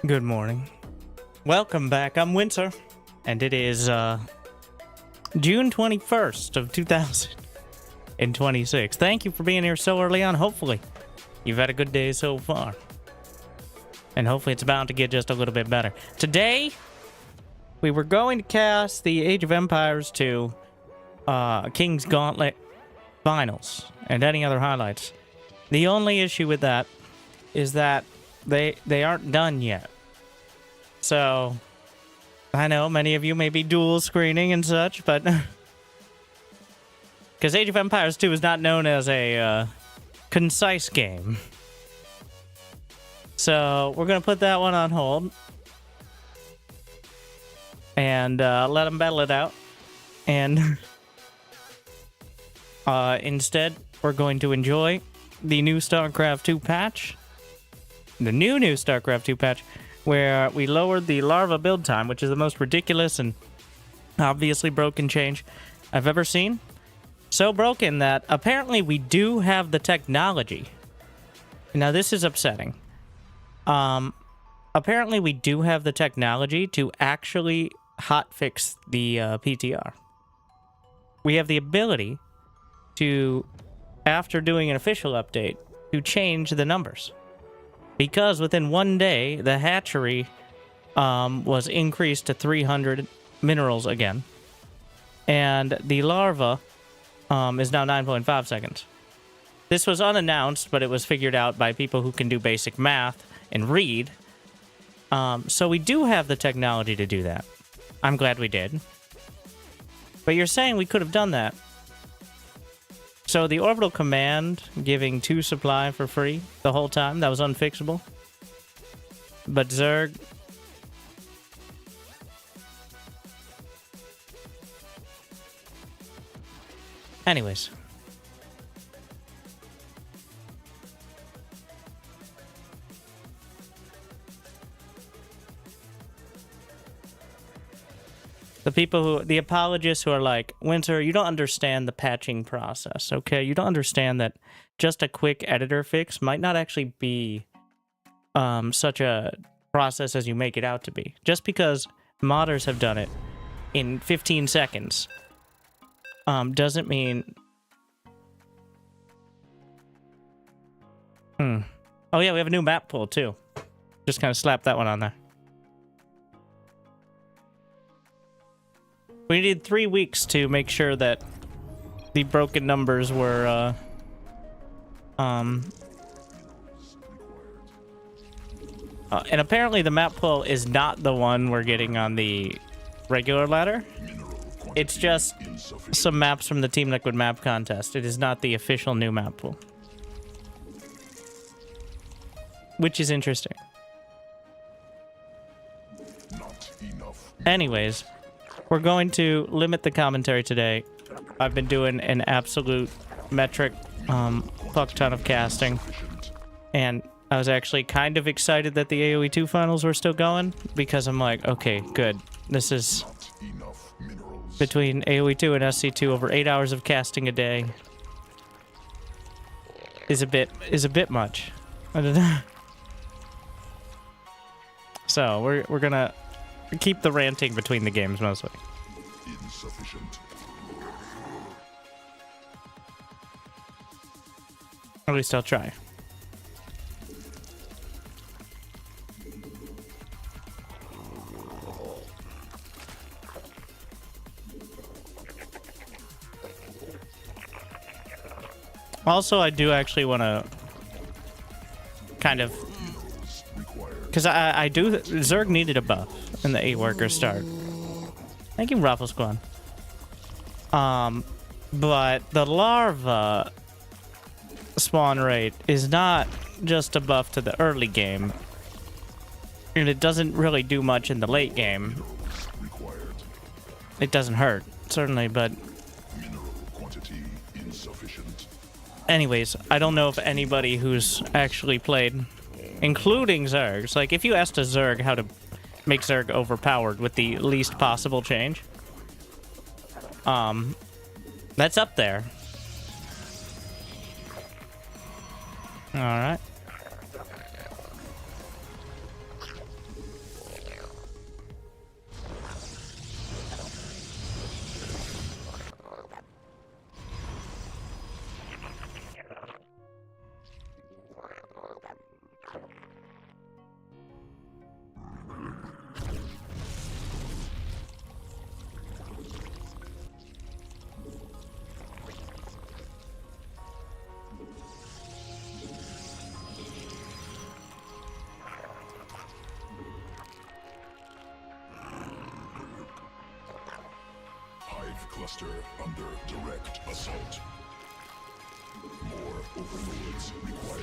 Good morning. Welcome back. I'm Winter, and it is June 21st of 2026. Thank you for being here so early on. Hopefully, you've had a good day so far. And hopefully it's bound to get just a little bit better. Today, we were going to cast the Age of Empires 2 King's Gauntlet Finals and any other highlights. The only issue with that is that they aren't done yet. So, I know many of you may be dual screening and such, but because Age of Empires 2 is not known as a concise game. So, we're going to put that one on hold and let them battle it out. And instead, we're going to enjoy the new Starcraft II patch. The new Starcraft II patch, where we lowered the larva build time, which is the most ridiculous and obviously broken change I've ever seen. So broken that apparently we do have the technology. Now, this is upsetting. Apparently we do have the technology to actually hotfix the PTR. We have the ability to, after doing an official update, to change the numbers. Because within one day, the hatchery was increased to 300 minerals again. And the larva is now 9.5 seconds. This was unannounced, but it was figured out by people who can do basic math and read. So we do have the technology to do that. I'm glad we did. But you're saying we could have done that. So the orbital command giving 2 supply for free the whole time, that was unfixable. But Zerg... Anyways. The apologists who are like, Winter, you don't understand the patching process, okay? You don't understand that just a quick editor fix might not actually be such a process as you make it out to be. Just because modders have done it in 15 seconds doesn't mean... Oh yeah, we have a new map pool too. Just kind of slap that one on there. We needed 3 weeks to make sure that the broken numbers were, and apparently the map pool is not the one we're getting on the regular ladder. It's just some maps from the Team Liquid map contest. It is not the official new map pool. Which is interesting. Anyways... We're going to limit the commentary today. I've been doing an absolute metric fuck ton of casting. And I was actually kind of excited that the AoE 2 finals were still going, because I'm like, okay, good. This is between AoE 2 and SC2 over 8 hours of casting a day is a bit much. I don't know. So we're gonna keep the ranting between the games mostly. Insufficient. At least I'll try. Also, I do actually want to kind of... Because I do... Zerg needed a buff in the 8 worker start. Thank you, Raffle Squad. But the larva spawn rate is not just a buff to the early game. And it doesn't really do much in the late game. It doesn't hurt, certainly, but... Anyways, I don't know if anybody who's actually played, including Zergs, like if you asked a Zerg how to make Zerg overpowered with the least possible change, that's up there. Alright. cluster under direct assault. More overlords required.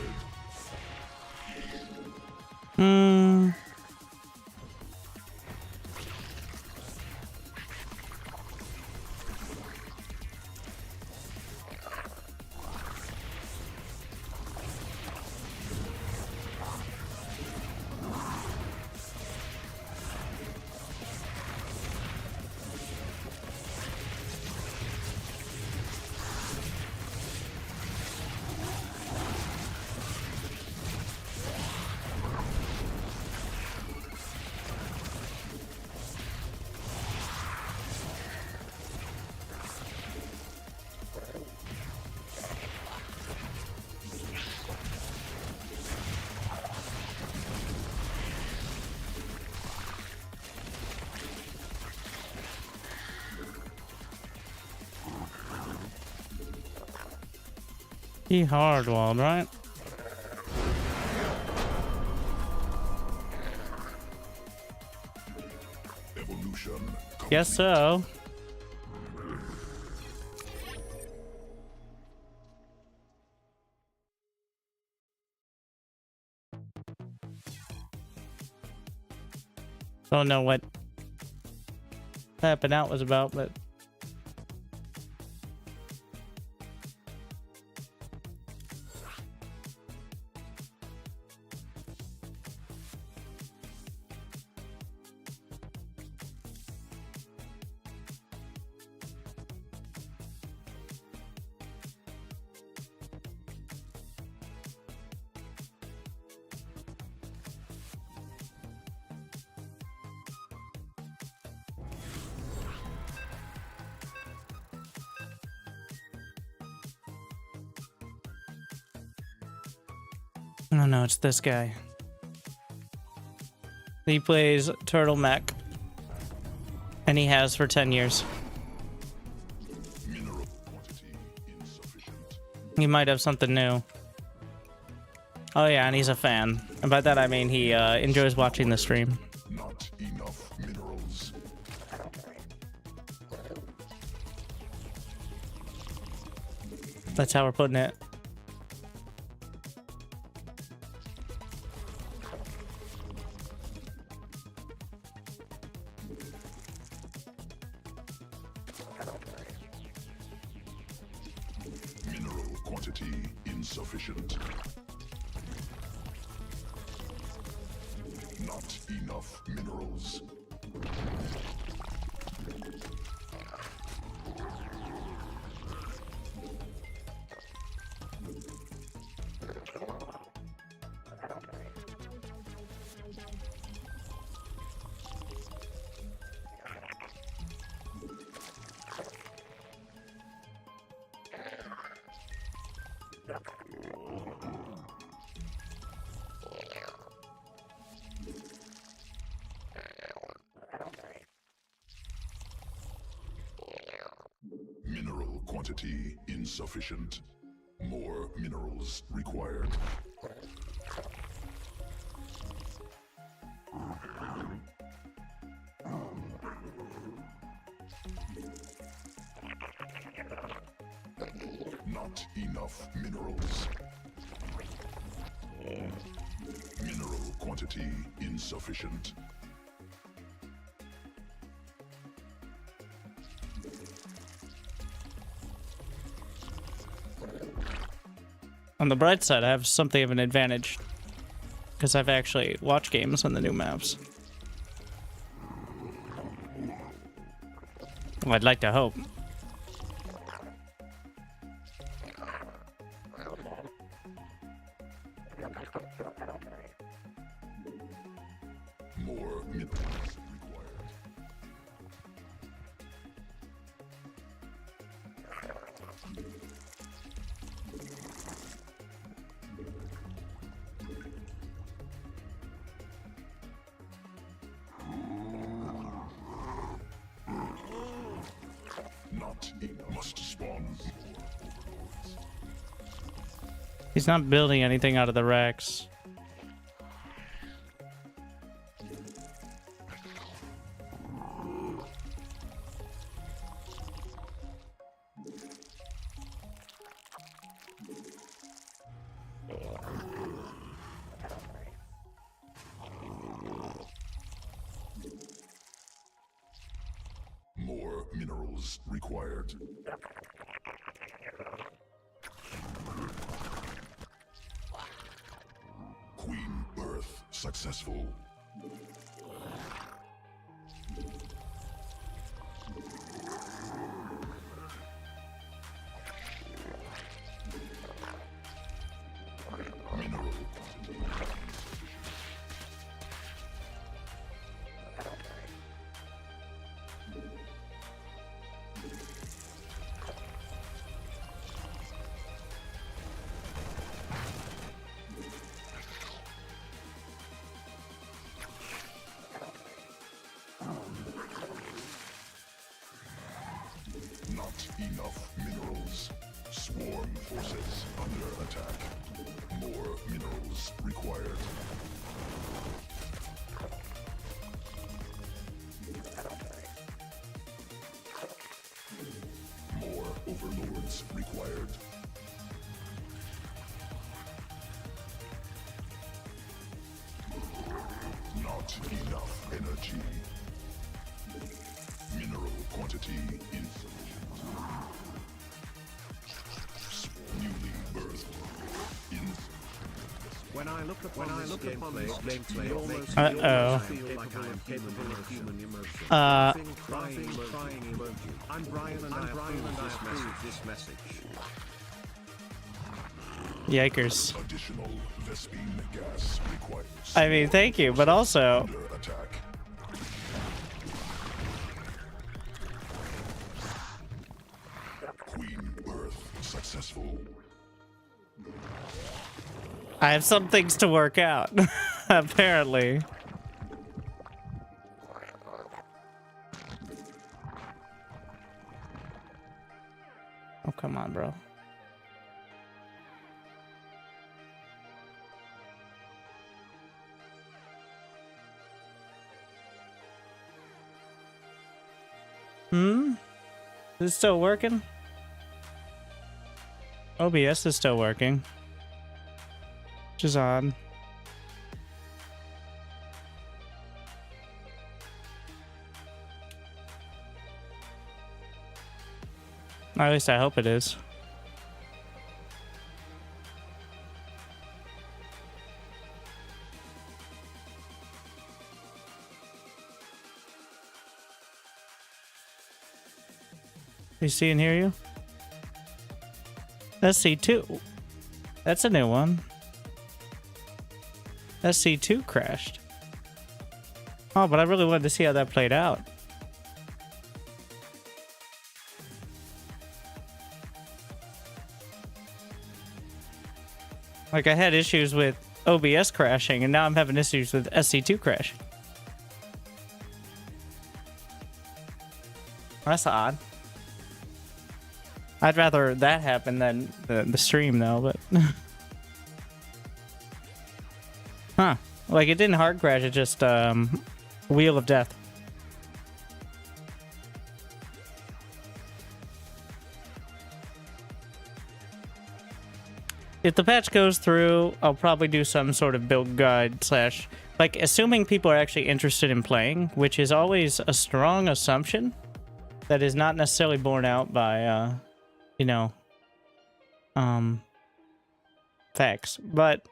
He hardwalled, right? Evolution complete. Guess so. Don't know what tapping out was about, but oh no, it's this guy. He plays Turtle Mech, and he has for 10 years. Mineral quantity insufficient. He might have something new. Oh yeah, and he's a fan. And by that I mean he enjoys watching the stream. Not enough minerals. That's how we're putting it. Mineral quantity insufficient. Not enough minerals. Mineral quantity insufficient. More minerals required. Not enough minerals. Mineral quantity insufficient. On the bright side, I have something of an advantage. Because I've actually watched games on the new maps. Well, I'd like to hope. More minerals required. Not enough. Must spawn more overlords. He's not building anything out of the Rex. minerals required. Queen birth successful. Mineral. Not enough minerals. Swarm forces under attack. More minerals required. More overlords required. Not enough energy. Mineral quantity insufficient. Newly birthed. When I look upon this gameplay, almost Uh-oh. feel like I am capable of human emotion. Crying emoji. I'm Brian and I approve this message. Yikers. Additional Vespine gas required. I mean, thank you, but also... Under attack. Queen birth successful. I have some things to work out, apparently. Oh, come on, bro. Is it still working? OBS is still working. Which is odd. At least I hope it is. You see and hear you? SC2. That's a new one. SC2 crashed. Oh, but I really wanted to see how that played out. Like, I had issues with OBS crashing, and now I'm having issues with SC2 crashing. That's odd. I'd rather that happen than the stream, though, but... Huh. Like, it didn't hard crash, it just, Wheel of Death. If the patch goes through, I'll probably do some sort of build guide slash... Like, assuming people are actually interested in playing, which is always a strong assumption that is not necessarily borne out by, you know, facts. But...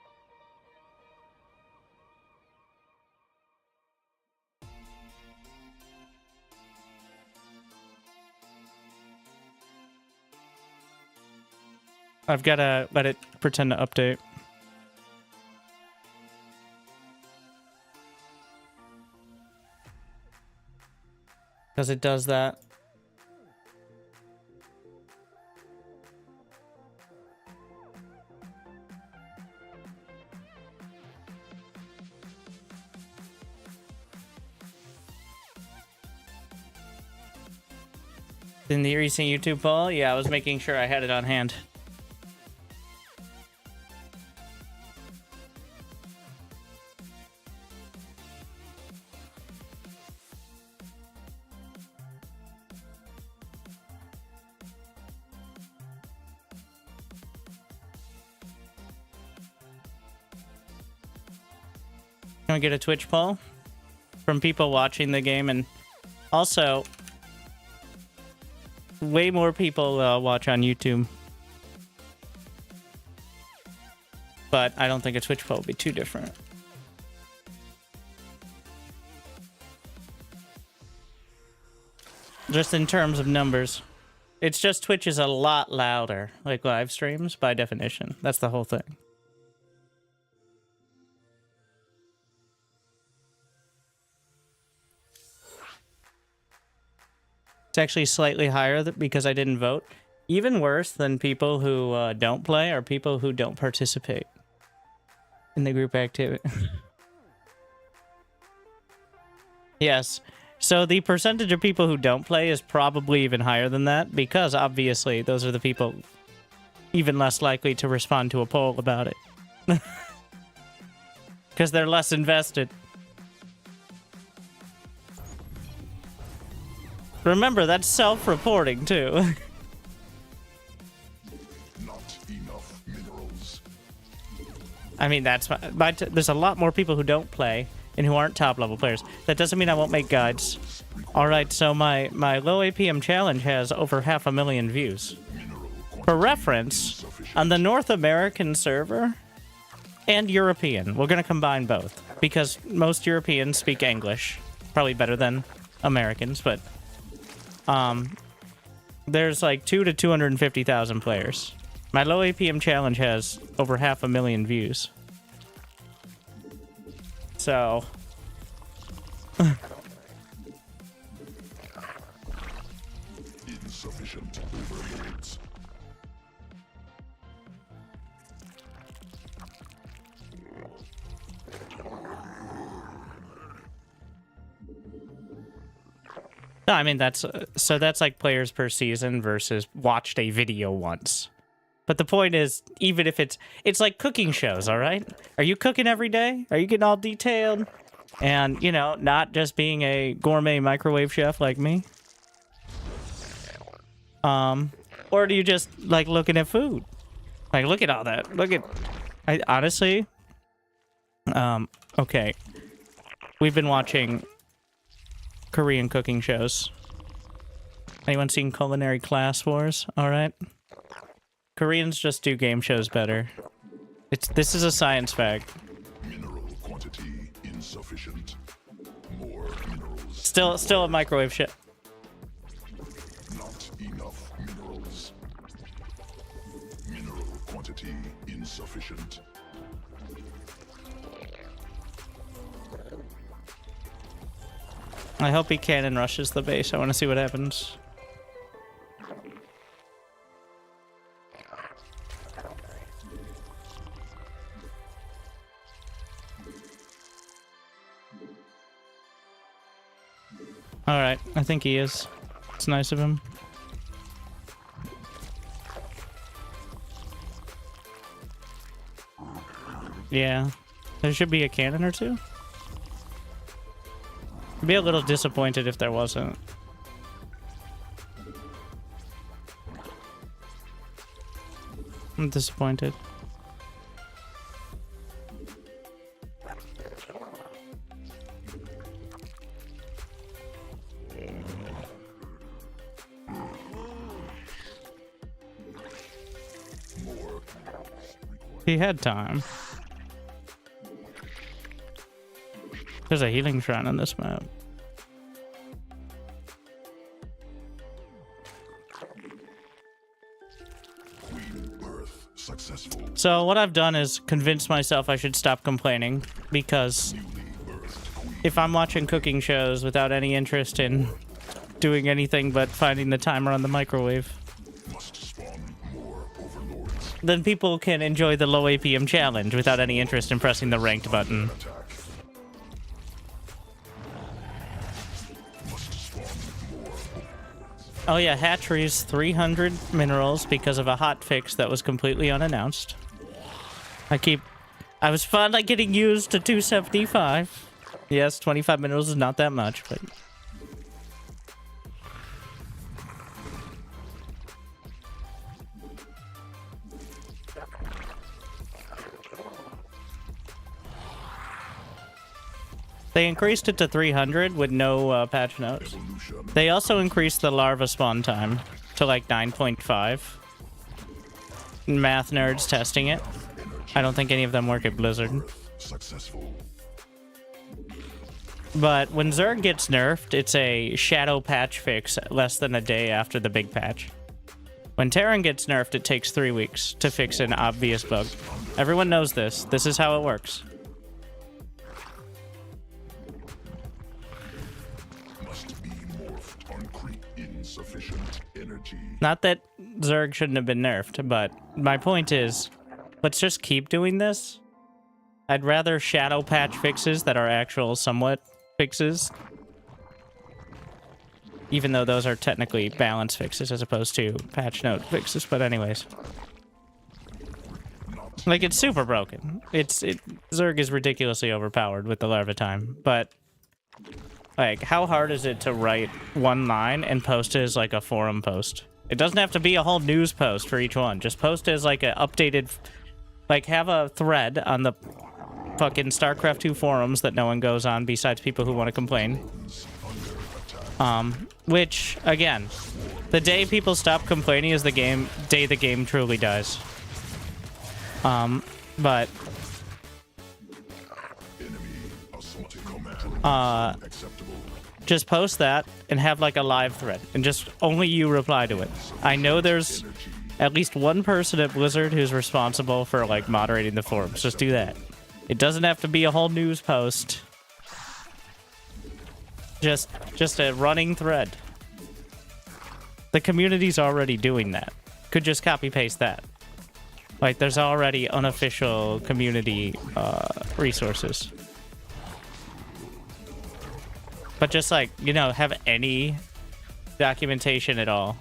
I've got to let it pretend to update. Because it does that. In the recent YouTube poll, yeah, I was making sure I had it on hand. Can we get a Twitch poll from people watching the game? And also, way more people watch on YouTube. But I don't think a Twitch poll will be too different. Just in terms of numbers. It's just Twitch is a lot louder, like live streams, by definition. That's the whole thing. It's actually slightly higher because I didn't vote. Even worse than people who don't play are people who don't participate in the group activity. Yes. So the percentage of people who don't play is probably even higher than that, because obviously those are the people even less likely to respond to a poll about it. Because they're less invested. Remember, that's self-reporting too. Not enough minerals. I mean, that's there's a lot more people who don't play and who aren't top-level players. That doesn't mean I won't make guides. Alright, so my low APM challenge has over 500,000 views. For reference, on the North American server and European, we're going to combine both, because most Europeans speak English. Probably better than Americans, but there's like 200,000 to 250,000 players. My low APM challenge has over 500,000 views. So Insufficient overloads. no, I mean that's like players per season versus watched a video once. But the point is, even if it's like cooking shows, all right? Are you cooking every day? Are you getting all detailed? And, you know, not just being a gourmet microwave chef like me? Or do you just like looking at food? Like, look at all that. Look at... I honestly... okay. We've been watching Korean cooking shows. Anyone seen Culinary Class Wars? All right. Koreans just do game shows better. This is a science fact. Mineral quantity insufficient. More minerals. Still a microwave shit. Not enough minerals. Mineral quantity insufficient. I hope he cannon rushes the base. I want to see what happens. Alright, I think he is. It's nice of him. Yeah. There should be a cannon or two. I'd be a little disappointed if there wasn't. I'm disappointed. He had time. There's a healing shrine on this map. Queen birth successful. So what I've done is convince myself I should stop complaining, because if I'm watching cooking shows without any interest in doing anything but finding the timer on the microwave, then people can enjoy the low APM challenge without any interest in pressing the ranked button. Oh yeah, hatcheries 300 minerals because of a hotfix that was completely unannounced. I was finally getting used to 275. Yes, 25 minerals is not that much, but... They increased it to 300 with no patch notes. They also increased the larva spawn time to like 9.5. Math nerds testing it. I don't think any of them work at Blizzard. Successful. But when Zerg gets nerfed, it's a shadow patch fix less than a day after the big patch. When Terran gets nerfed, it takes 3 weeks to fix an obvious bug. Everyone knows this. This is how it works. Must be morphed on creep insufficient energy. Not that Zerg shouldn't have been nerfed, but my point is, let's just keep doing this. I'd rather shadow patch fixes that are actual somewhat fixes, even though those are technically balance fixes as opposed to patch note fixes. But anyways, like, it's super broken. Zerg is ridiculously overpowered with the larva time, but like, how hard is it to write one line and post it as like a forum post? It doesn't have to be a whole news post for each one. Just post it as like an updated, like, have a thread on the fucking Starcraft II forums that no one goes on besides people who want to complain. Which, again, the day people stop complaining is the day the game truly dies. But just post that and have like a live thread and just only you reply to it. I know there's at least one person at Blizzard who's responsible for like moderating the forums. Just do that. It doesn't have to be a whole news post. Just a running thread. The community's already doing that. Could just copy paste that. Like, there's already unofficial community resources. But just like, you know, have any documentation at all.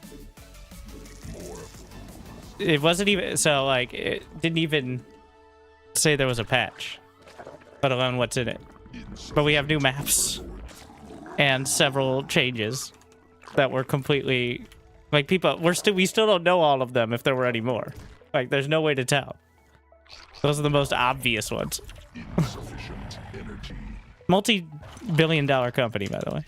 It wasn't even, so like, it didn't even say there was a patch, let alone what's in it. But we have new maps and several changes that were completely, like, people, we still don't know all of them if there were any more. Like, there's no way to tell. Those are the most obvious ones. Multi-billion-dollar company, by the way.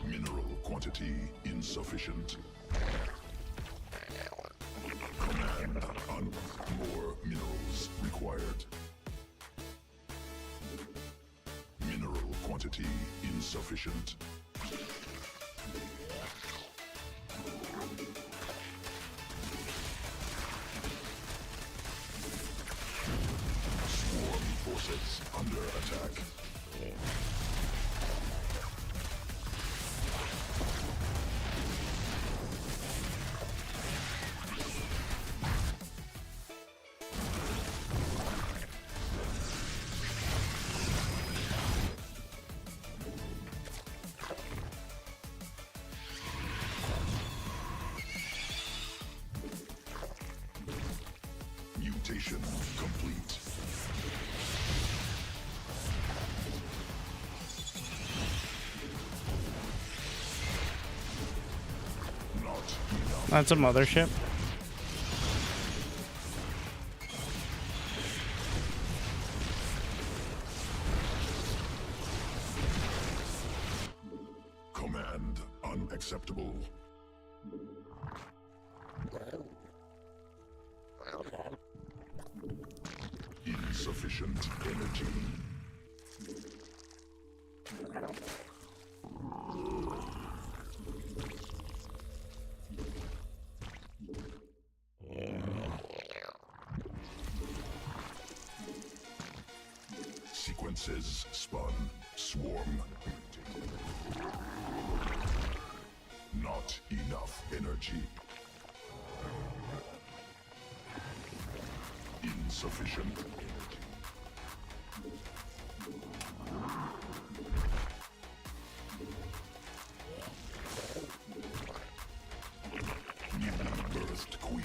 Mineral quantity insufficient. Command on more minerals required. Mineral quantity insufficient. Swarm forces under attack. Mutation complete. Not enough. That's a mothership. Command unacceptable. Insufficient energy. Sequences spun. Swarm. Not enough energy. Insufficient energy. Newly birthed queen.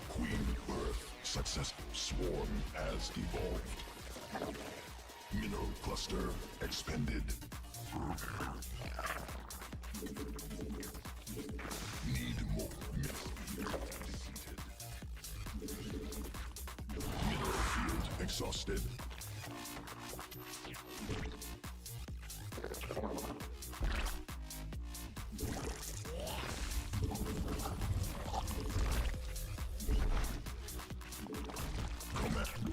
Queen birth successful. Swarm has evolved. Mineral cluster expended. Need more mineral depleted. Mineral field exhausted. Command.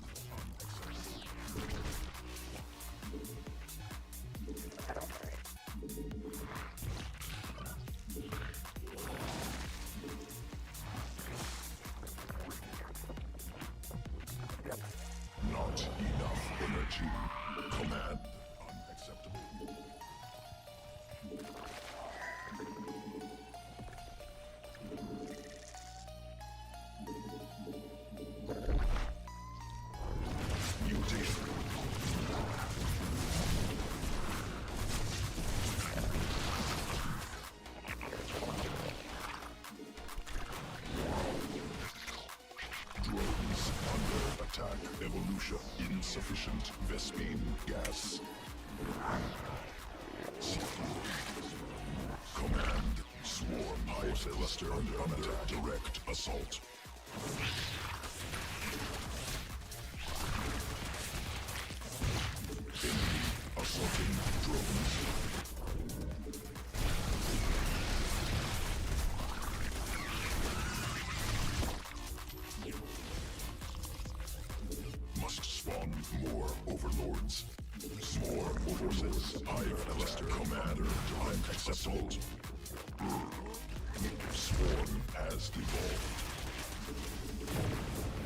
Not enough energy. Command unacceptable. Mutation. Drones under attack. Evolution insufficient. Vespine gas. Command. Swarm hive cluster under attack. Direct assault. Enemy assaulting drones. Must spawn more overlords. More forces. Hive cluster commander. Unacceptable. Swarm has evolved.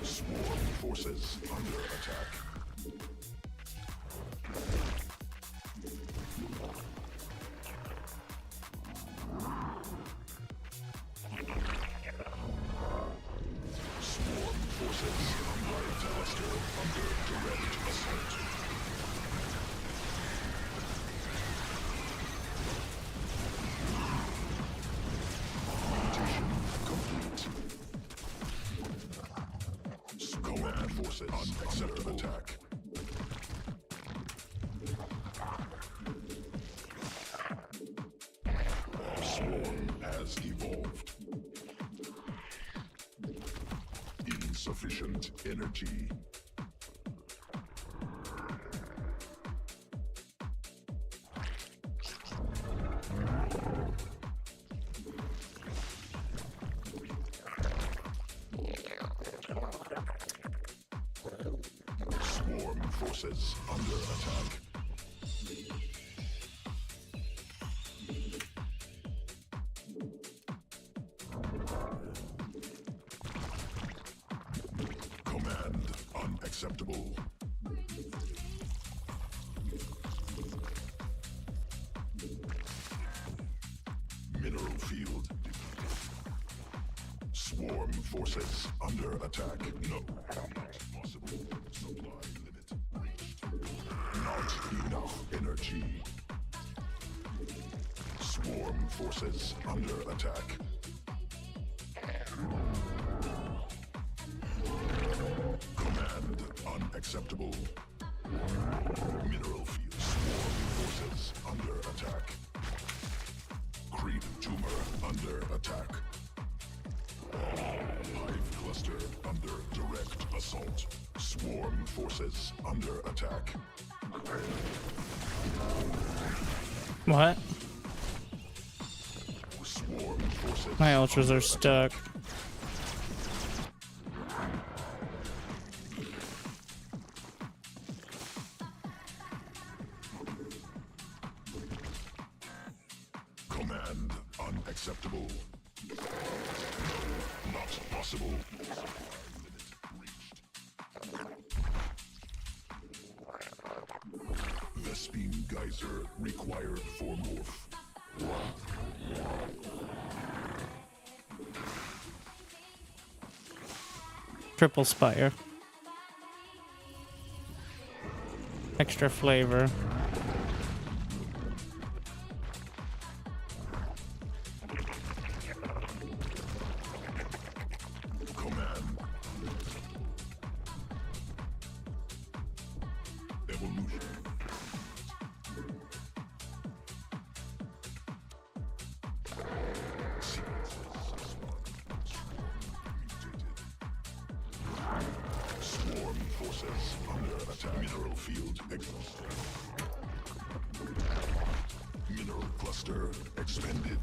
Swarm forces under attack. Swarm forces hive cluster under direct assault. Mutation complete. Command forces unacceptable attack. Swarm has evolved. Insufficient energy. Swarm forces under attack. Command unacceptable. Mineral field depleted. Swarm forces under attack. No, not possible. Supply limit reached. Not enough energy. Swarm forces under attack. Command unacceptable. Mineral field. Swarm forces under attack. Creep tumor under attack. Hive cluster under direct assault. Swarm forces under attack. What? Swarm forces. My ultras are under stuck. Command unacceptable. No, not possible. Limit reached. Vespine geyser required for morph. Triple spire. Extra flavor. Command. forces under attack. Mineral field exhausted. Mineral cluster expended.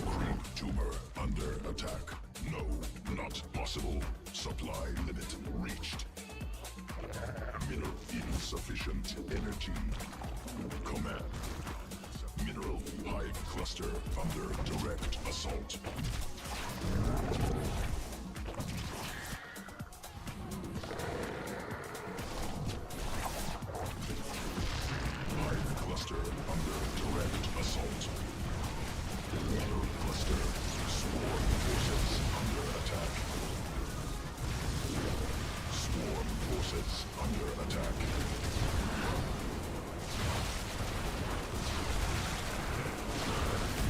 Creep tumor under attack. No, not possible. Supply limit reached. Mineral insufficient energy. Command. Mineral hive cluster under direct assault. Hive cluster under direct assault. Mineral cluster. Swarm forces under attack. Swarm forces under attack.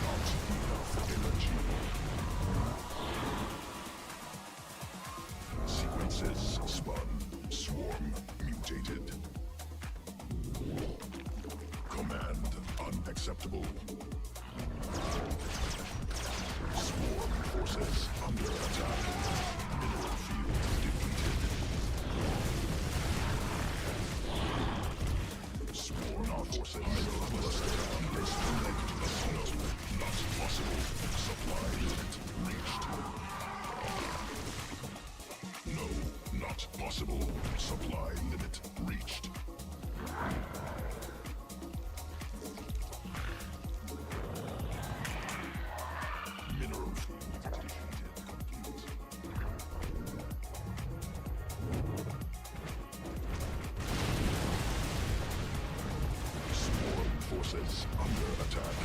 Not enough energy. Sequences spun. Swarm mutated. Command unacceptable. Swarm forces under attack. Mineral field depleted. Swarm forces mineral cluster under direct assault. Not possible. Supply limit reached. No, not possible. Supply limit reached. Mineral field defeated complete. Swarm forces under attack.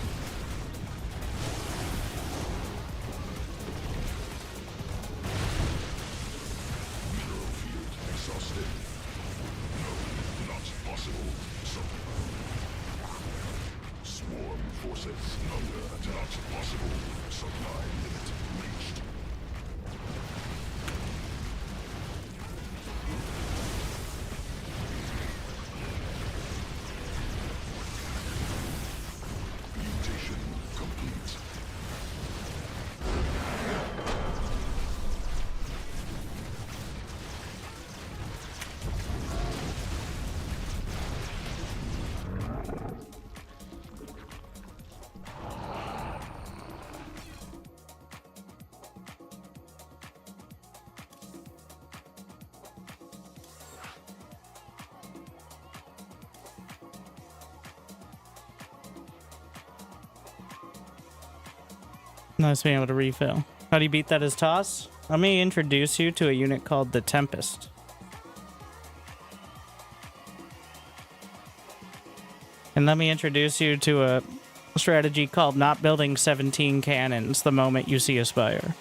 Mineral field exhausted. No, not possible. Swarm forces under attack. Not possible. Supply limit reached. Mutation complete. Nice being able to refill. How do you beat that as toss? Let me introduce you to a unit called the Tempest. And let me introduce you to a strategy called not building 17 cannons the moment you see a spire.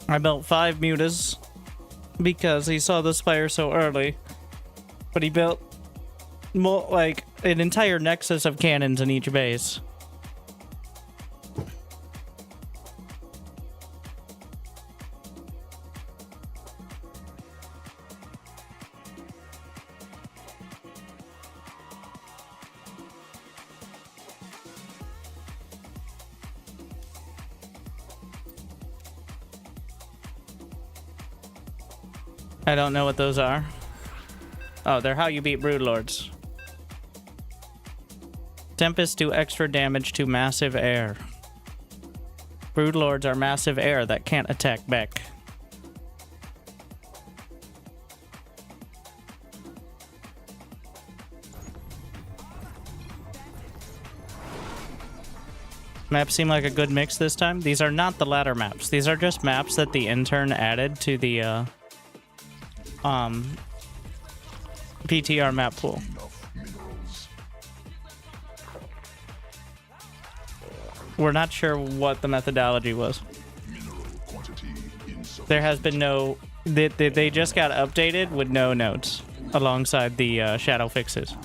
I built 5 mutas because he saw the spire so early, but he built like an entire nexus of cannons in each base. I don't know what those are. Oh, they're how you beat Broodlords. Tempest do extra damage to massive air. Broodlords are massive air that can't attack back. Maps seem like a good mix this time. These are not the ladder maps. These are just maps that the intern added to the PTR map pool. We're not sure what the methodology was. There has been no... They just got updated with no notes alongside the shadow fixes.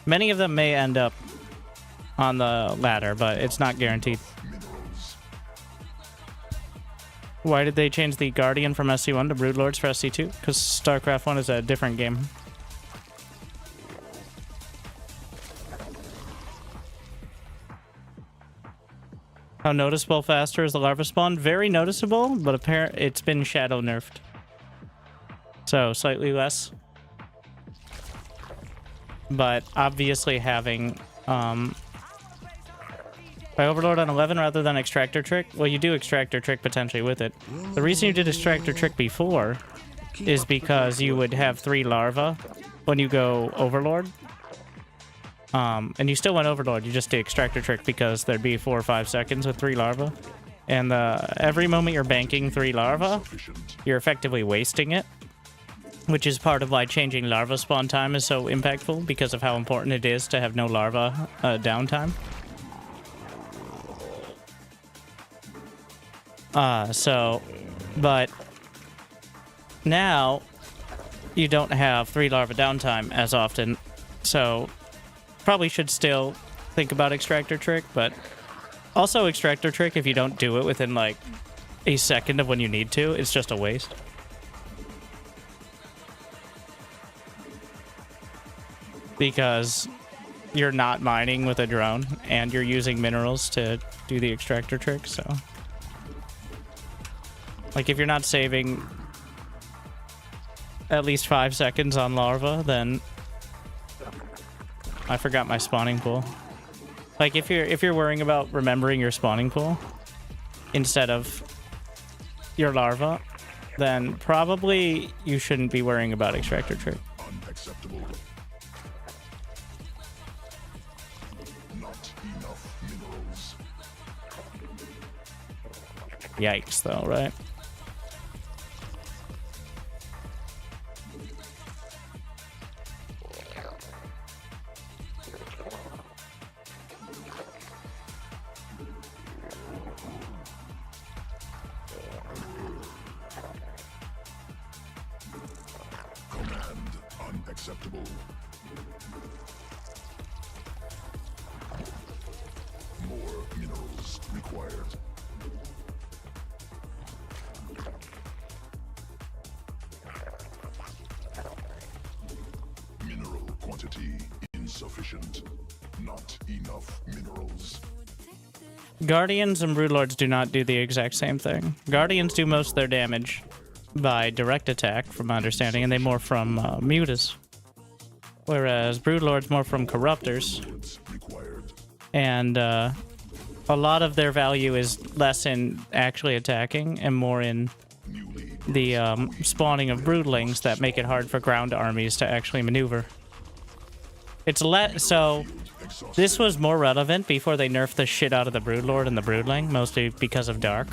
Many of them may end up on the ladder, but it's not guaranteed. Why did they change the Guardian from SC1 to Broodlords for SC2? Because Starcraft 1 is a different game. How noticeable faster is the larva spawn? Very noticeable, but apparently it's been shadow nerfed. So slightly less. But obviously having by Overlord on 11 rather than Extractor Trick, well, you do Extractor Trick potentially with it. The reason you did Extractor Trick before is because you would have 3 larvae when you go Overlord. And you still went Overlord, you just did Extractor Trick because there'd be 4 or 5 seconds with 3 larvae. And every moment you're banking 3 larvae, you're effectively wasting it. Which is part of why changing larva spawn time is so impactful, because of how important it is to have no larva downtime. But now you don't have 3 larva downtime as often, so probably should still think about Extractor Trick, but also Extractor Trick, if you don't do it within like a second of when you need to, it's just a waste. Because you're not mining with a drone, and you're using minerals to do the Extractor Trick, so... Like, if you're not saving at least 5 seconds on larva, then... I forgot my spawning pool. Like, if you're worrying about remembering your spawning pool instead of your larva, then probably you shouldn't be worrying about Extractor Trick. Unacceptable. Not enough minerals. Yikes, though, right? Command unacceptable. More minerals required. Mineral quantity insufficient. Not enough minerals. Guardians and Broodlords do not do the exact same thing. Guardians do most of their damage by direct attack, from my understanding, and they morph from mutas. Whereas Broodlords morph from corruptors. And a lot of their value is less in actually attacking and more in the spawning of broodlings that make it hard for ground armies to actually maneuver. So this was more relevant before they nerfed the shit out of the Broodlord and the Broodling, mostly because of Dark.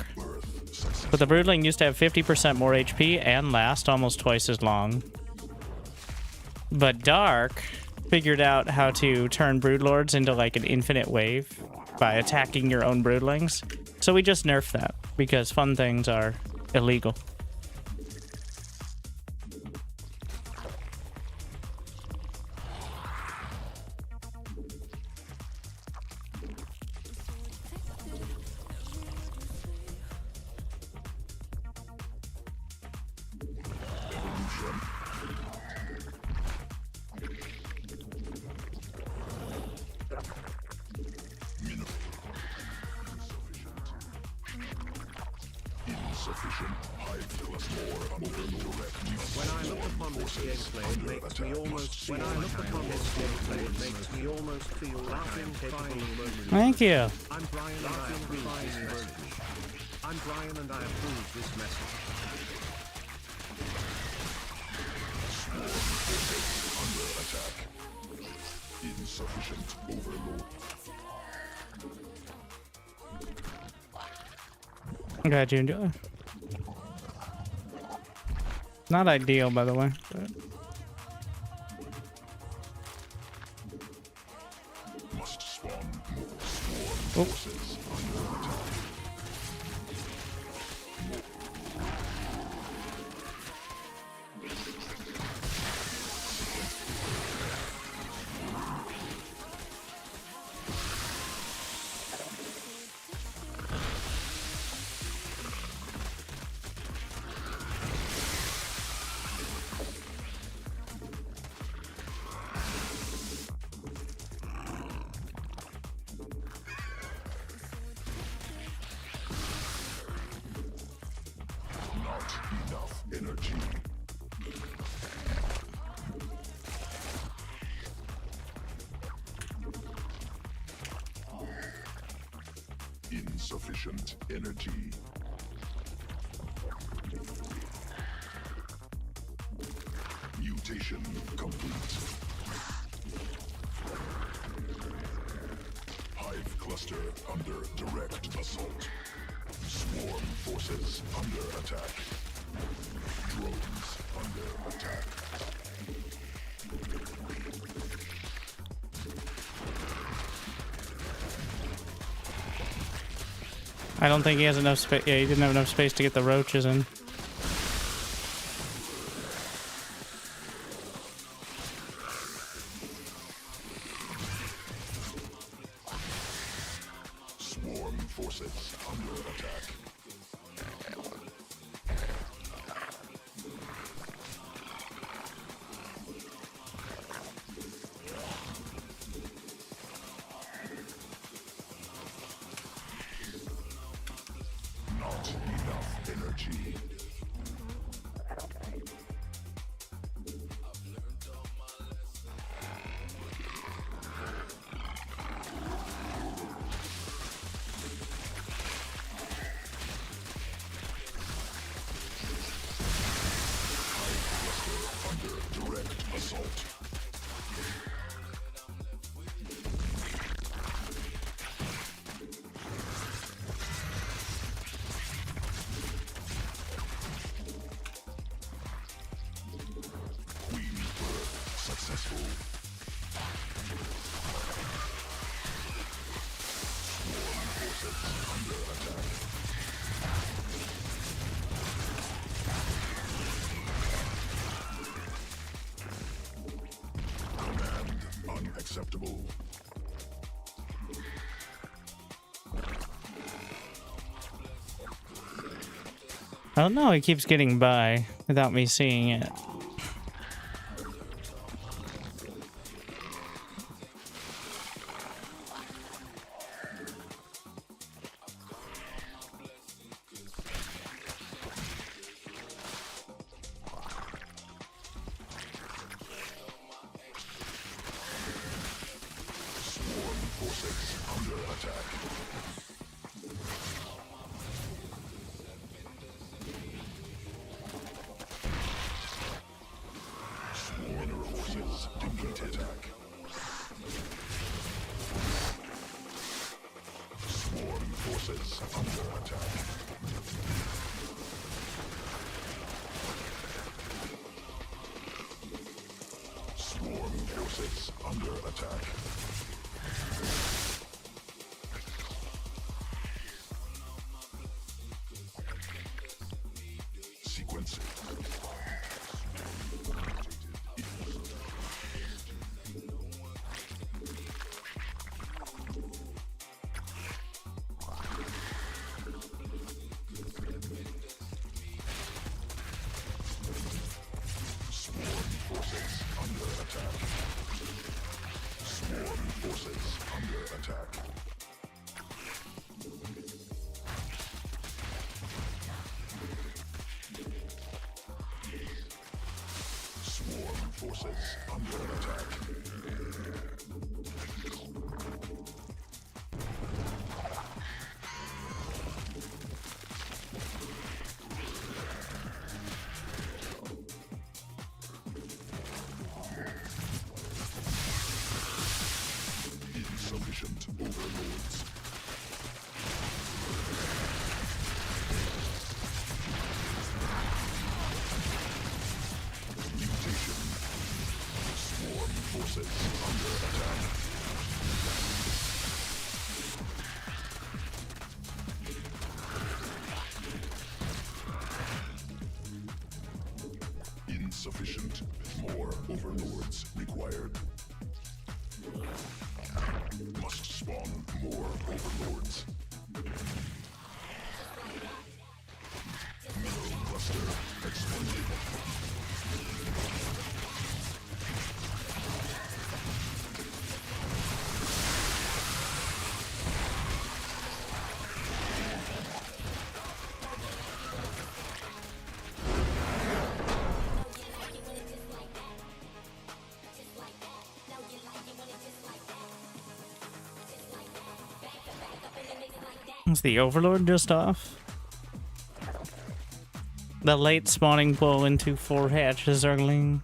But the Broodling used to have 50% more HP and last almost twice as long. But Dark figured out how to turn Broodlords into like an infinite wave by attacking your own Broodlings. So we just nerfed that because fun things are illegal. When I look upon this gameplay, it makes me almost feel laughing, crying. Thank you. I'm Brian and I approve this message. I'm Brian and I approve this message. Under attack. Insufficient overload. Glad you enjoy. Not ideal, by the way. But... Must spawn more swarm forces under attack. Insufficient energy. Mutation complete. Hive cluster under direct assault. Swarm forces under attack. Drones under attack. I don't think he has enough space. Yeah, he didn't have enough space to get the roaches in. Swarm forces under attack. Not enough energy. Under direct assault. Queen birth successful. Swarm forces under attack. Command unacceptable. I don't know. He keeps getting by without me seeing it. Swarm forces under attack. Swarm forces defeated. Swarm forces under attack. Swarm forces under attack. Sequencing. Swarm forces under attack. Swarm forces under attack. Swarm forces under attack. Insufficient overlords. Mutation. Swarm forces under attack. Insufficient. More overlords required. Must spawn more overlords. Mineral cluster exploited. Is the Overlord just off? The late spawning pull into 4 hatches, Zergling.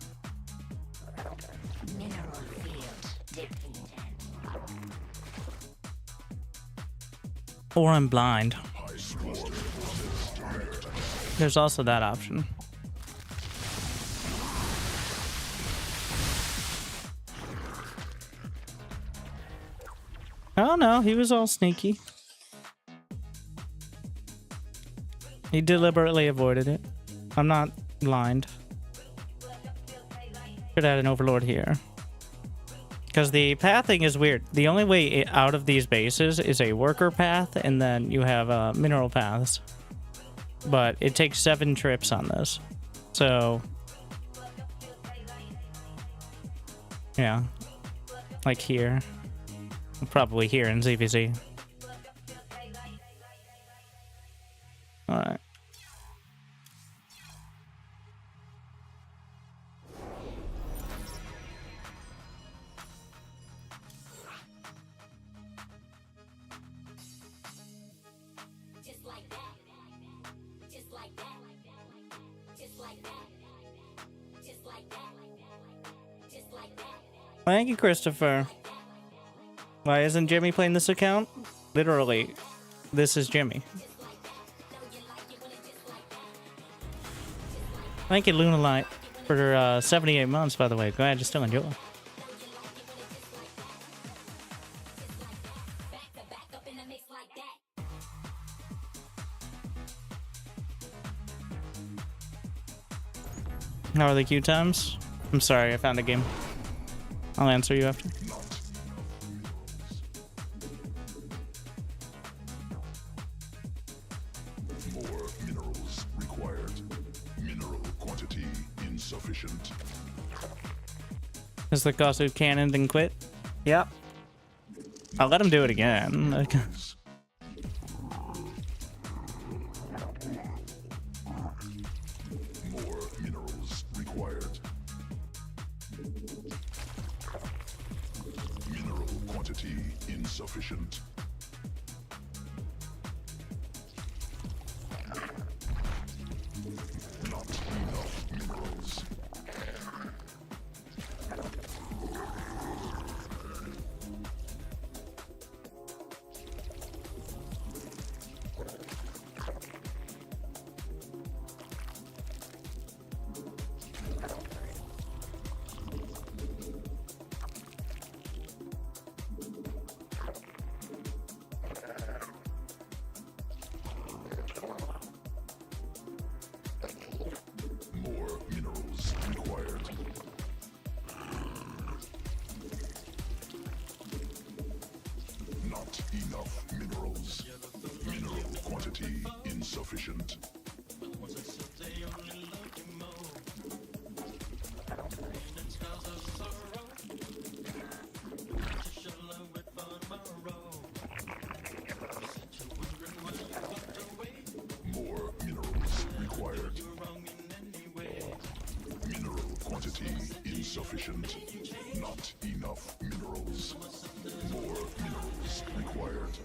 Or I'm blind. There's also that option. Oh no, he was all sneaky. He deliberately avoided it. I'm not blind. Should add an Overlord here. Because the pathing is weird. The only way out of these bases is a worker path, and then you have mineral paths. But it takes 7 trips on this. So... yeah. Like here. Probably here in ZVZ. Alright. Thank you, Christopher. Why isn't Jimmy playing this account? Literally, this is Jimmy. Thank you, Lunalight, for 78 months, by the way. Glad you still enjoy. How are the queue times? I'm sorry, I found a game. I'll answer you after. More minerals required. Mineral quantity insufficient. Is the Gosu cannon then quit? Yep. I'll let him do it again. More minerals required. Mineral quantity insufficient. Not enough minerals. More minerals required. Not enough minerals. Mineral quantity insufficient. More minerals required. Mineral quantity insufficient. Not enough minerals. More minerals required.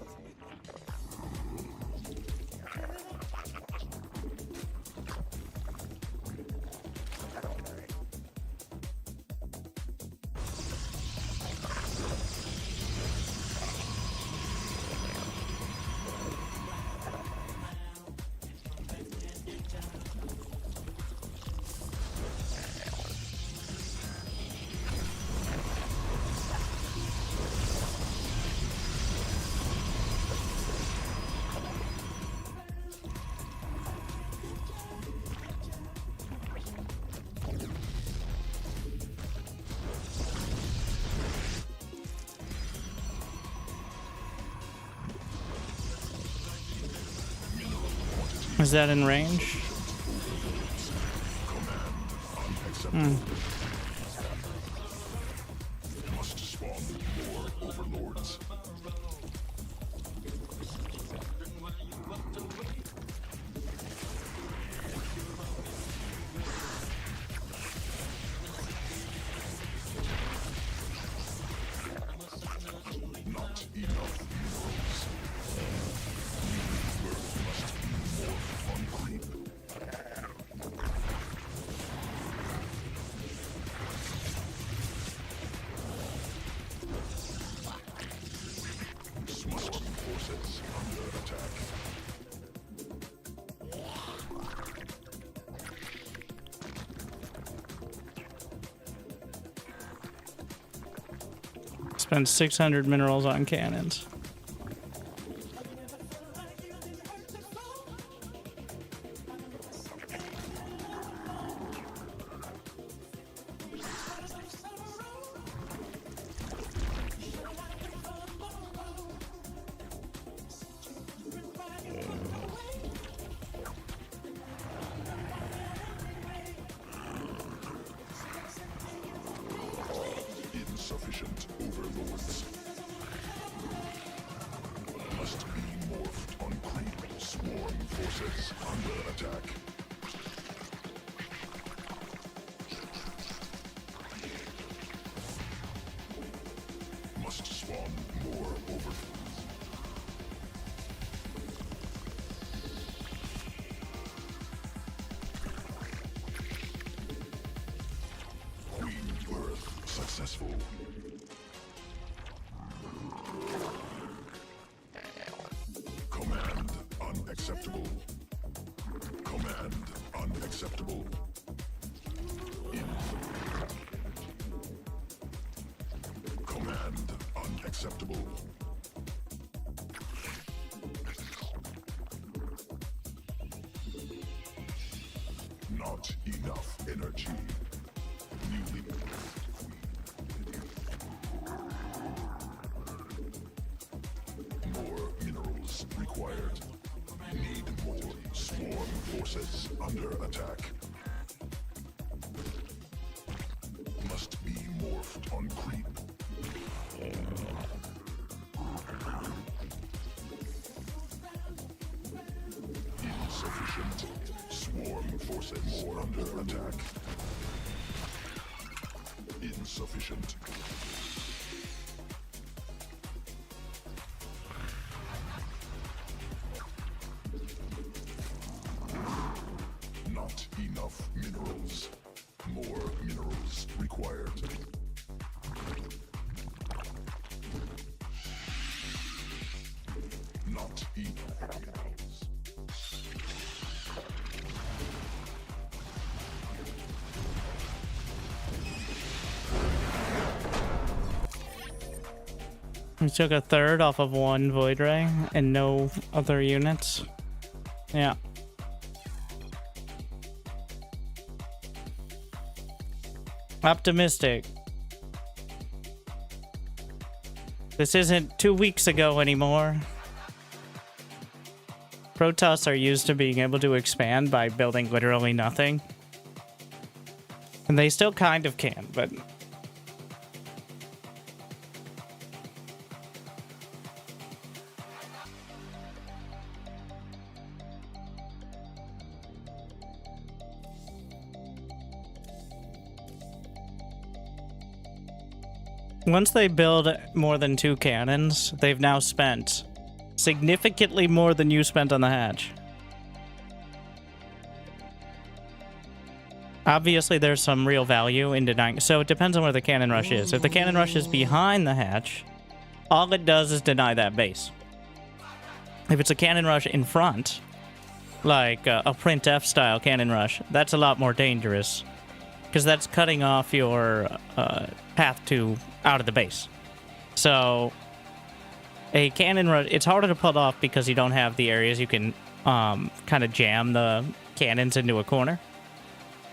Is that in range? Must spawn more overlords. Not enough minerals. Spend 600 minerals on cannons. Insufficient overlords. Must be morphed on creep. Swarm forces under attack. Must spawn more overlords. Queen birth successful. Command unacceptable. Command unacceptable. Command unacceptable. Not enough energy. Newly more minerals required. Need more swarm forces under attack. Must be morphed on creep. Insufficient. Swarm forces more under attack. Insufficient. Not enough minerals. More minerals required. Not enough minerals. We took a third off of one Void Ray and no other units. Yeah. Optimistic. This isn't 2 weeks ago anymore. Protoss are used to being able to expand by building literally nothing. And they still kind of can, but... Once they build more than 2 cannons, they've now spent significantly more than you spent on the hatch. Obviously, there's some real value in denying... So it depends on where the cannon rush is. If the cannon rush is behind the hatch, all it does is deny that base. If it's a cannon rush in front, like a Print F style cannon rush, that's a lot more dangerous. Because that's cutting off your path to out of the base. So a cannon rush, it's harder to pull off because you don't have the areas you can kind of jam the cannons into a corner.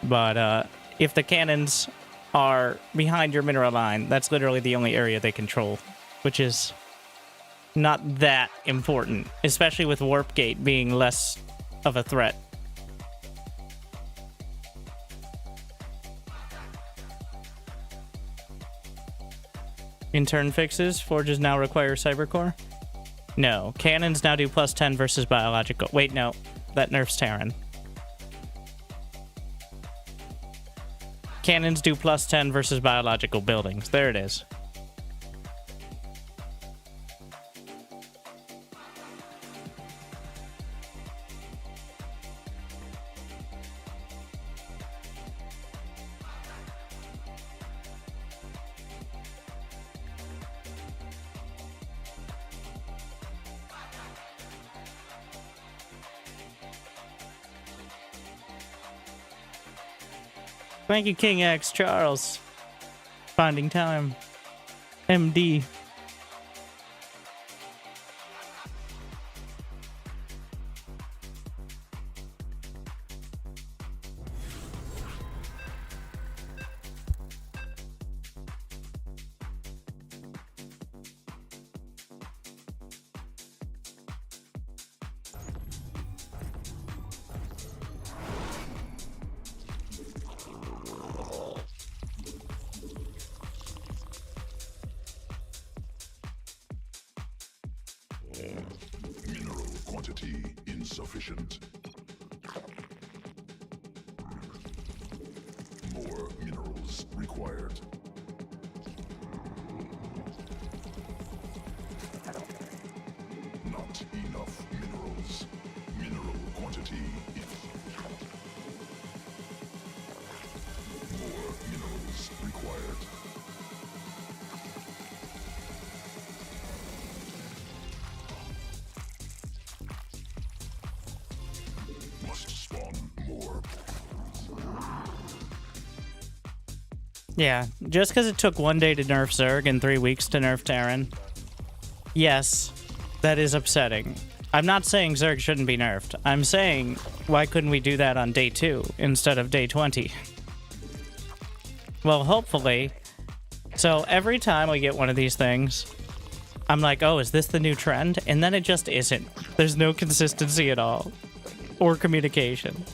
But if the cannons are behind your mineral line, that's literally the only area they control, which is not that important, especially with Warp Gate being less of a threat. In turn fixes, forges now require Cybercore? No. Cannons now do plus 10 versus biological. Wait, no. That nerfs Terran. Cannons do plus 10 versus biological buildings. There it is. Thank you, King X Charles. Finding time. MD. Mineral quantity insufficient. More minerals required. Not enough minerals. Mineral quantity insufficient. More minerals required. Must spawn more. Yeah, just because it took 1 day to nerf Zerg and 3 weeks to nerf Terran. Yes, that is upsetting. I'm not saying Zerg shouldn't be nerfed. I'm saying, why couldn't we do that on day 2 instead of day 20? Well, hopefully. So every time we get one of these things, I'm like, oh, is this the new trend? And then it just isn't. There's no consistency at all. Or communication.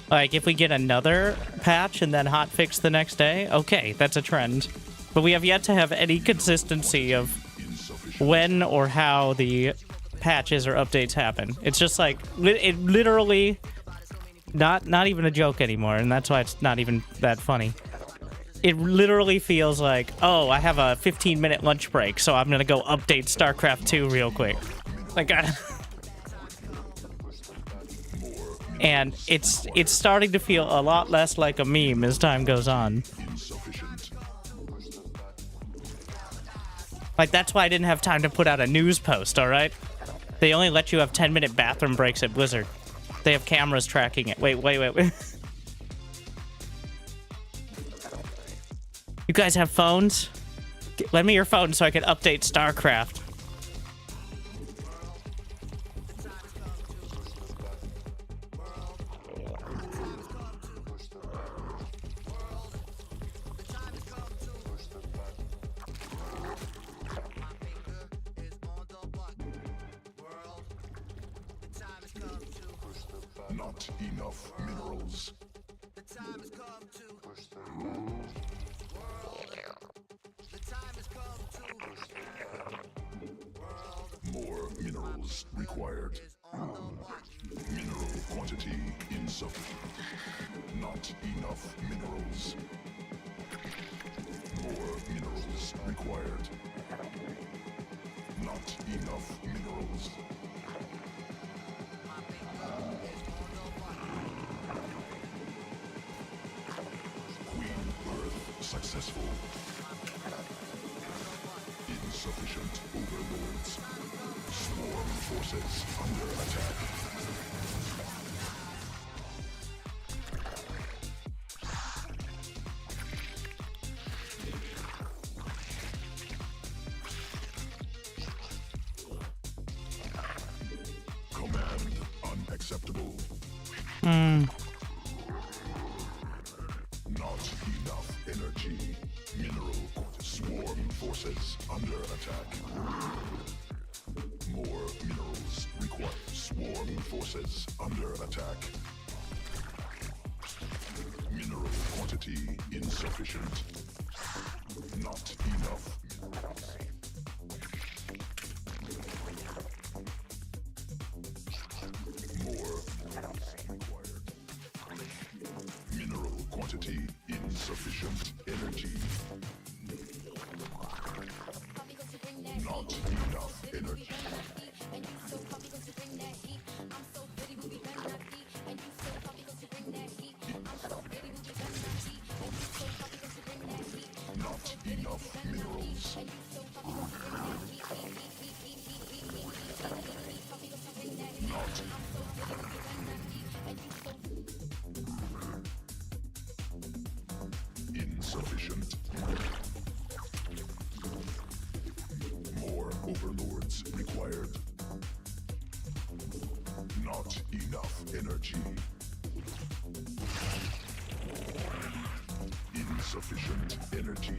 Like, if we get another patch and then hotfix the next day, okay, that's a trend. But we have yet to have any consistency of when or how the patches or updates happen. It's just like, it literally, not even a joke anymore, and that's why it's not even that funny. It literally feels like, oh, I have a 15-minute lunch break, so I'm gonna go update Starcraft II real quick. Like, and it's starting to feel a lot less like a meme as time goes on. Like, that's why I didn't have time to put out a news post, alright? They only let you have 10-minute bathroom breaks at Blizzard. They have cameras tracking it. Wait. You guys have phones? Lend me your phone so I can update Starcraft. Not enough minerals. More minerals required. Mineral quantity insufficient. Not enough minerals. More minerals required. Not enough minerals. Queen Earth successful. Insufficient overlords. Swarm forces under attack. Command unacceptable. Not enough energy. Mineral swarm forces under attack. More minerals required. Swarm forces under attack. Mineral quantity insufficient. Not enough minerals. More minerals required. Mineral quantity insufficient. Energy. Not enough energy. Not enough minerals. Not insufficient. Not enough energy. Insufficient energy.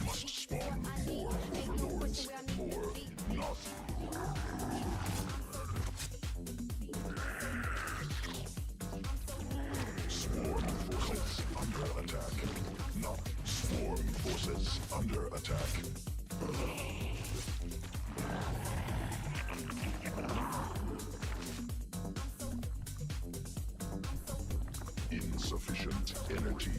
Must spawn more overlords. More, not. Swarm forces under attack. Not swarm forces under attack. Insufficient energy.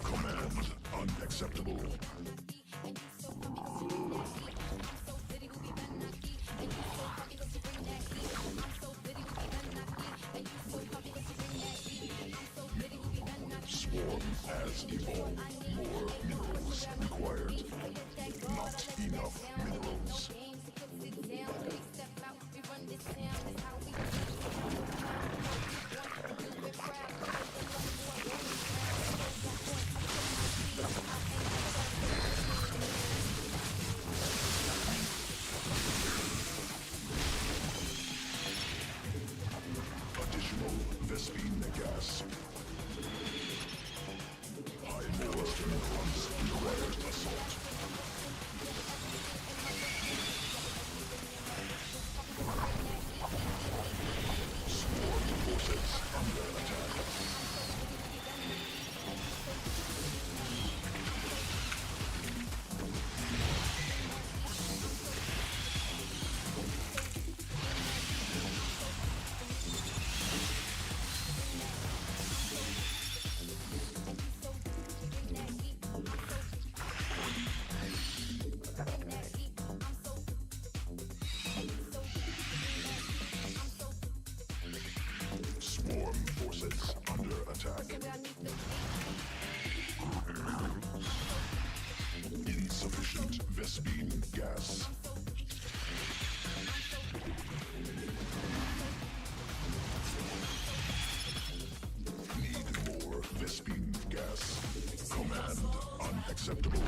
Command unacceptable. Swarm has evolved. More minerals required. Not enough minerals. Additional Vespine gas. High Western Fronts required assault. Swarm forces under attack. Swarm forces under attack. Insufficient Vespine gas. Need more Vespine gas. Command unacceptable.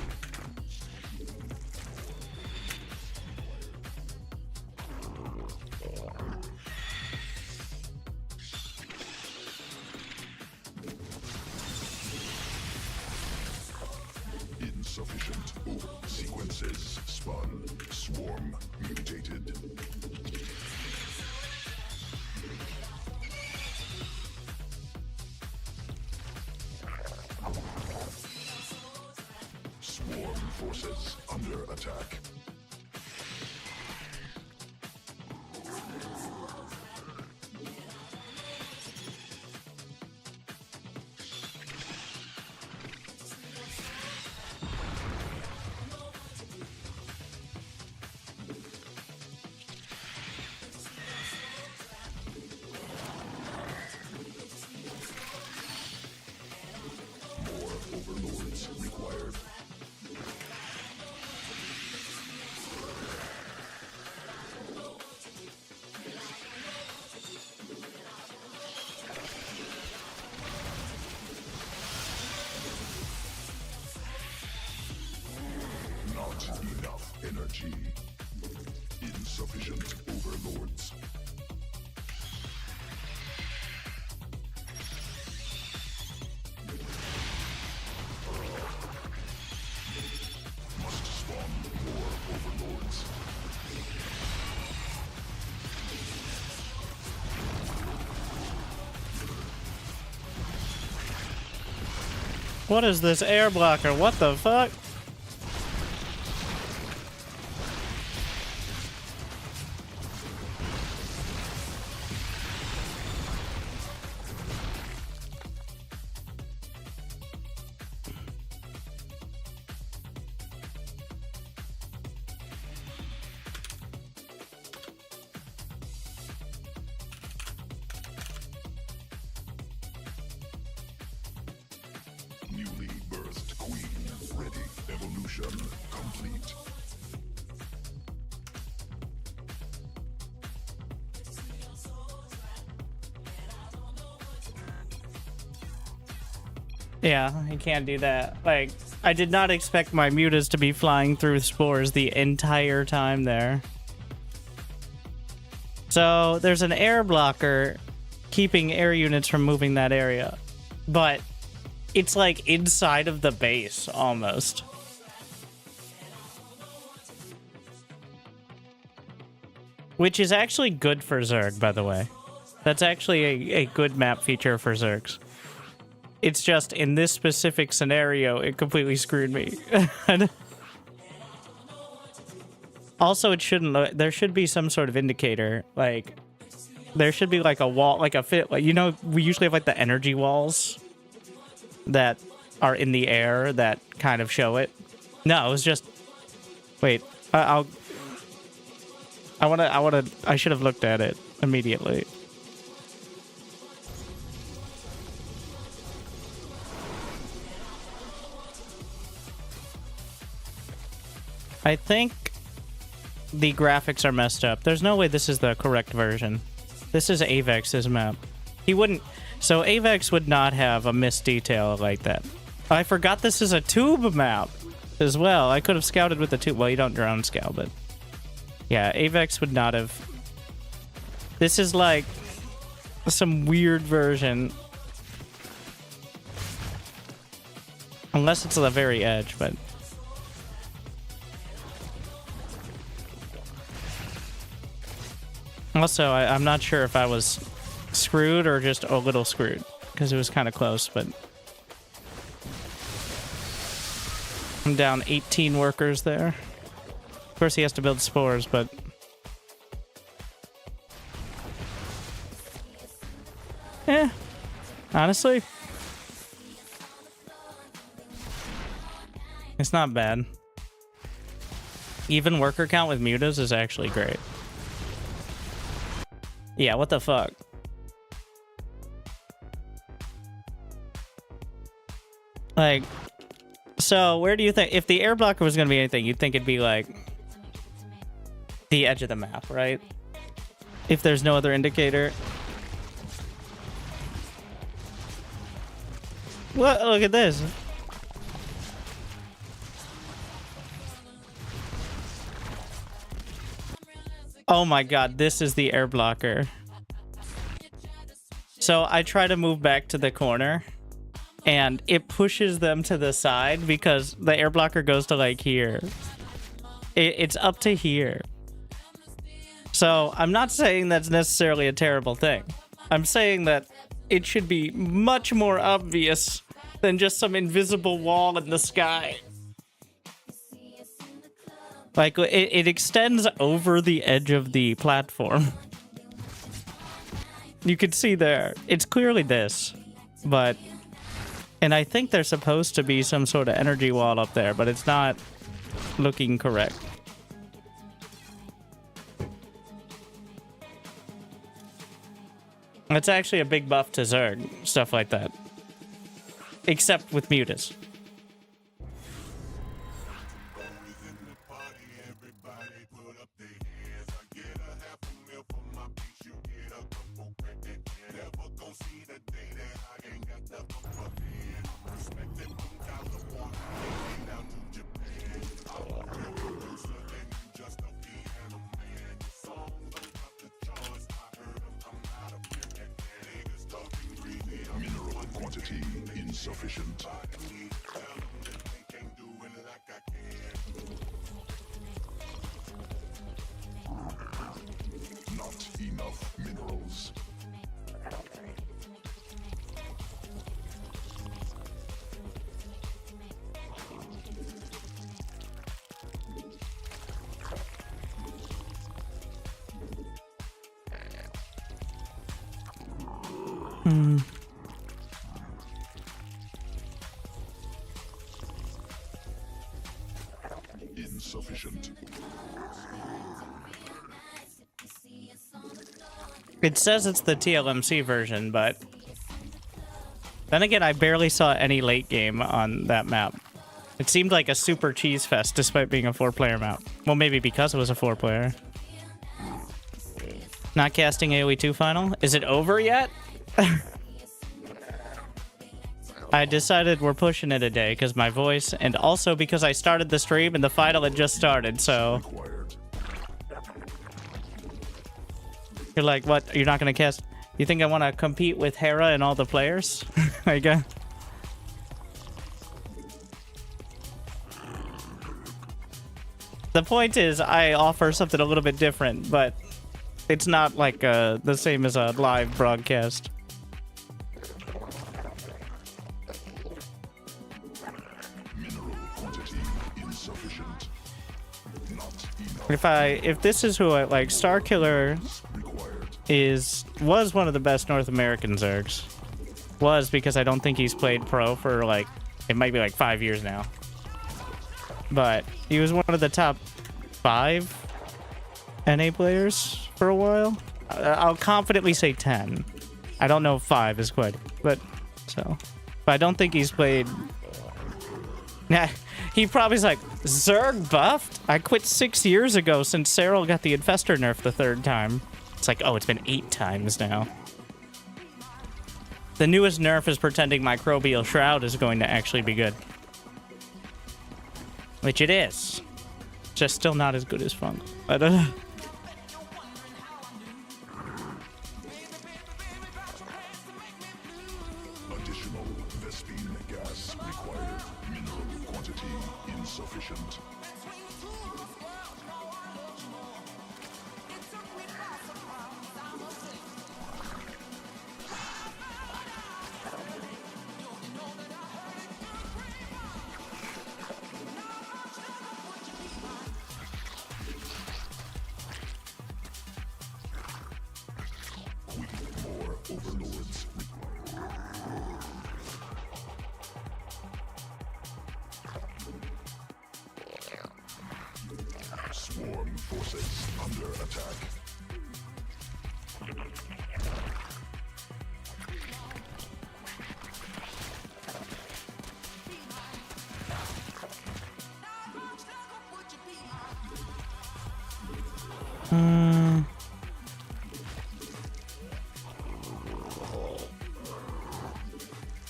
Insufficient sequences spun. Swarm mutated. Swarm forces under attack. More overlords required. Not enough energy. Insufficient overlords. Must spawn more overlords. What is this air blocker? What the fuck? Newly birthed queen ready. Yeah, you can't do that. Like, I did not expect my mutas to be flying through spores the entire time there. So, there's an air blocker keeping air units from moving that area. But it's like inside of the base, almost. Which is actually good for Zerg, by the way. That's actually a good map feature for Zergs. It's just, in this specific scenario, it completely screwed me. Also, it shouldn't... There should be some sort of indicator. Like, there should be, like, a wall... Like, a fit... Like, you know, we usually have, like, the energy walls that are in the air that kind of show it. No, it was just... Wait. I should have looked at it immediately. I think the graphics are messed up. There's no way this is the correct version. This is Avex's map. He wouldn't... So Avex would not have a missed detail like that. I forgot this is a tube map as well. I could have scouted with the tube. Well, you don't drone scout, but... Yeah, Avex would not have... This is like some weird version. Unless it's the very edge, but... Also, I'm not sure if I was screwed or just a little screwed, because it was kind of close, but... I'm down 18 workers there. Of course, he has to build spores, but... Honestly... It's not bad. Even worker count with mutas is actually great. Yeah, what the fuck? Like, so where do you think, if the air blocker was gonna be anything, you'd think it'd be like the edge of the map, right? If there's no other indicator. What? Look at this. Oh my god, this is the air blocker. So I try to move back to the corner, and it pushes them to the side because the air blocker goes to like here. It's up to here. So I'm not saying that's necessarily a terrible thing. I'm saying that it should be much more obvious than just some invisible wall in the sky. Like, it extends over the edge of the platform. You can see there. It's clearly this, but... And I think there's supposed to be some sort of energy wall up there, but it's not looking correct. It's actually a big buff to Zerg, stuff like that. Except with mutas. Insufficient. Not enough minerals. Insufficient. It says it's the TLMC version, but... Then again, I barely saw any late game on that map. It seemed like a super cheese fest despite being a 4-player map. Well, maybe because it was a 4-player. Not casting AoE 2 final? Is it over yet? I decided we're pushing it a day because my voice, and also because I started the stream and the final had just started, so... Required. You're like, what? You're not gonna cast... You think I want to compete with Hera and all the players? I guess. The point is, I offer something a little bit different, but it's not like the same as a live broadcast. Mineral quantity insufficient. Not enough. If this is who I like, Starkiller Required. was one of the best North American Zergs. Was because I don't think he's played pro for like, it might be like 5 years now. But he was one of the top 5 NA players for a while. I'll confidently say 10. I don't know if 5 is quite, but so. But I don't think he's played. Nah, he probably's like, Zerg buffed? I quit 6 years ago since Cyril got the Infestor nerf the 3rd time. It's like, oh, it's been 8 times now. The newest nerf is pretending Microbial Shroud is going to actually be good. Which it is. Just still not as good as Funk. I don't know. Additional Vespine gas required. Mineral quantity insufficient. More overlords required. Swarm forces under attack.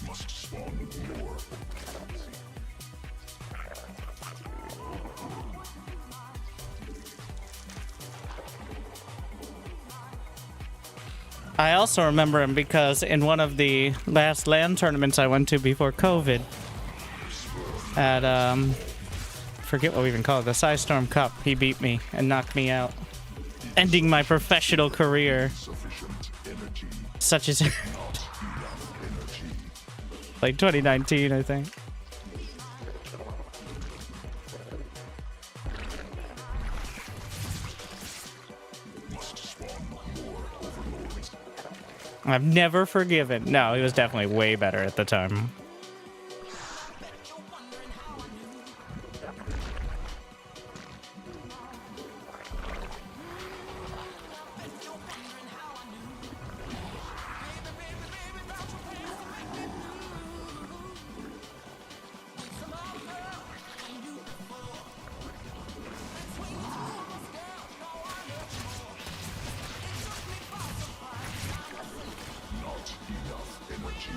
Must spawn more. I also remember him because in one of the last LAN tournaments I went to before COVID, at forget what we even call it, the Psystorm Cup, he beat me and knocked me out, ending my professional career. Sufficient energy. Such as Enough energy. like 2019, I think. Must spawn more overlords. I've never forgiven. No, he was definitely way better at the time. Not enough energy.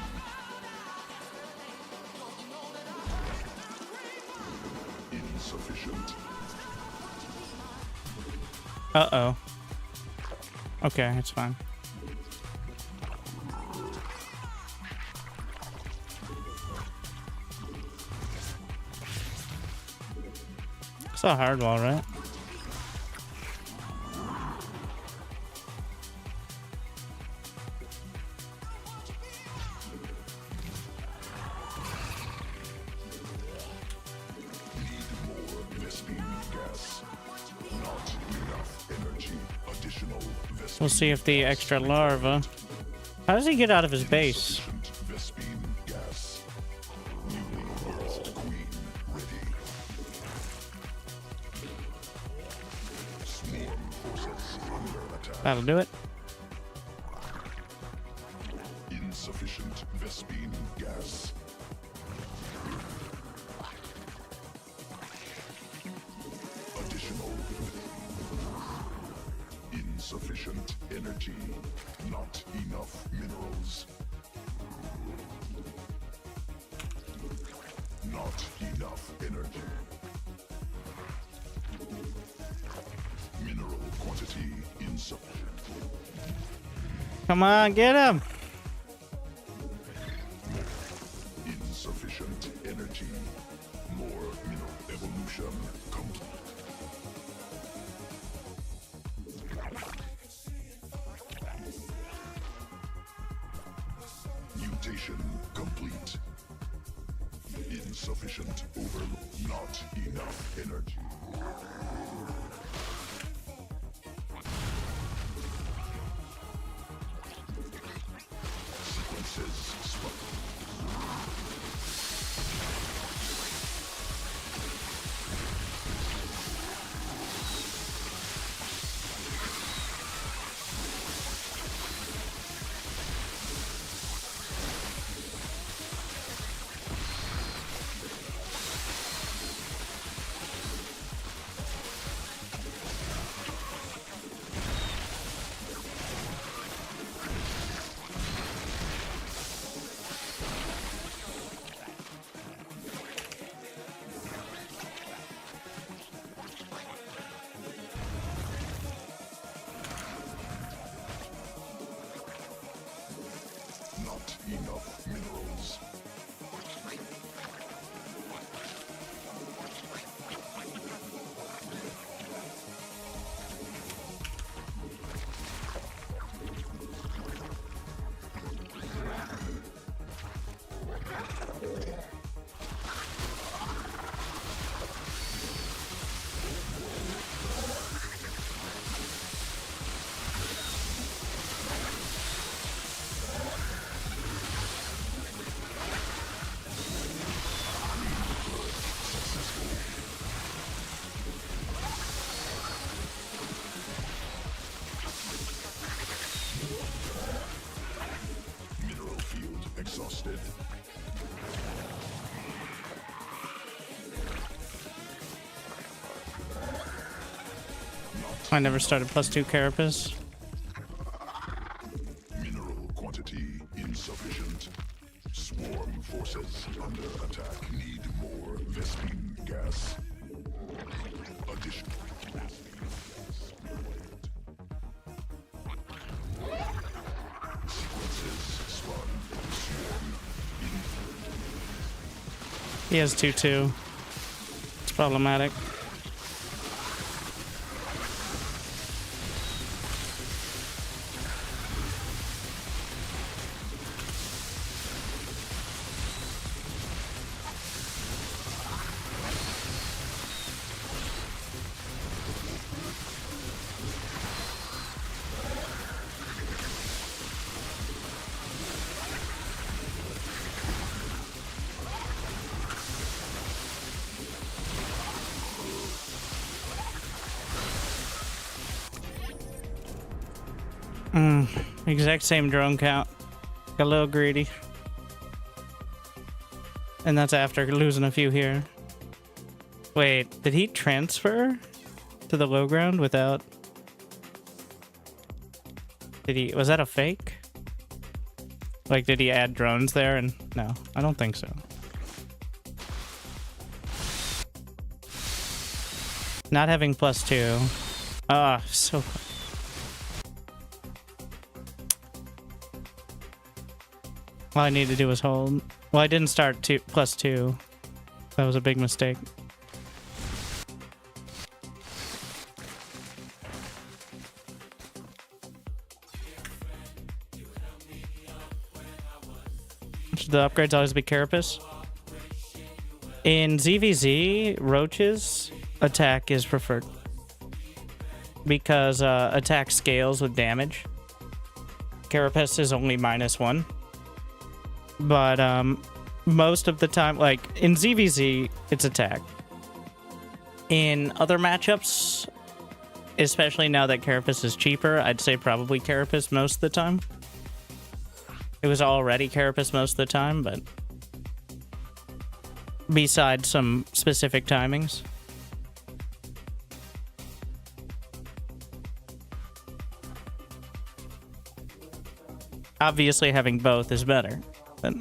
Insufficient. Uh-oh. Okay, it's fine. It's a hard wall, right? More Vespine gas. Not enough energy. Additional Vespine. We'll see if the extra larva... How does he get out of his base? Vespine gas. Newly birthed queen ready. Swarm forces under attack. That'll do it. Insufficient Vespine gas. Additional. Insufficient energy. Not enough minerals. enough energy. Mineral quantity insufficient. Come on, get him! Insufficient energy. More mineral evolution complete. Mutation complete. Insufficient overload. Not enough energy. Sequences swap. Not enough minerals. Mineral field exhausted. I never started +2 Carapace. Mineral quantity insufficient. Swarm forces under attack. Need more Vespine gas. Additional capacity. Sequences spun. Swarm. He has 2-2. It's problematic. Exact same drone count. Got a little greedy. And that's after losing a few here. Wait, did he transfer to the low ground without... Did he... Was that a fake? Like, did he add drones there? And no, I don't think so. Not having +2. Ah, so... All I need to do was hold. Well, I didn't start +2. That was a big mistake. Should the upgrades always be Carapace? In ZVZ, Roach's attack is preferred. Because attack scales with damage. Carapace is only -1. But most of the time, like in ZVZ, it's attack. In other matchups, especially now that Carapace is cheaper, I'd say probably Carapace most of the time. It was already Carapace most of the time, but besides some specific timings. Obviously, having both is better. But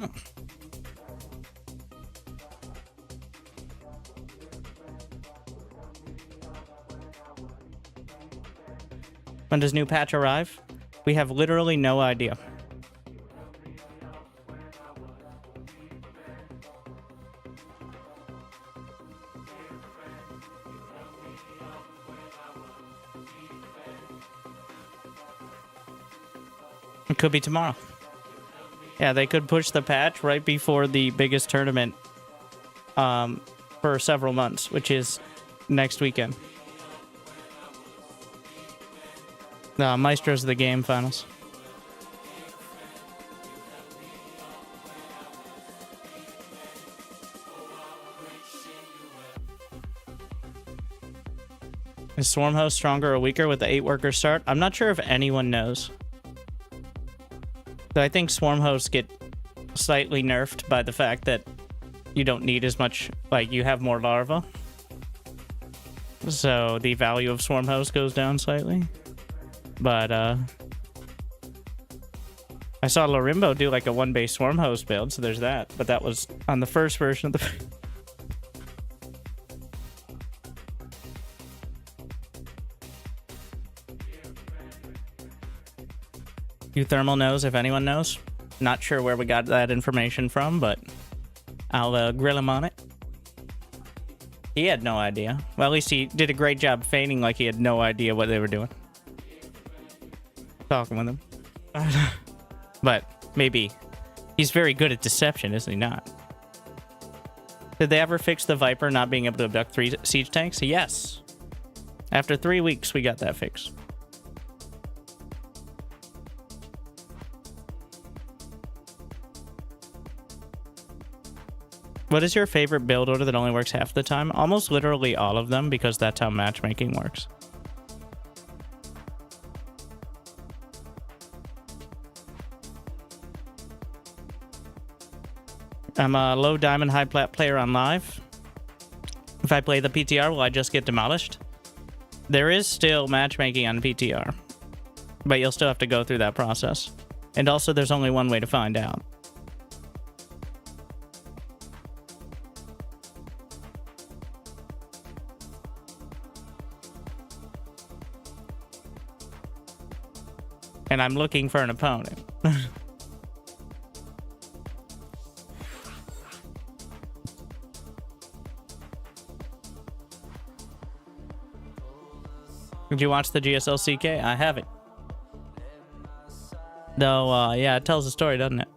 When does new patch arrive? We have literally no idea. It could be tomorrow. Yeah, they could push the patch right before the biggest tournament for several months, which is next weekend. The Maestros of the Game finals. Is Swarmhost stronger or weaker with the 8-worker start? I'm not sure if anyone knows. So I think Swarmhosts get slightly nerfed by the fact that you don't need as much, like, you have more larvae. So the value of Swarmhost goes down slightly. But, I saw Lorimbo do, like, a 1-base Swarmhost build, so there's that. But that was on the first version of the... Thermal knows if anyone knows. Not sure where we got that information from, but I'll grill him on it. He had no idea. Well, at least he did a great job feigning like he had no idea what they were doing. Talking with him. But maybe. He's very good at deception, isn't he not? Did they ever fix the Viper not being able to abduct 3 siege tanks? Yes. After 3 weeks, we got that fixed. What is your favorite build order that only works half the time? Almost literally all of them, because that's how matchmaking works. I'm a low diamond, high plat player on live. If I play the PTR, will I just get demolished? There is still matchmaking on PTR, but you'll still have to go through that process. And also, there's only one way to find out. And I'm looking for an opponent. Did you watch the GSL CK? I haven't. Though, yeah, it tells a story, doesn't it?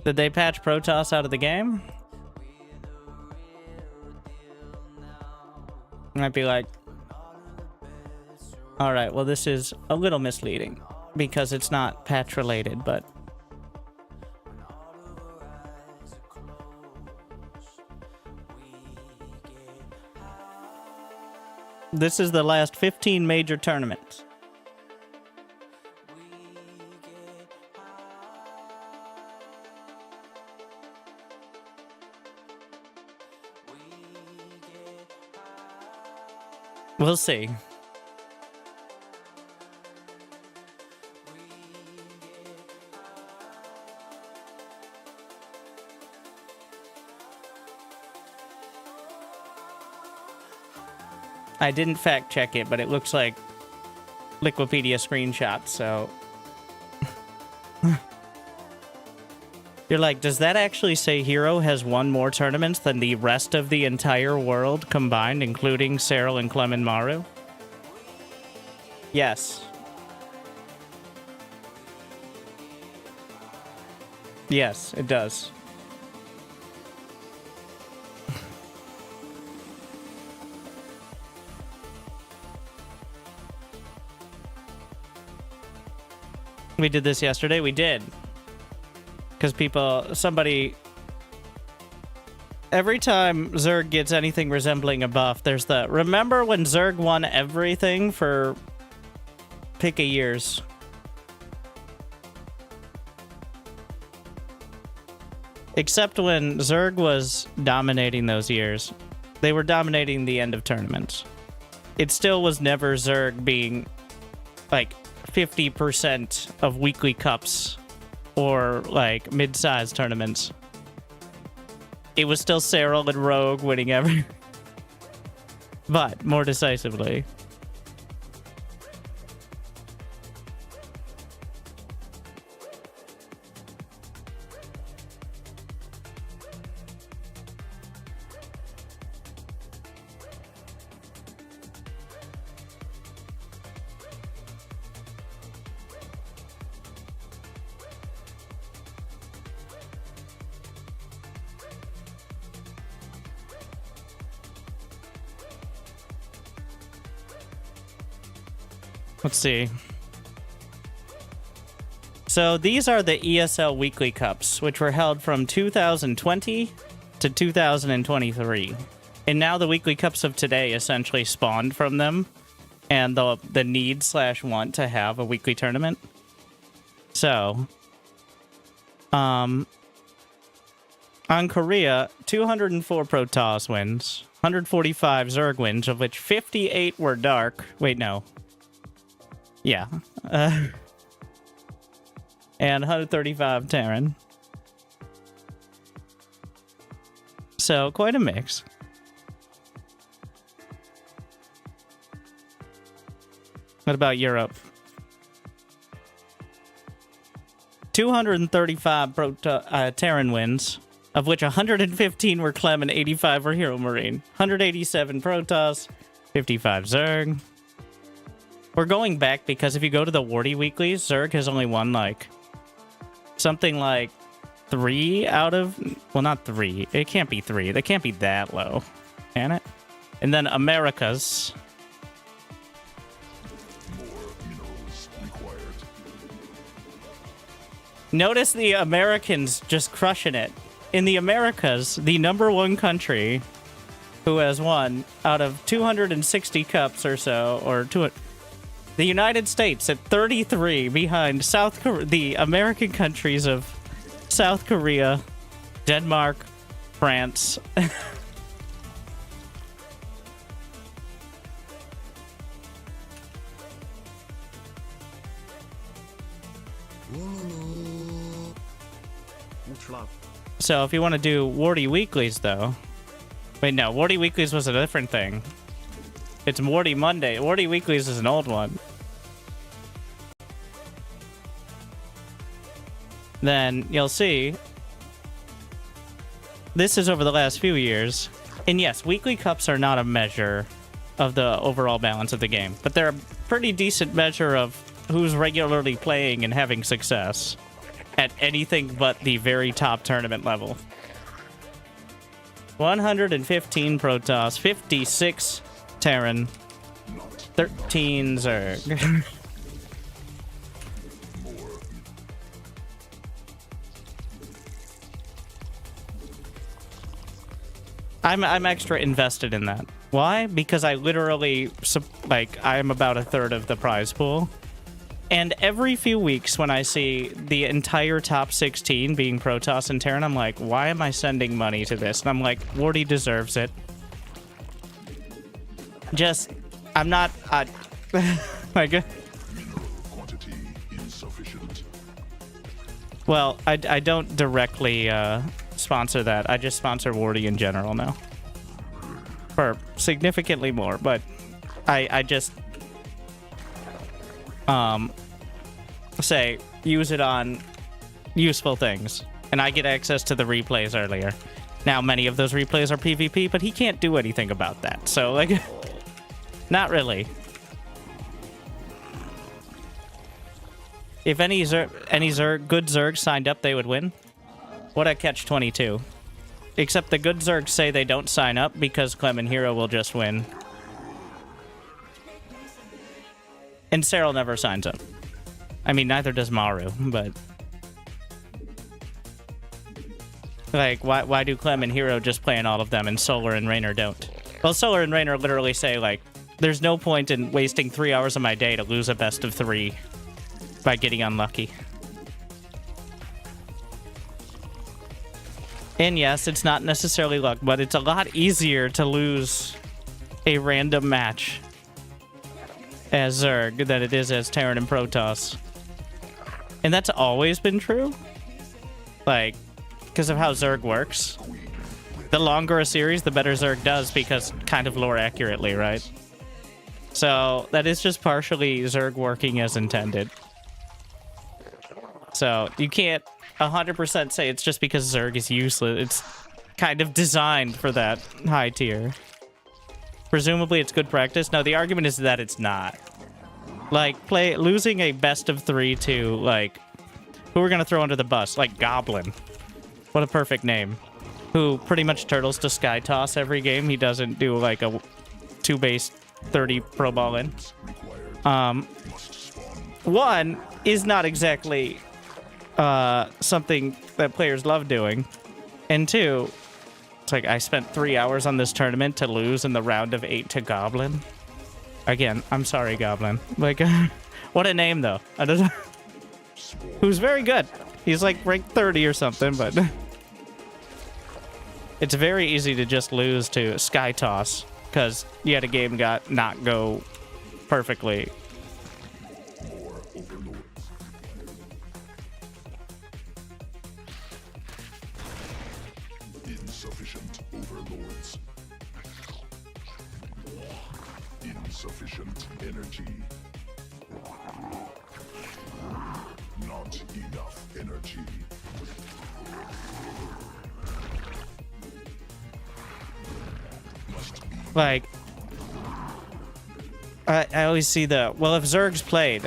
Did they patch Protoss out of the game? Might be like... Alright, well this is a little misleading, because it's not patch related, but... This is the last 15 major tournaments. We'll see. I didn't fact check it, but it looks like Liquipedia screenshots, so... You're like, does that actually say Hero has won more tournaments than the rest of the entire world combined, including Cyril and Clem and Maru? Yes. Yes, it does. We did this yesterday? We did. Because somebody... Every time Zerg gets anything resembling a buff, there's the... Remember when Zerg won everything for... pick a years? Except when Zerg was dominating those years. They were dominating the end of tournaments. It still was never Zerg being, like... 50% of weekly cups or like mid-sized tournaments. It was still Cyril and Rogue winning every but more decisively. Let's see. So these are the ESL Weekly Cups, which were held from 2020 to 2023. And now the Weekly Cups of today essentially spawned from them, and the need/want to have a weekly tournament. So, on Korea, 204 Protoss wins, 145 Zerg wins, of which 58 were Dark. Wait, no. Yeah. And 135 Terran. So, quite a mix. What about Europe? 235 Terran wins, of which 115 were Clem and 85 were Hero Marine. 187 Protoss, 55 Zerg. We're going back because if you go to the Warty Weeklies, Zerg has only won like something like 3 out of... Well, not 3. It can't be 3. They can't be that low. Can it? And then Americas... Notice the Americans just crushing it. In the Americas, the #1 country who has won out of 260 cups or so, or the United States at 33 behind South Korea, the American countries of South Korea, Denmark, France. So if you want to do Warty Weeklies, though... Wait, no. Warty Weeklies was a different thing. It's Warty Monday. Warty Weeklies is an old one. Then you'll see... This is over the last few years. And yes, Weekly Cups are not a measure of the overall balance of the game. But they're a pretty decent measure of who's regularly playing and having success at anything but the very top tournament level. 115 Protoss, 56 Terran, 13 Zerg. I'm extra invested in that. Why? Because I literally, I'm about a third of the prize pool. And every few weeks when I see the entire top 16 being Protoss and Terran, I'm like, why am I sending money to this? And I'm like, Warty deserves it. Just, I'm not, like... Quantity insufficient. Well, I don't directly sponsor that. I just sponsor Warty in general now. For significantly more, but I just... say, use it on useful things. And I get access to the replays earlier. Now, many of those replays are PvP, but he can't do anything about that. So, like, not really. If any good Zerg signed up, they would win. What a catch-22. Except the good Zergs say they don't sign up because Clem and Hero will just win. And Cyril never signs up. I mean, neither does Maru, but... Like, why do Clem and Hero just play in all of them and Solar and Raynor don't? Well, Solar and Raynor literally say, like, there's no point in wasting 3 hours of my day to lose a best of 3 by getting unlucky. And yes, it's not necessarily luck, but it's a lot easier to lose a random match as Zerg than it is as Terran and Protoss. And that's always been true. Like, because of how Zerg works. The longer a series, the better Zerg does, because kind of lore accurately, right? So, that is just partially Zerg working as intended. So, you can't 100% say it's just because Zerg is useless. It's kind of designed for that high tier. Presumably it's good practice. No, the argument is that it's not. Like, losing a best of 3 to, like, who we're gonna throw under the bus? Like, Goblin. What a perfect name. Who pretty much turtles to Sky Toss every game. He doesn't do, like, a 2-base 30 pro ball in. One is not exactly something that players love doing, and two, it's like I spent 3 hours on this tournament to lose in the round of 8 to Goblin. Again, I'm sorry, Goblin. Like, what a name though. I don't know. Who's very good. He's like ranked 30 or something, but it's very easy to just lose to Sky Toss because yet a game got not go perfectly. Insufficient overlords. Insufficient energy. Not enough energy. Like, I always see the, well, if Zerg's played,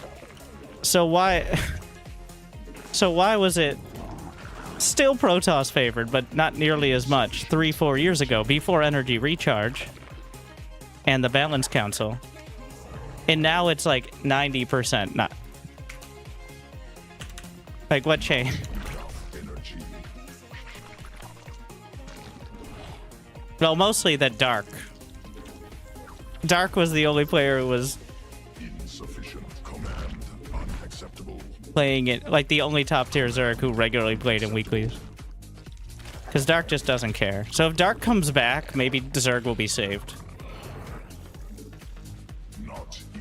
so why was it still Protoss favored, but not nearly as much 3-4 years ago, before Energy Recharge and the Balance Council, and now it's like 90%. Not like what changed? Well, mostly that Dark was the only player who was Insufficient command. Unacceptable. playing it, like the only top tier Zerg who regularly played in weeklies. Because Dark just doesn't care. So if Dark comes back, maybe Zerg will be saved.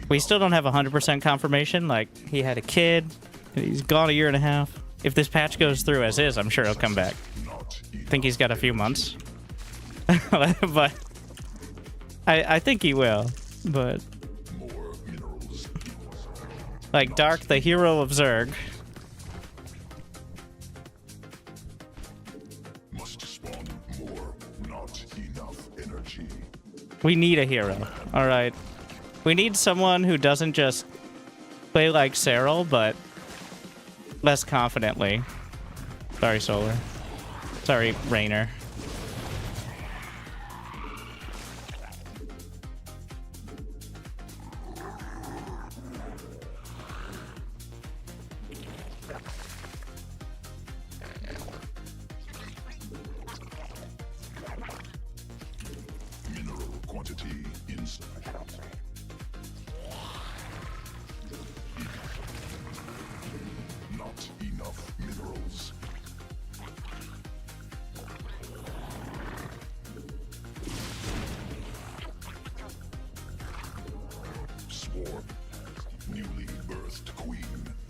We still don't have 100% confirmation. Like, he had a kid, and he's gone a year and a half. If this patch goes through as is, I'm sure he'll come back. I think he's got a few months. But I think he will. But like Dark, the hero of Zerg. Must spawn more. Not enough energy. We need a hero. All right. We need someone who doesn't just play like Cyril, but less confidently. Sorry, Solar. Sorry, Rainer. Mineral quantity insufficient. Not enough minerals. Swarm. Newly birthed queen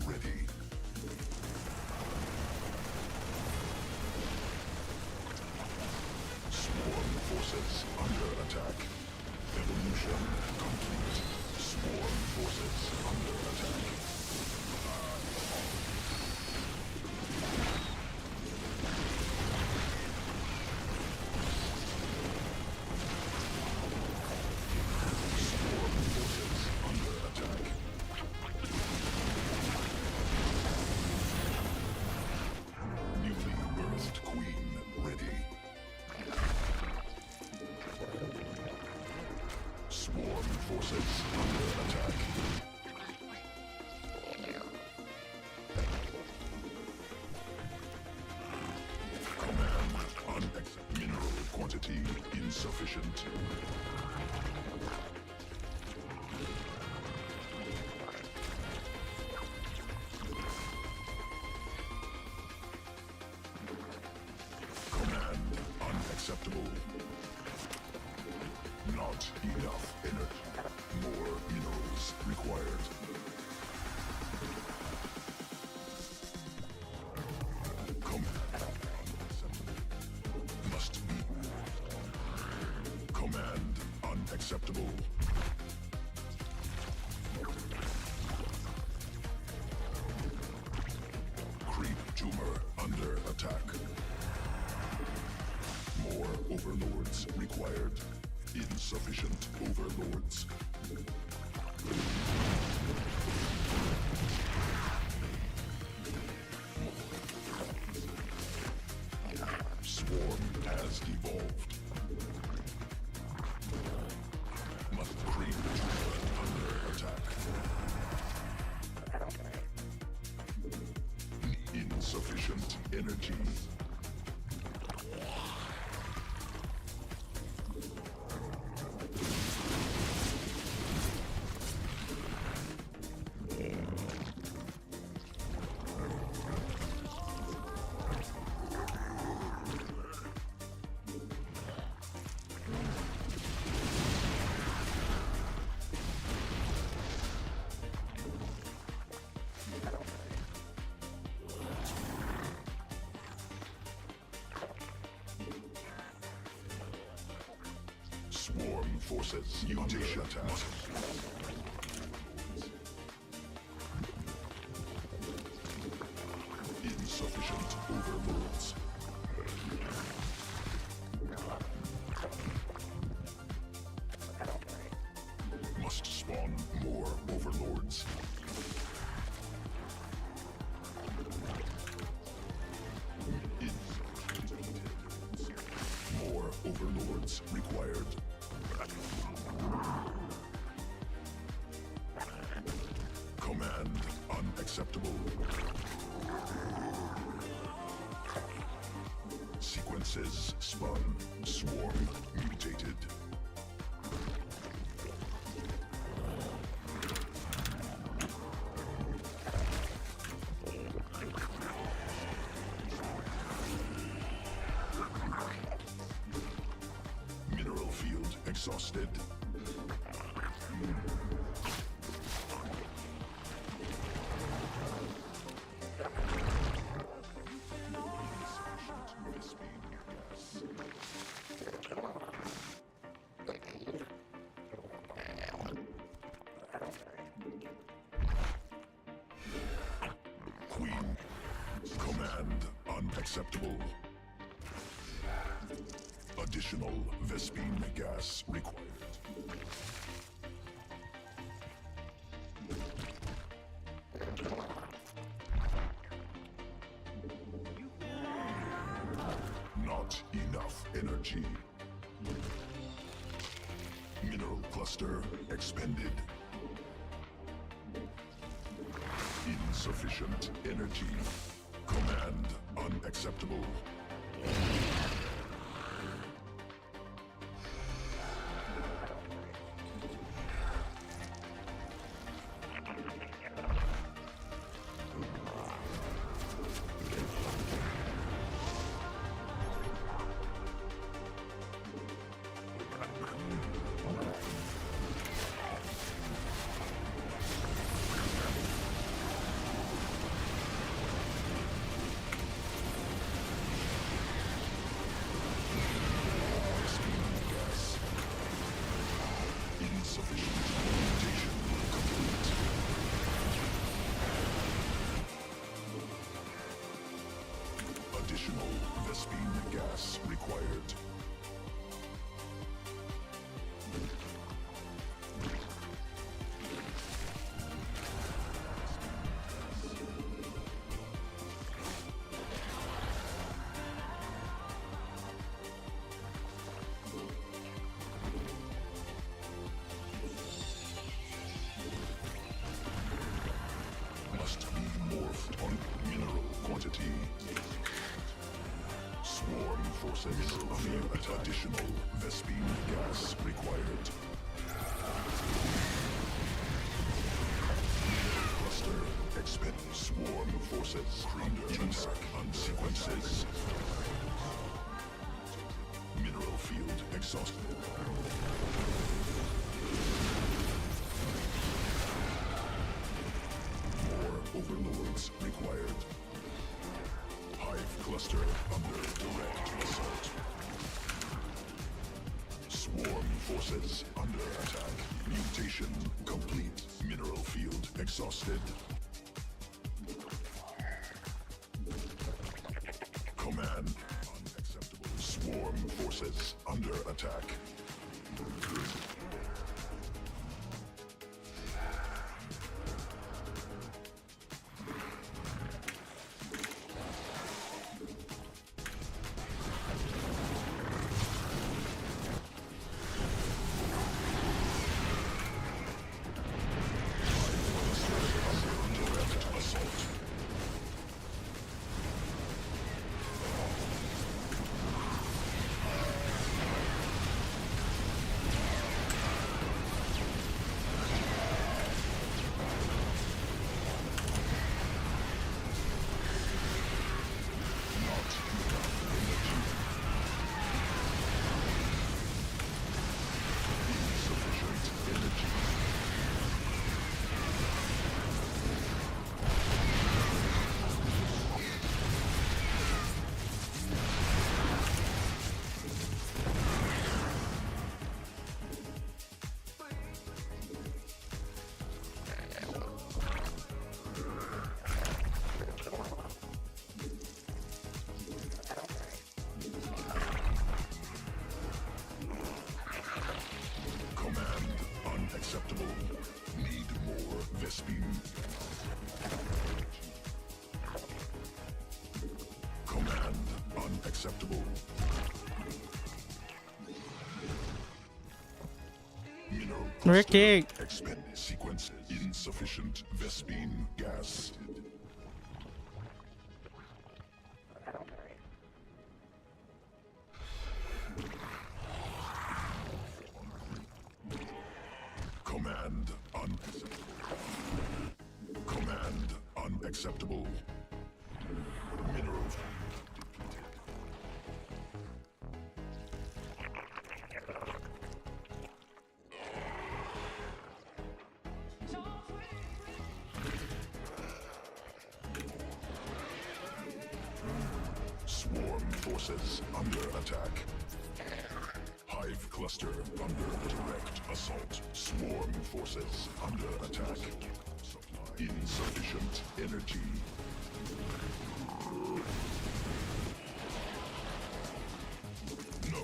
ready. Swarm forces under attack. Evolution complete. Swarm forces under attack. Swarm forces under attack. Newly birthed queen ready. Swarm forces under attack. Command unacceptable. Mineral quantity insufficient. Command unacceptable. Not enough energy. More minerals required. Command unacceptable. Must be. Command unacceptable. Creep tumor under attack. More overlords required. Insufficient overlords. Swarm has evolved. Must creep under attack. energy. Swarm forces mutation task. Insufficient overlords. Must spawn more overlords. More overlords required. Command unacceptable. Sequences spun. Swarm mutated. Mineral field exhausted. Queen. Command unacceptable. Additional Vespine gas required. Not enough energy. Mineral cluster expended. Insufficient energy. Command unacceptable. Additional Vespine gas required. Must be morphed on mineral quantity. Swarm forces via additional Vespine gas required. Cluster expend. Swarm forces under attack on sequences. Mineral field exhausted. More overlords required. Hive cluster under direct assault. Swarm forces under attack. Mutation complete. Mineral field exhausted. Command unacceptable. Swarm forces under attack. unacceptable. Mineral Ricky. expend sequence insufficient Vespine gas. Command unacceptable. Minerals depleted. Swarm forces under attack. Hive cluster under direct assault. Swarm forces under attack. Supply insufficient energy. No,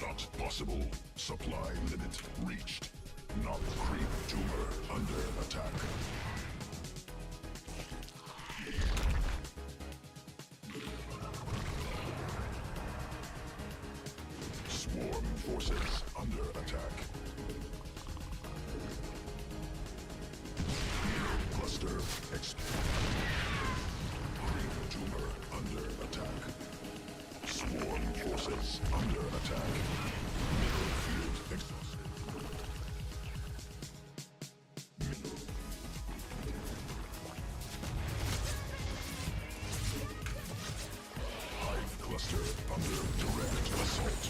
not possible. Supply limit reached. Not creep tumor under attack. Swarm forces under attack. Cluster creep tumor under attack. Swarm forces under attack. Mineral field exhausted. Hive cluster under direct assault.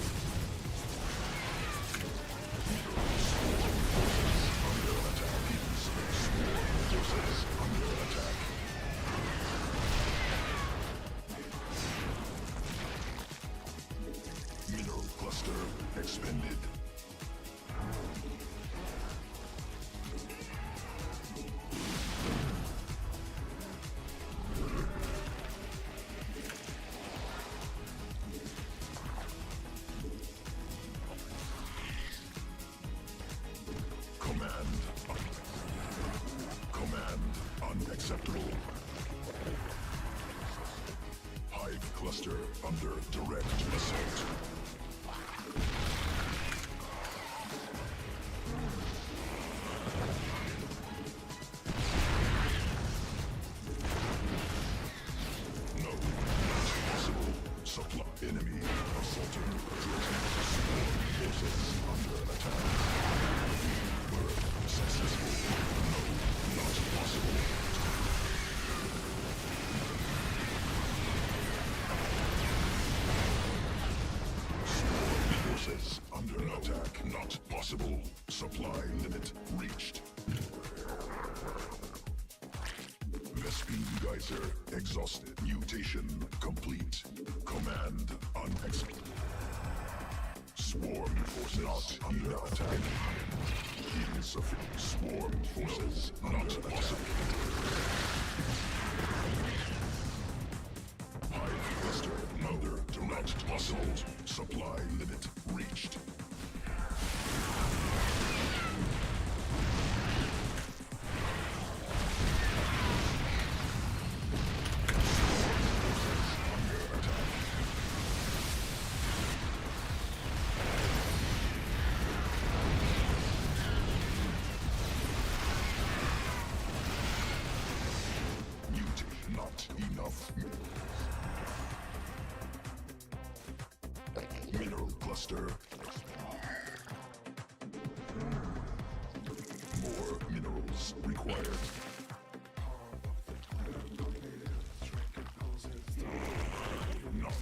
Mineral cluster expended. Command unacceptable. Hive cluster under direct assault. No, not possible. Supply enemy assaulting. Swarm forces under attack. Were successful. No, not possible. Swarm forces under attack. Not possible. Supply limit reached. Vespine geyser exhausted. Mutation complete. Command unexecutable. Swarm forces not under attack. Insufficient. Swarm forces not possible. Hive cluster under direct assault. Supply limit reached. Not enough. Mineral cluster. More minerals required. Not.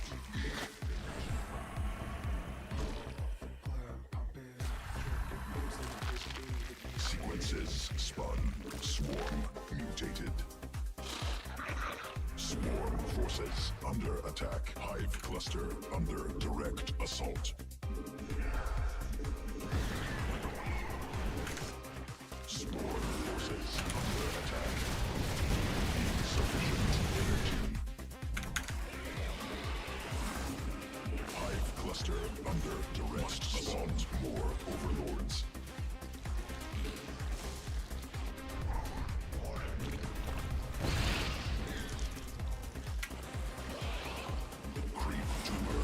Sequences spun. Swarm mutated. Swarm forces under attack. Hive cluster under direct assault. Swarm forces under attack. Insufficient energy. Hive cluster under direct assault. More overlords. Creep tumor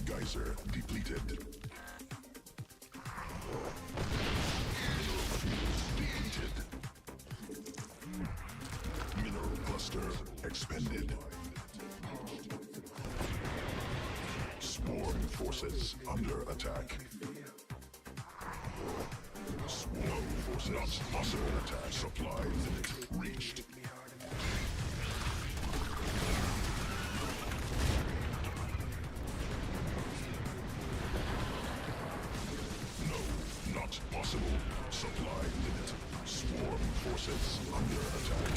geyser depleted. Depleted. Mineral cluster expended. Swarm forces under attack. Swarm forces not possible attack. Supply limit reached. No, not possible. Supply limit. Swarm forces under attack.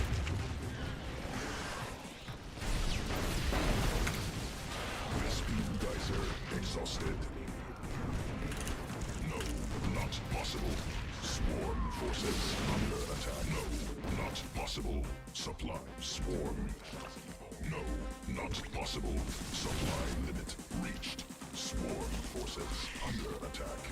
Vespene geyser exhausted. No, not possible. Swarm forces under attack. No, not possible. Supply. Swarm. No, not possible. Supply limit reached. Swarm forces under attack.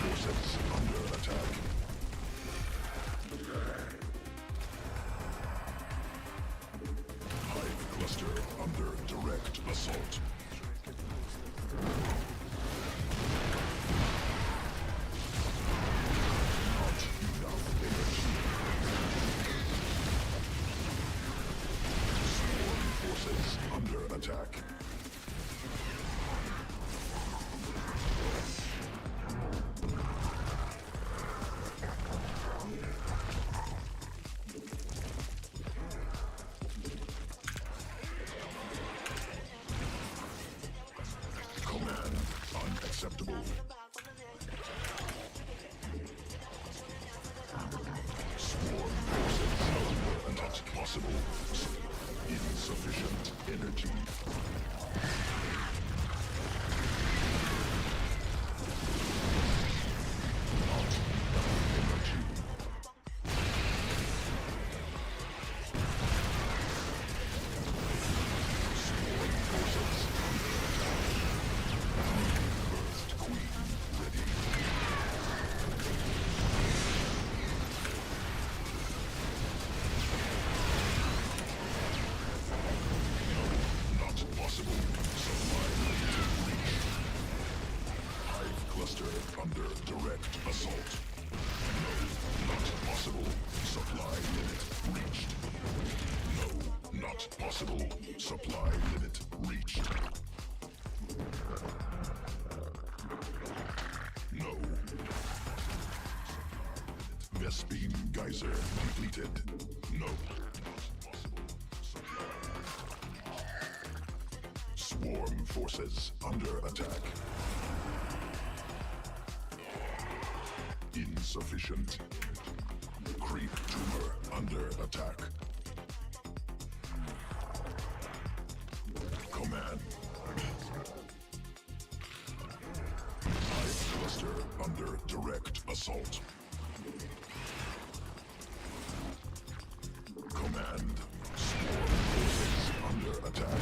Forces under attack. Hive cluster under direct assault. Not enough energy. Swarm forces under attack. Command unacceptable. Swarm forces not possible. Insufficient energy. Not enough energy. Swarm forces First Queen ready. No, not possible. Supply limited reach. Hive cluster under direct assault. No, not possible. Supply limit reached. No, not possible. Supply limit reached. No. Vespene geyser depleted. No. Swarm forces under attack. Insufficient. Creep tumor under attack. Command. Hive cluster under direct assault. Command. Swarm forces under attack.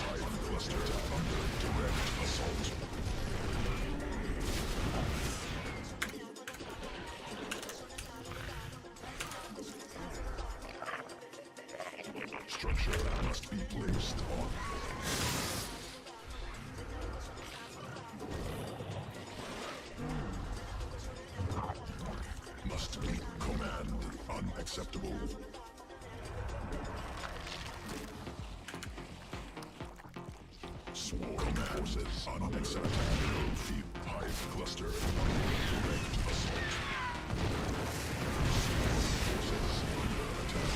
Hive cluster under direct assault. Structure must be placed on. Must be command unacceptable. Swarm forces unacceptable. Field hive cluster direct assault. Swarm forces under attack.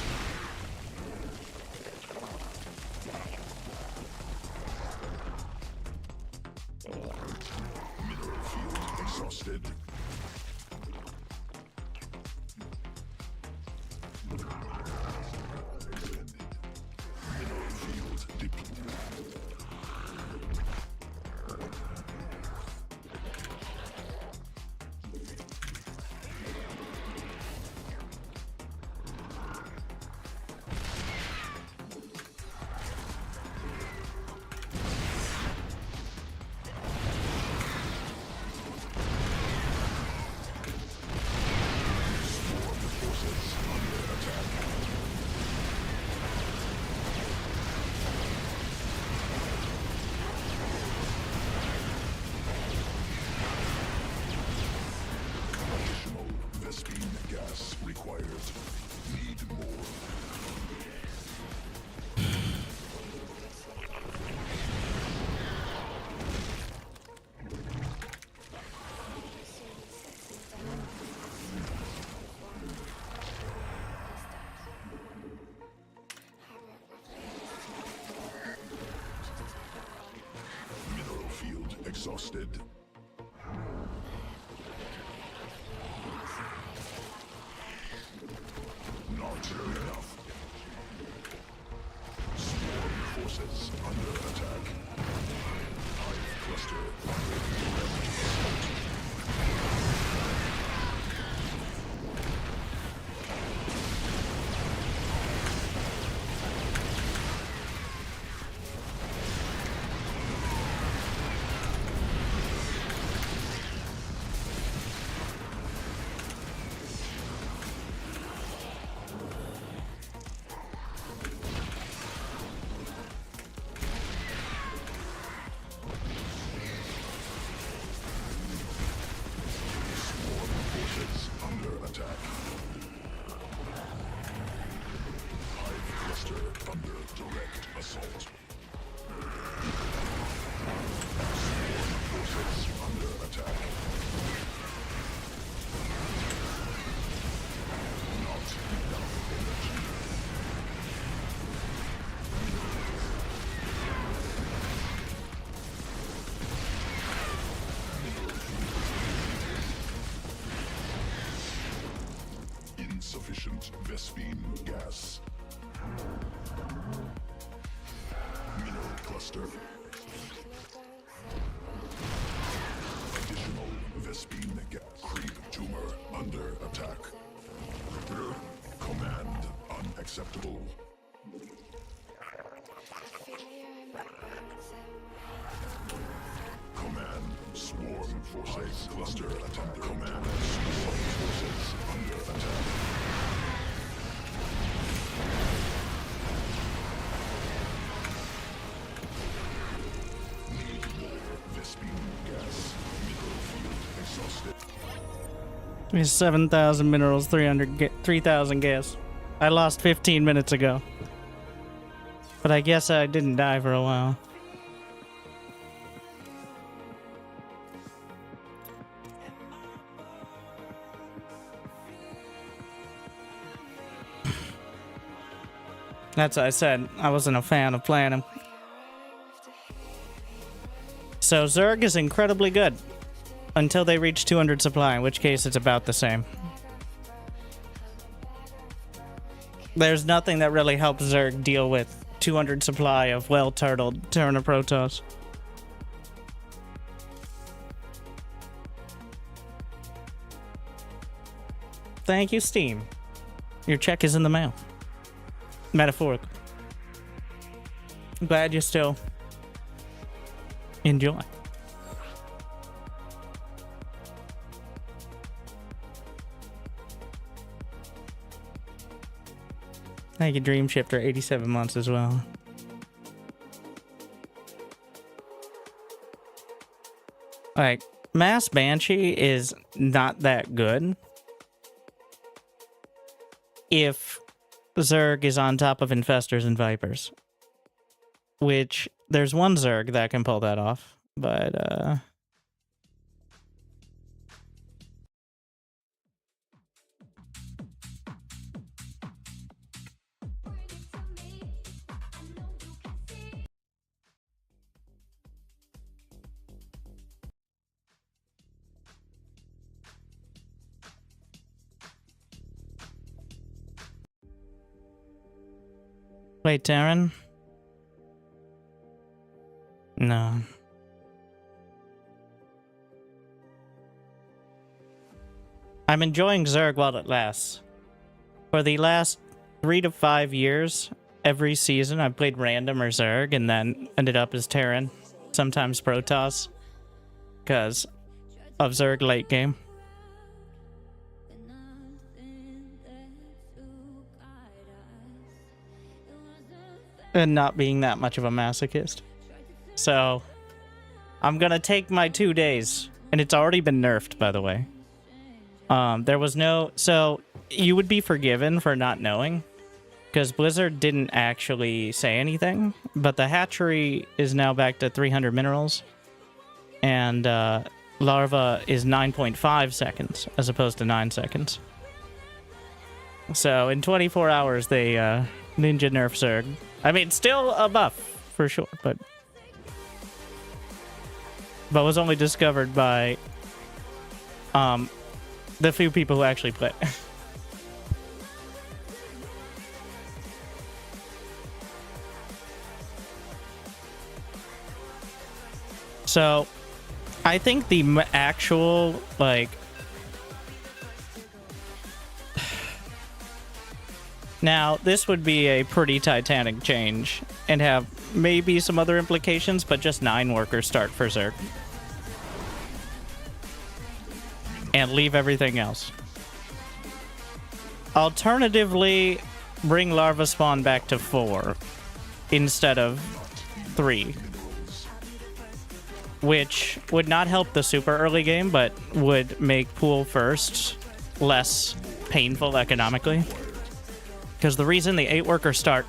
exhausted. Not enough. Swarm forces under attack. Hive cluster insufficient Vespine gas. Mineral cluster. Additional Vespine gas. Creep tumor under attack. Command unacceptable. Command swarm forces cluster attack. Command swarm forces under attack. Need more Vespine gas. Mineral field exhausted. 7,000 minerals, 3,000 gas. I lost 15 minutes ago. But I guess I didn't die for a while. That's what I said. I wasn't a fan of playing him. So Zerg is incredibly good. Until they reach 200 supply, in which case it's about the same. There's nothing that really helps Zerg deal with 200 supply of well-turtled Turner Protoss. Thank you, Steam. Your check is in the mail. Metaphorical. Glad you still enjoy. Thank you, Dream Shifter, 87 months as well. Like, Mass Banshee is not that good if Zerg is on top of Infestors and Vipers. Which, there's one Zerg that can pull that off, but, Wait, Taryn? No. I'm enjoying Zerg while it lasts. For the last 3 to 5 years, every season I've played random or Zerg and then ended up as Terran, sometimes Protoss, because of Zerg late game. And not being that much of a masochist. So, I'm gonna take my 2 days. And it's already been nerfed, by the way. There was no... So, you would be forgiven for not knowing. Because Blizzard didn't actually say anything. But the hatchery is now back to 300 minerals. And larva is 9.5 seconds, as opposed to 9 seconds. So, in 24 hours, they ninja nerf Zerg. I mean, still a buff, for sure, but... but was only discovered by the few people who actually play. So, I think the actual, like... Now, this would be a pretty titanic change and have maybe some other implications, but just 9 workers start for Zerg. And leave everything else. Alternatively, bring larva spawn back to 4 instead of 3. Which would not help the super early game, but would make pool first less painful economically. Because the reason the 8-worker start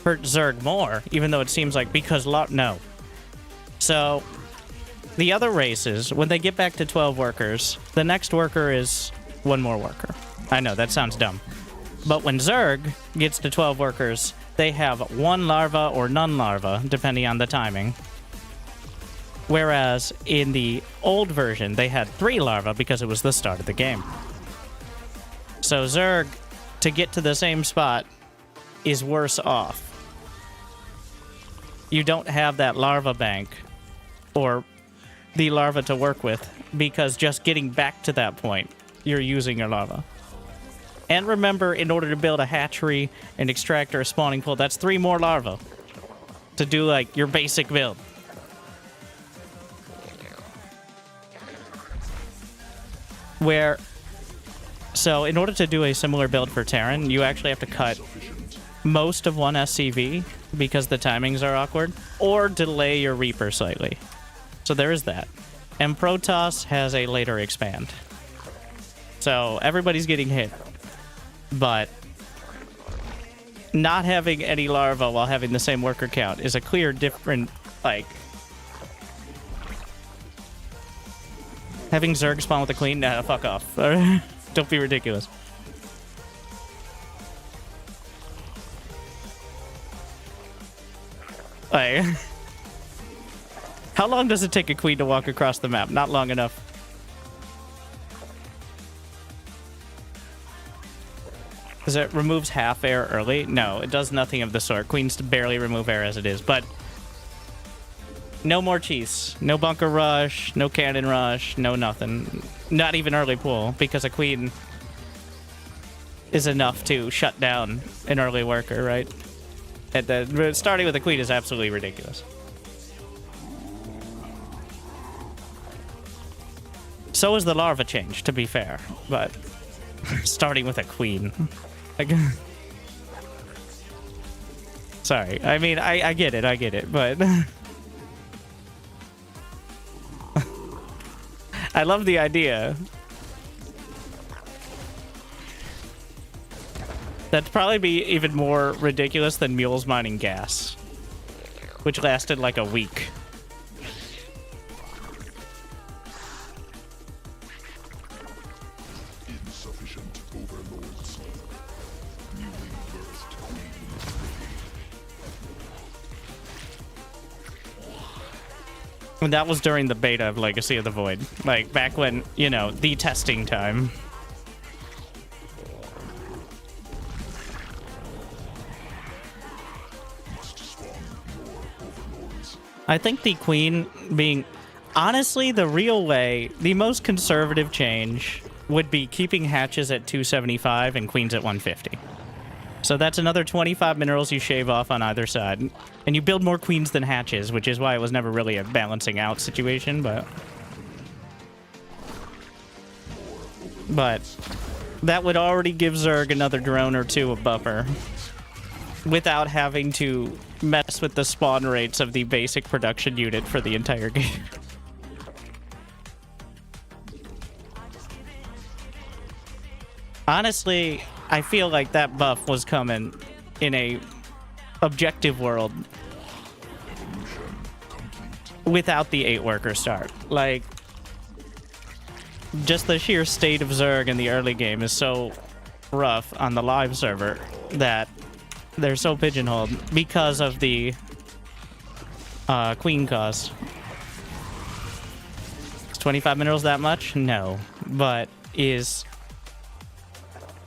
hurt Zerg more, even though it seems like because no. So, the other races, when they get back to 12 workers, the next worker is 1 more worker. I know, that sounds dumb. But when Zerg gets to 12 workers, they have 1 larva or none larva, depending on the timing. Whereas in the old version, they had 3 larvae because it was the start of the game. So Zerg, to get to the same spot, is worse off. You don't have that larva bank, or the larva to work with, because just getting back to that point, you're using your larva. And remember, in order to build a hatchery, an extractor, a spawning pool, that's 3 more larvae to do, like, your basic build. So in order to do a similar build for Terran, you actually have to cut most of 1 SCV because the timings are awkward, or delay your Reaper slightly. So there is that. And Protoss has a later expand. So everybody's getting hit. But not having any larva while having the same worker count is a clear different, like... Having Zerg spawn with a queen? Nah, fuck off. Don't be ridiculous. Like, how long does it take a queen to walk across the map? Not long enough. Because it removes half air early? No, it does nothing of the sort. Queens barely remove air as it is, but... No more cheese. No bunker rush, no cannon rush, no nothing. Not even early pool, because a queen is enough to shut down an early worker, right? And starting with a queen is absolutely ridiculous. So is the larva change, to be fair, but starting with a queen. Sorry, I mean, I get it, but... I love the idea. That'd probably be even more ridiculous than mules mining gas, which lasted like a week. Insufficient overlords. Newly birthed queens. And that was during the beta of Legacy of the Void. Like, back when, you know, the testing time. I think the queen being... Honestly, the real way, the most conservative change would be keeping hatches at 275 and queens at 150. So that's another 25 minerals you shave off on either side. And you build more queens than hatches, which is why it was never really a balancing out situation, but that would already give Zerg another drone or 2 of buffer without having to mess with the spawn rates of the basic production unit for the entire game. Honestly, I feel like that buff was coming in a objective world without the 8-worker start. Like, just the sheer state of Zerg in the early game is so rough on the live server that they're so pigeonholed because of the queen cost. 25 minerals that much? No. But is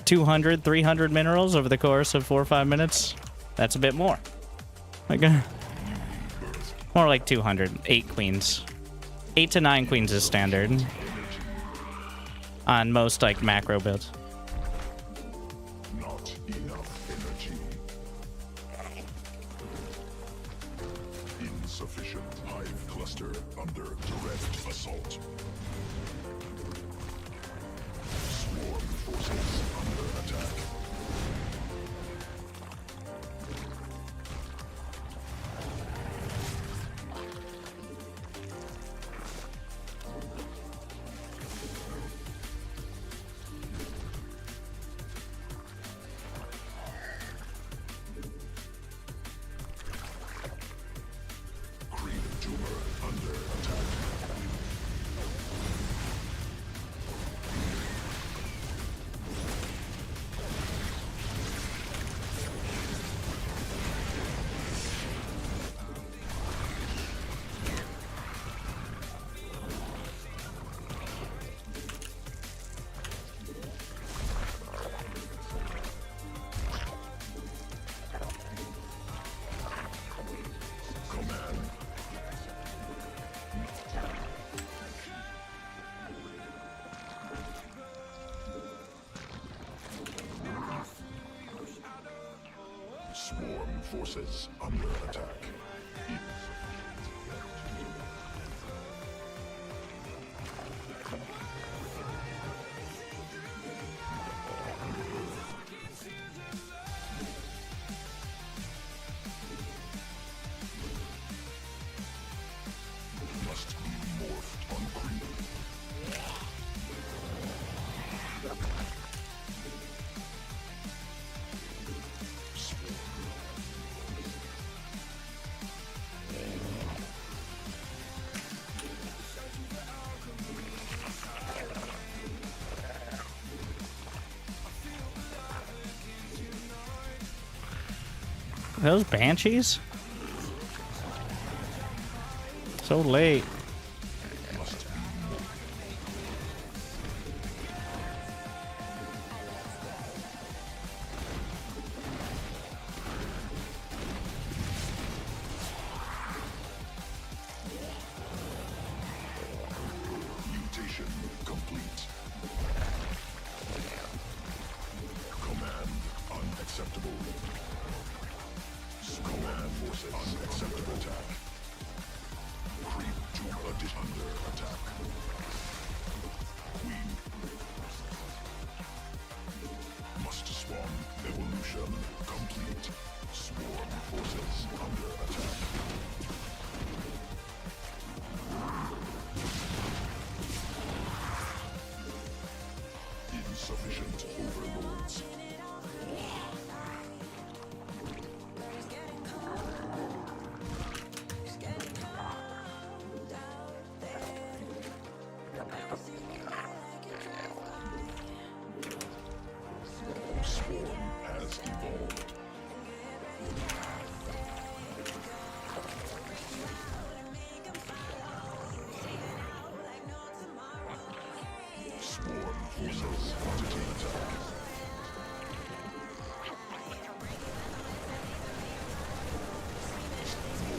200, 300 minerals over the course of 4 or 5 minutes? That's a bit more. Like, more like 200. 8 queens. 8 to 9 queens is standard on most like macro builds. Not enough energy. Insufficient hive cluster under direct assault. Swarm forces under attack. Creep tumor under attack. Command. Swarm forces under attack. Must be morphed on creep. Those banshees? So late. Must be mutation complete. Command unacceptable. Command forces unacceptable attack. Creep tumor under attack. Queen must swarm evolution complete. Swarm forces under attack. Insufficient overlords. Swarm has evolved. Swarm forces quantity attack.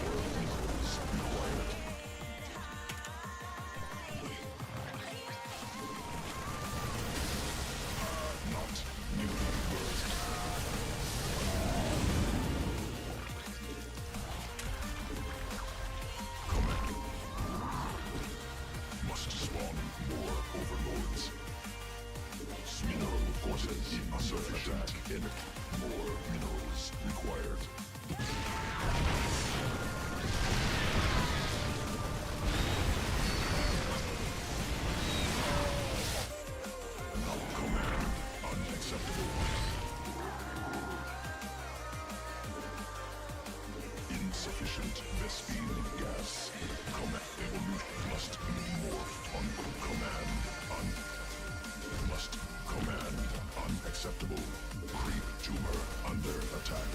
More minerals required. Not newly birthed. Command. Must spawn more overlords. Mineral forces insufficient. In more minerals required. Command unacceptable. Insufficient Vespine gas. Command evolution must be morphed on command. Must command unacceptable. Creep tumor under attack.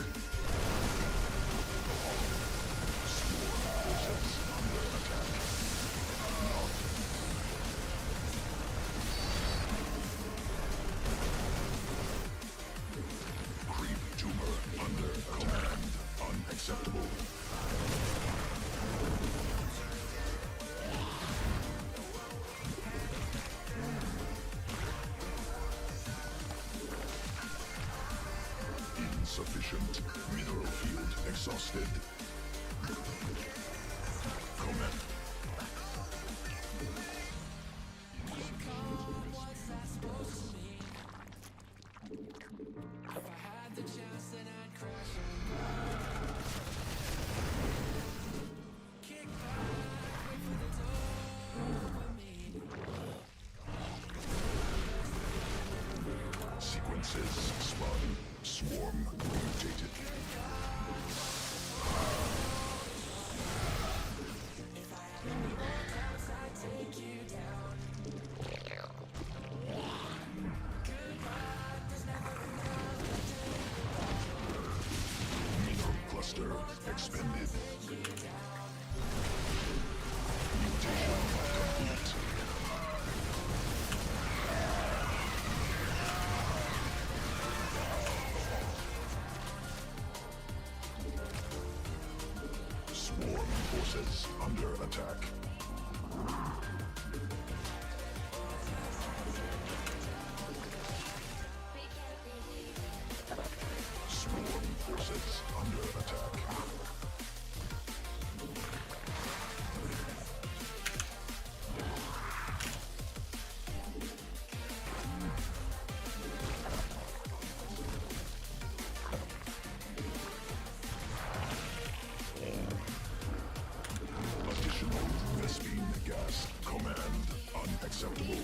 Swarm forces under attack. exhausted. Command. Sequences spun, swarm mutated. Mineral cluster expended. Mutation complete. Swarm forces under attack. Swarm forces under attack. Additional Vespine gas command unacceptable.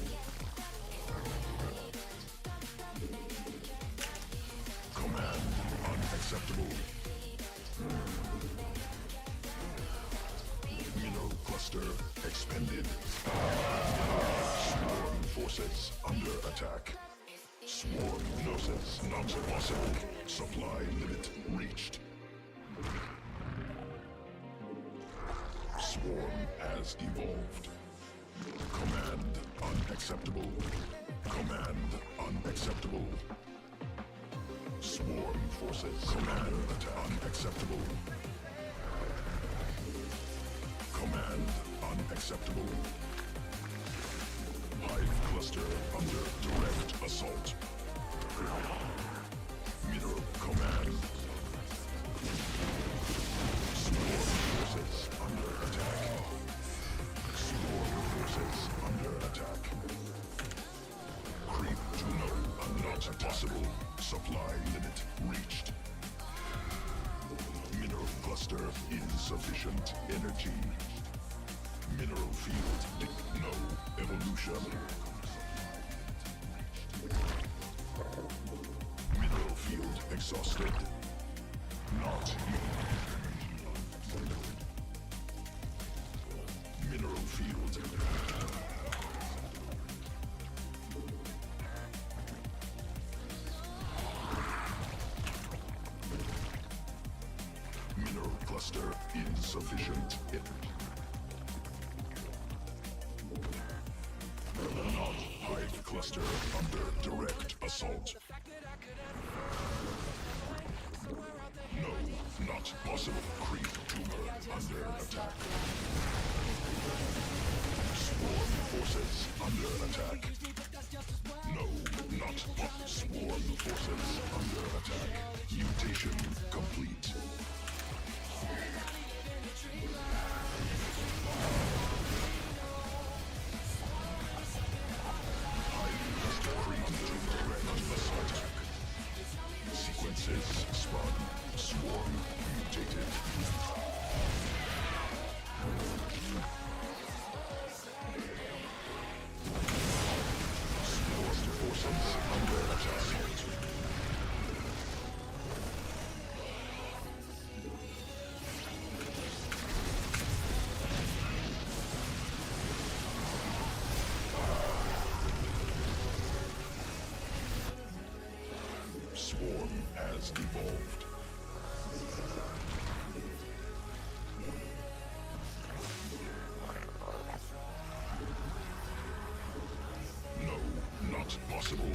Command unacceptable. Mineral cluster expended. Swarm forces under attack. Swarm gnosis not possible. Supply limit reached. Swarm has evolved. Command unacceptable. Command unacceptable. Swarm forces command attack unacceptable. Command unacceptable. Hive cluster under direct assault. Mineral command. Swarm forces under attack. Swarm forces under attack. Creep to no, not possible. Supply limit reached. Mineral cluster insufficient energy. Mineral field no evolution. Mineral field exhausted. Not mineral field. Mineral cluster insufficient. Not hive cluster under direct assault. No, not possible. Creep tumor under attack. Swarm forces under attack. No, not swarm forces under attack. Mutation complete. Sequences spun, swarm mutated. Swarm forces under attack. Swarm has evolved. No, not possible.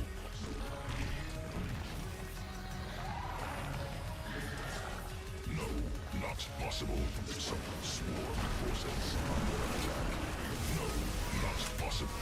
No, not possible. Some swarm forces under attack. No, not possible.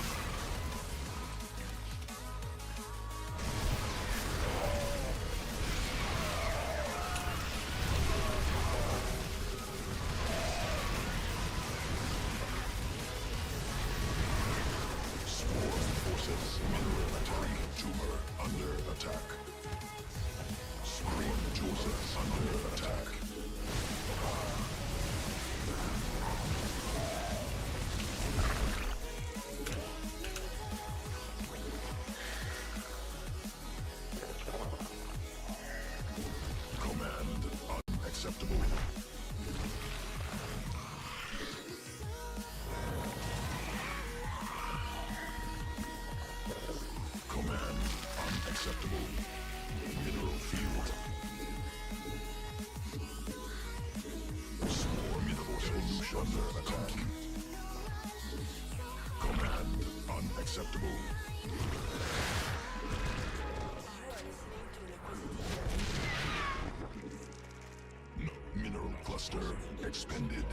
Mineral cluster expended.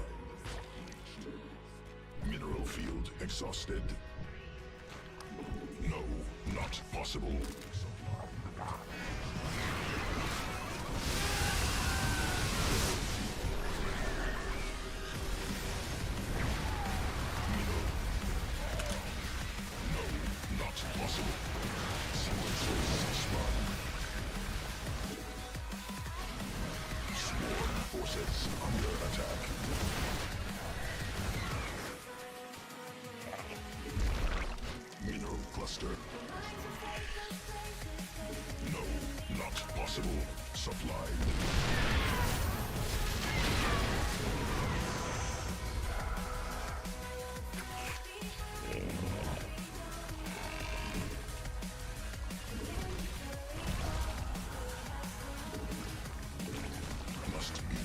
Mineral field exhausted. No, not possible. Not possible. Sequences spun. Swarm forces under attack. Mineral cluster. No, not possible. Supplied. Must be.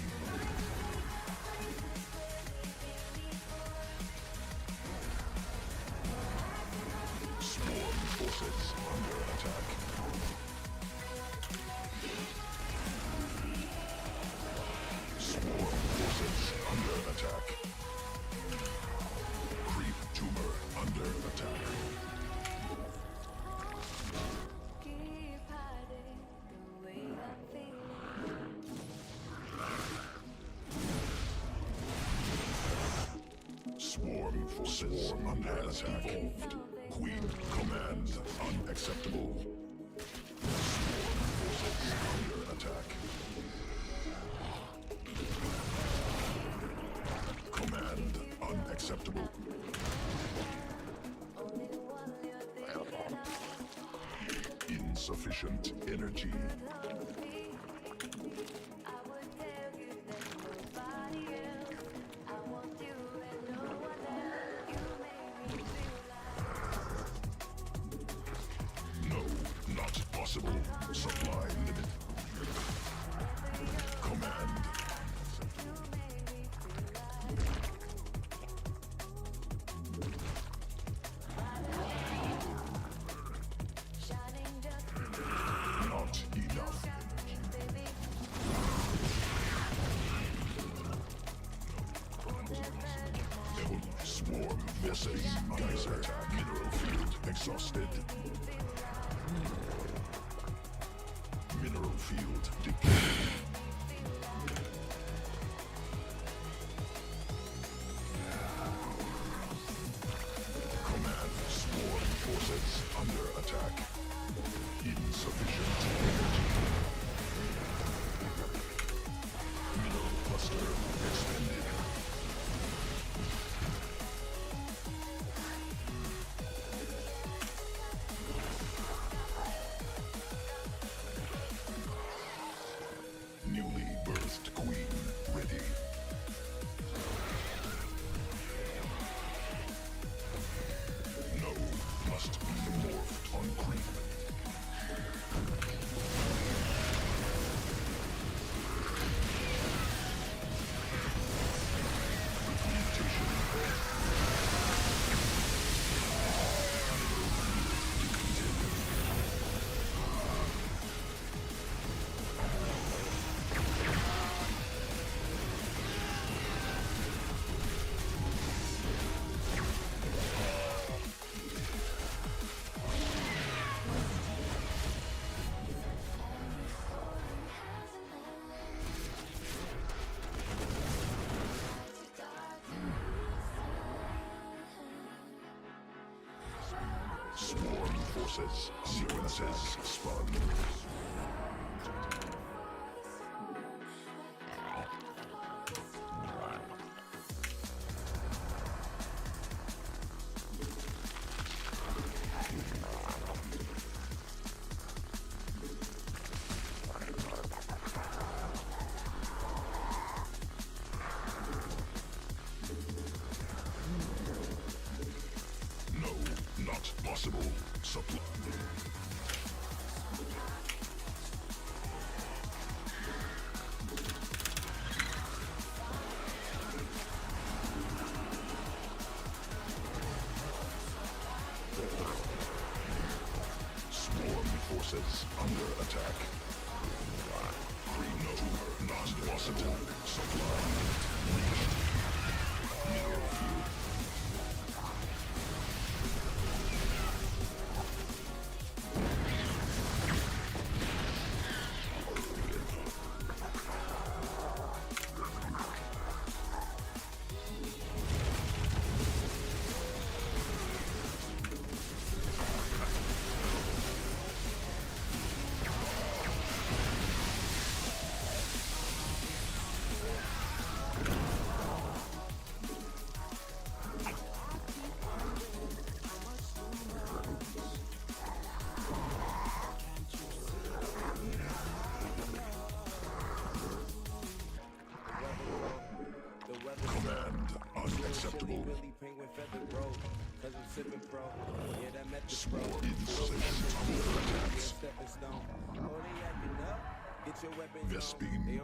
Swarm forces under attack. Swarm forces under attack. Creep tumor under attack. Keep hiding the way I'm feeling. Swarm forces under attack. Evolved. Queen command unacceptable. Swarm forces under attack. Command unacceptable. Insufficient energy. I would tell you there's nobody else. I want you and no one else. You make me feel like No, not possible. Supply limit. Command. shining just Not enough. baby. Swarm forces under attack. Mineral field exhausted. Mineral field depleted. Command swarm forces under attack. Insufficient energy. Mineral cluster expended. Newly birthed queen ready. No, must be morphed on creep. Mutation. Swarm forces. Sequences spun. No, not possible. Supply. Swarm forces under attack. Green tumor not possible. Supply. Swarm forces under attack. Vespine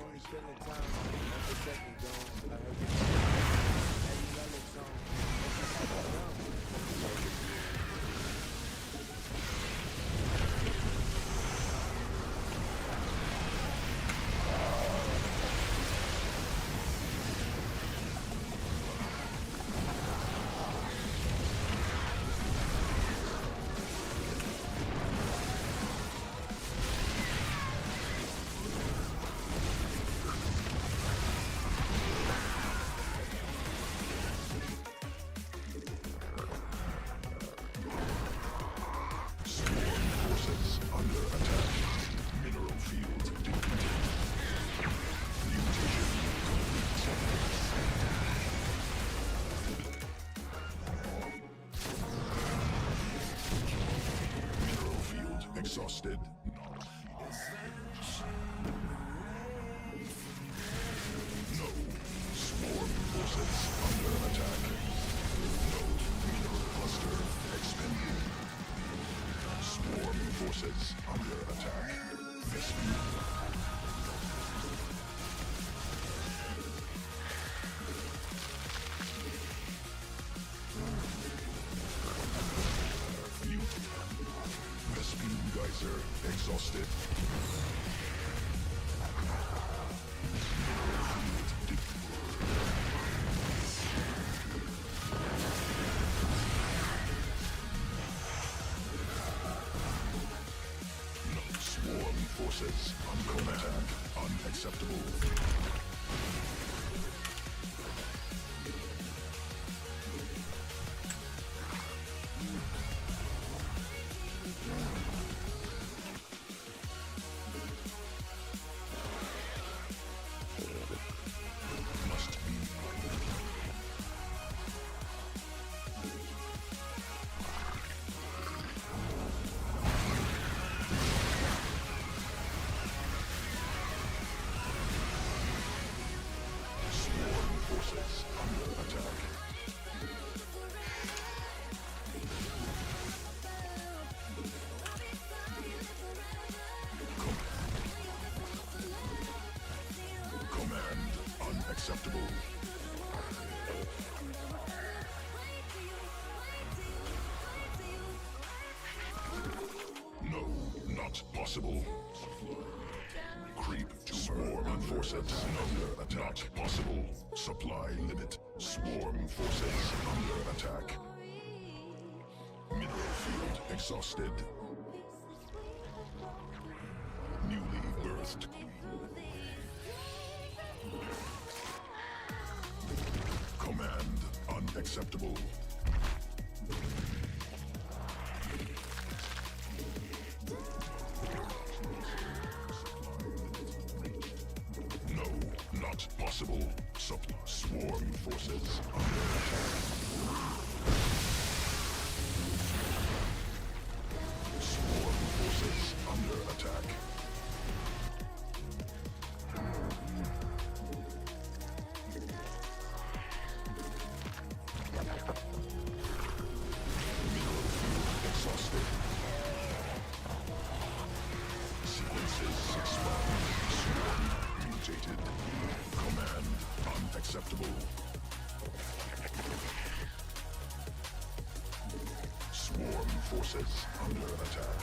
forces under attack. Mineral field depleted. Mutation complete. Mineral field exhausted. No. Swarm forces under attack. No. Mineral cluster expended. Swarm forces under attack. Vespine. Mute. Vespine geyser exhausted. Swarm forces under attack. Unacceptable. Must be. Swarm forces under attack. Command unacceptable. No, not possible. Creep to swarm forces under attack. Not possible. Supply limit. Swarm forces under attack. Mineral field exhausted. Newly birthed. Command unacceptable. No, not possible. Supply swarm forces under attack. Swarm forces under attack. Mineral field exhausted. Sequences expired. Swarm mutated. Command unacceptable. Swarm forces under attack.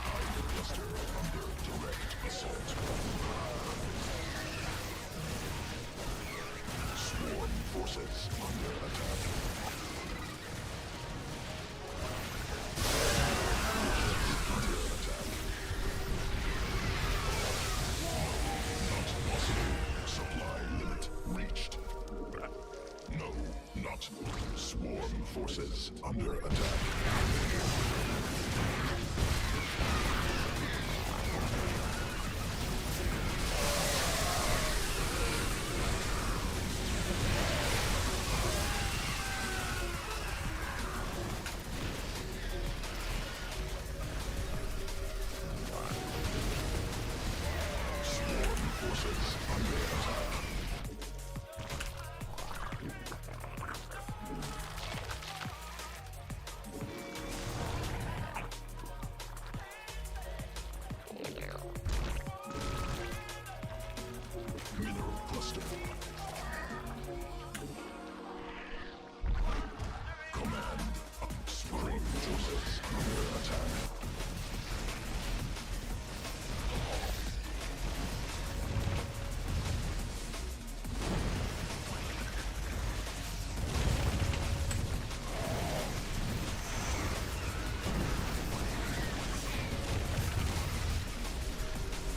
Hive cluster under direct assault. Swarm forces under attack. Under attack. Not possible. Supply limit reached. No, not. Swarm forces under attack.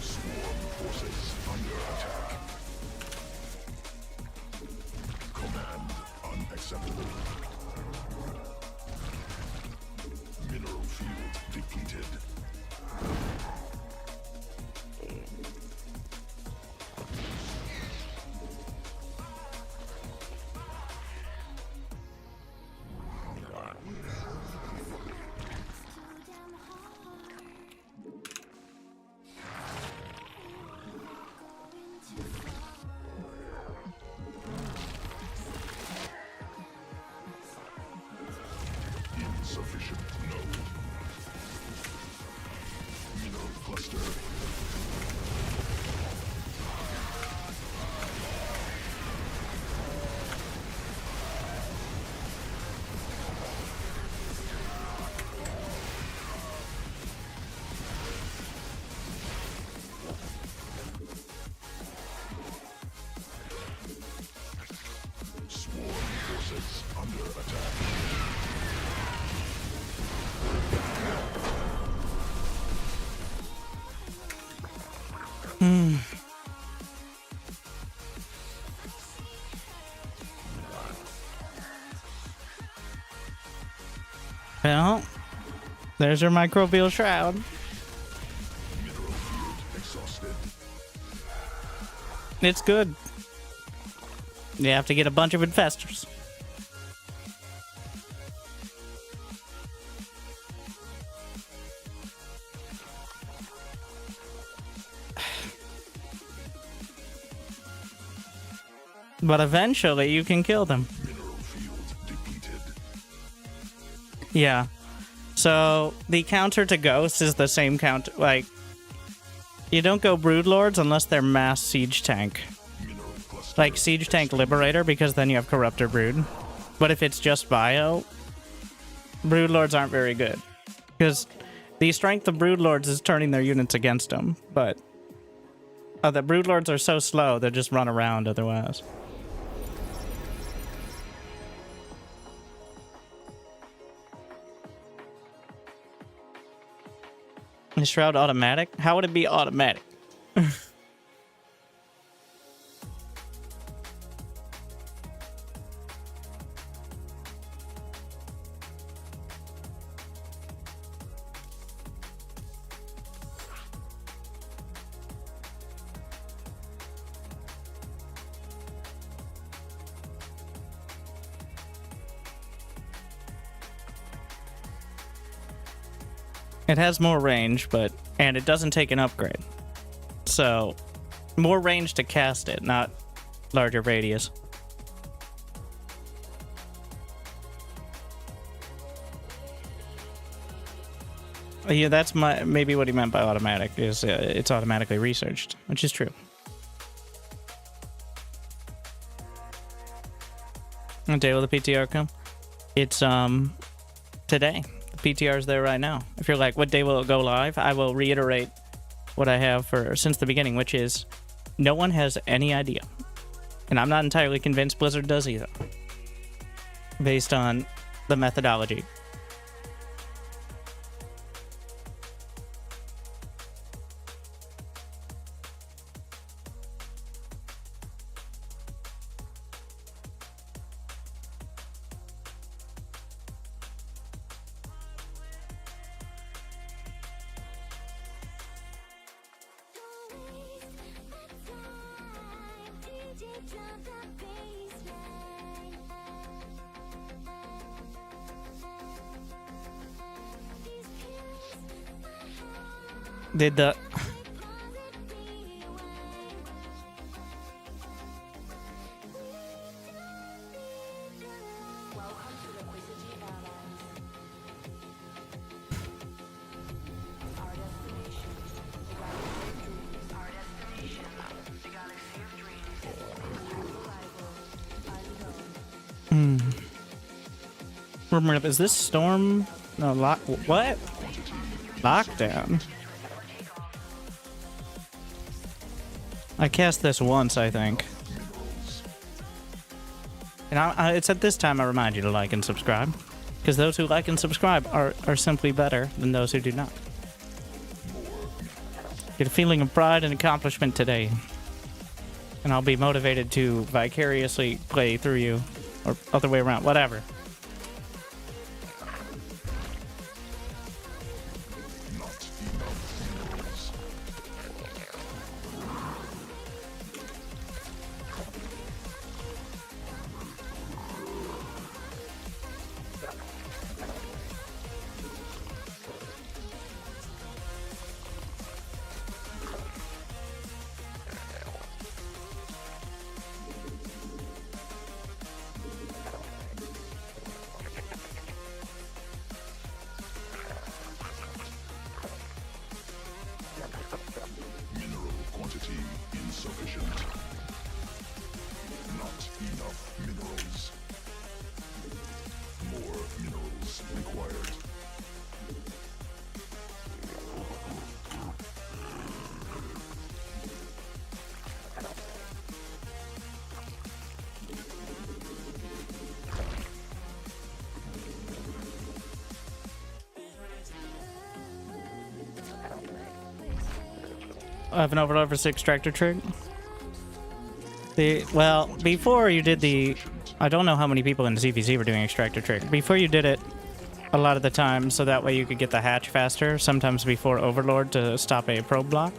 Swarm forces under attack. Command unacceptable. Mineral field depleted. Insufficient. No. Mineral cluster. Swarm forces under attack. Well, there's your microbial shroud. Mineral field exhausted. It's good. You have to get a bunch of infestors. But eventually you can kill them. Mineral field depleted. Yeah. So the counter to ghosts is the same counter. Like, you don't go broodlords unless they're mass siege tank. Mineral cluster. Like siege tank liberator, because then you have corruptor brood. But if it's just bio, broodlords aren't very good. Because the strength of broodlords is turning their units against them. But the broodlords are so slow, they'll just run around otherwise. Is Shroud automatic? How would it be automatic? It has more range, and it doesn't take an upgrade. So, more range to cast it, not larger radius. Yeah, that's maybe what he meant by automatic, is it's automatically researched, which is true. What day will the PTR come? It's, today. The PTR is there right now. If you're like, what day will it go live? I will reiterate what I have since the beginning, which is no one has any idea. And I'm not entirely convinced Blizzard does either, based on the methodology. Did the... Is this Storm No, what? Lockdown? I cast this once, I think. And it's at this time I remind you to like and subscribe. Because those who like and subscribe are simply better than those who do not. Get a feeling of pride and accomplishment today. And I'll be motivated to vicariously play through you. Or other way around, whatever. Mineral quantity insufficient. Not enough minerals. More minerals required. I have an overload for 6 tractor trick. Well, before you did the... I don't know how many people in the CPC were doing extractor trick. Before you did it, a lot of the time, so that way you could get the hatch faster, sometimes before Overlord to stop a probe block.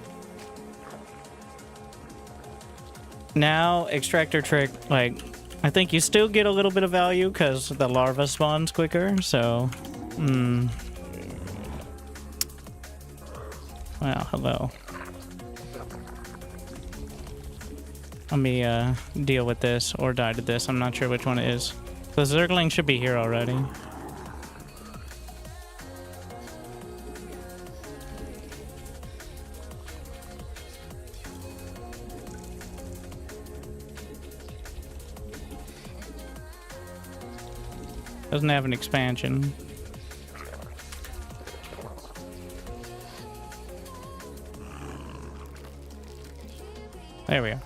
Now, extractor trick, like, I think you still get a little bit of value because the larva spawns quicker, so... Well, hello. Let me deal with this or die to this. I'm not sure which one it is. The Zergling should be here already. Doesn't have an expansion. There we are.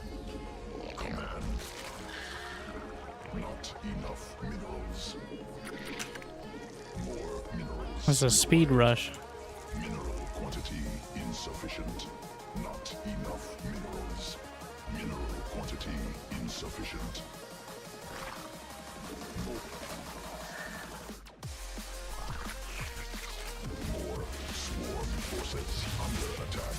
This is a speed rush. Mineral quantity insufficient. Not enough minerals. Mineral quantity insufficient. More swarm forces under attack.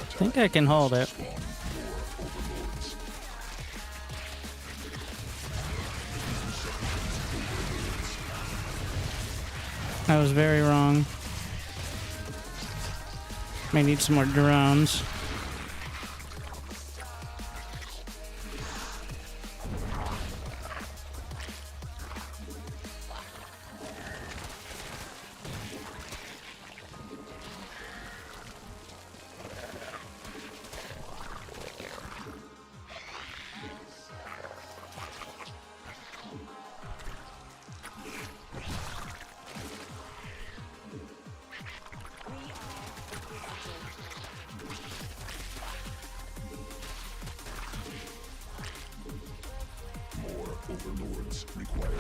I think I can hold it. I was very wrong. May need some more drones. Overlords required.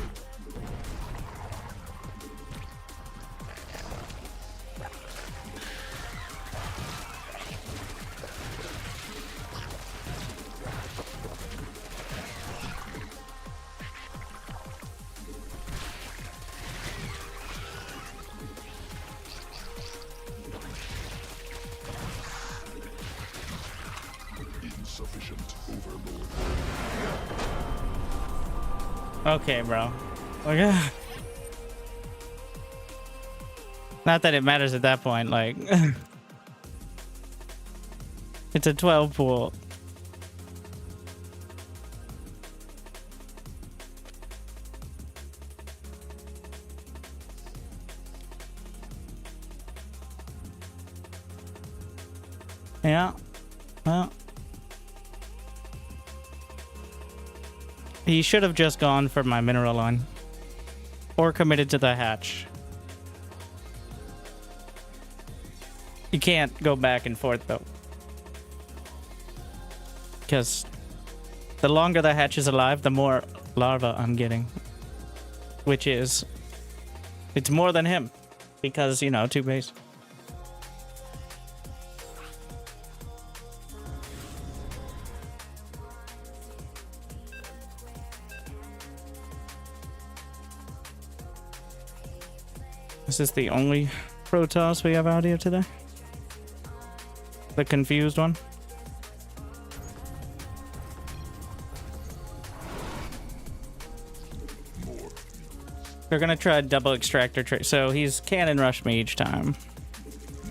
Insufficient overlord. Okay, bro. Okay. Not that it matters at that point, like... It's a 12 pool. Yeah. Well. He should have just gone for my mineral line. Or committed to the hatch. You can't go back and forth, though. Because the longer the hatch is alive, the more larva I'm getting. Which is... It's more than him. Because, you know, 2 base. Is this the only Protoss we have out here today? The confused one? They're gonna try double extractor trick, so he's cannon rush me each time.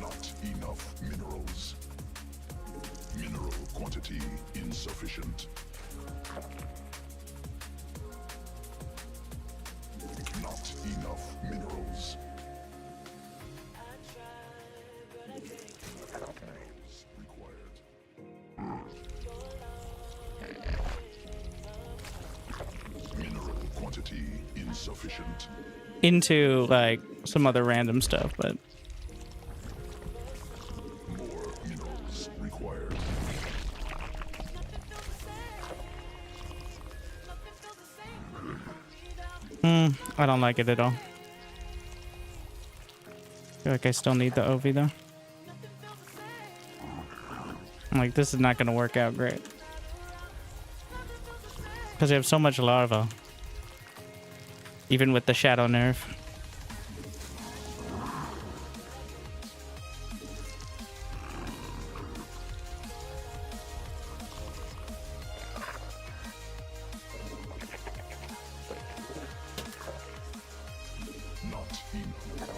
Not enough minerals. Mineral quantity insufficient. Not enough minerals. Required. Mineral quantity insufficient. Into, like, some other random stuff, but... More minerals required. I don't like it at all. Feel like I still need the OV, though. I'm like, this is not gonna work out great. Because they have so much larva. Even with the shadow nerf. Not enough.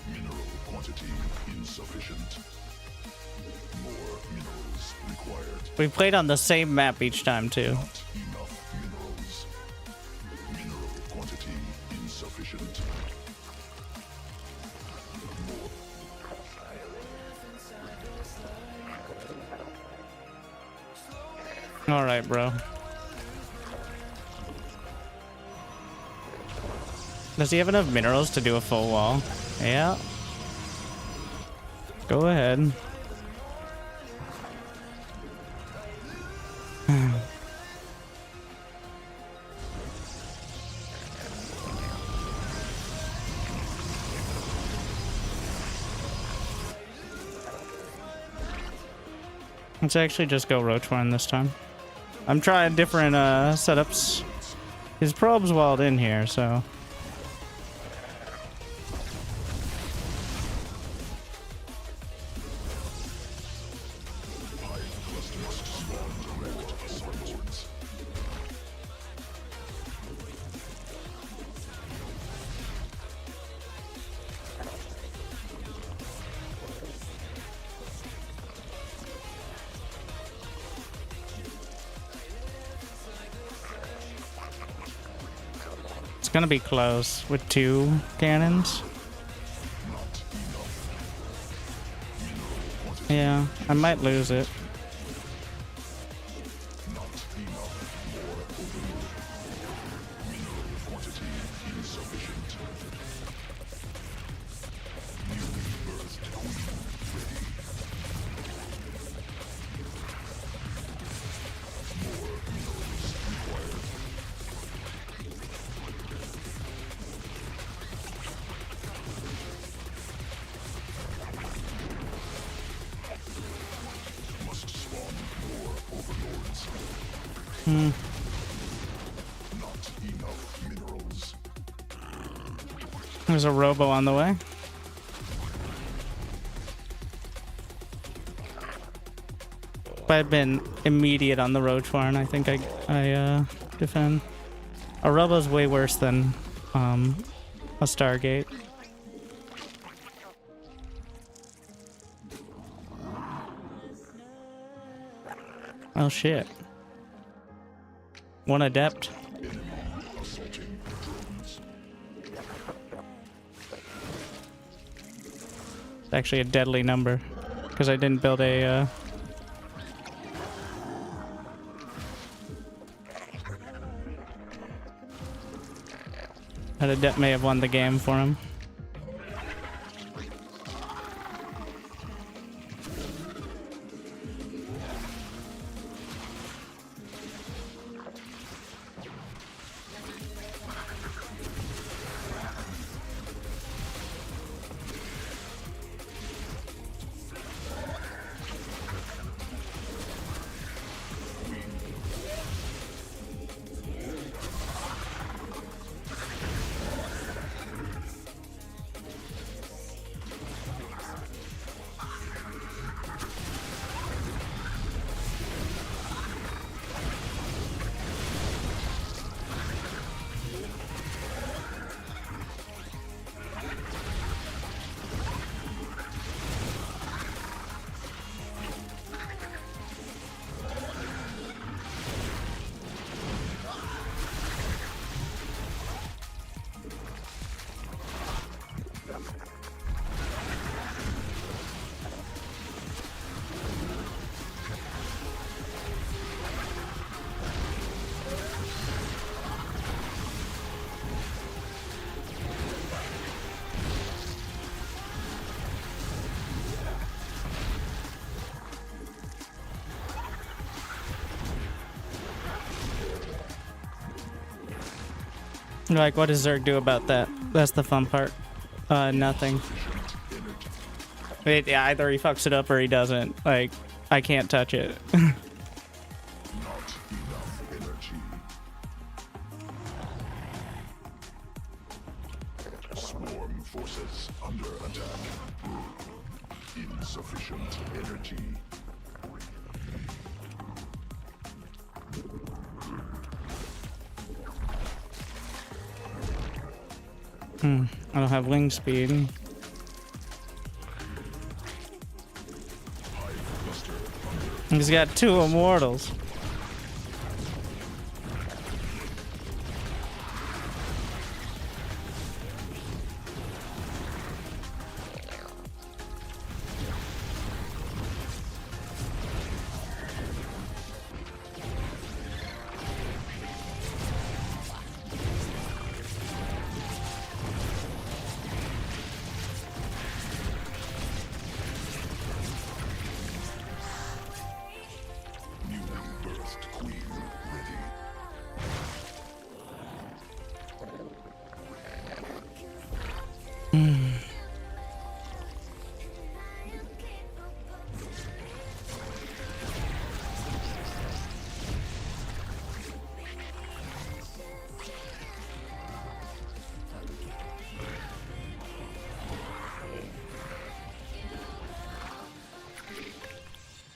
Mineral quantity insufficient. More minerals required. We played on the same map each time, too. Not enough minerals. Mineral quantity insufficient. Alright, bro. Does he have enough minerals to do a full wall? Yeah. Go ahead. Let's actually just go Roach One this time. I'm trying different setups. His probe's walled in here, so... It's gonna be close with 2 cannons. Yeah, I might lose it. There's a robo on the way. If I'd been immediate on the Roach Warren, I think I defend. A robo's way worse than a Stargate. Oh shit. One adept. Assaulting drones. It's actually a deadly number because I didn't build a. That adept may have won the game for him. Like, what does Zerg do about that? That's the fun part. Nothing. Either he fucks it up or he doesn't. Like, I can't touch it. Not enough energy. Swarm forces under attack. Insufficient energy. I don't have wing speed. He's got 2 immortals.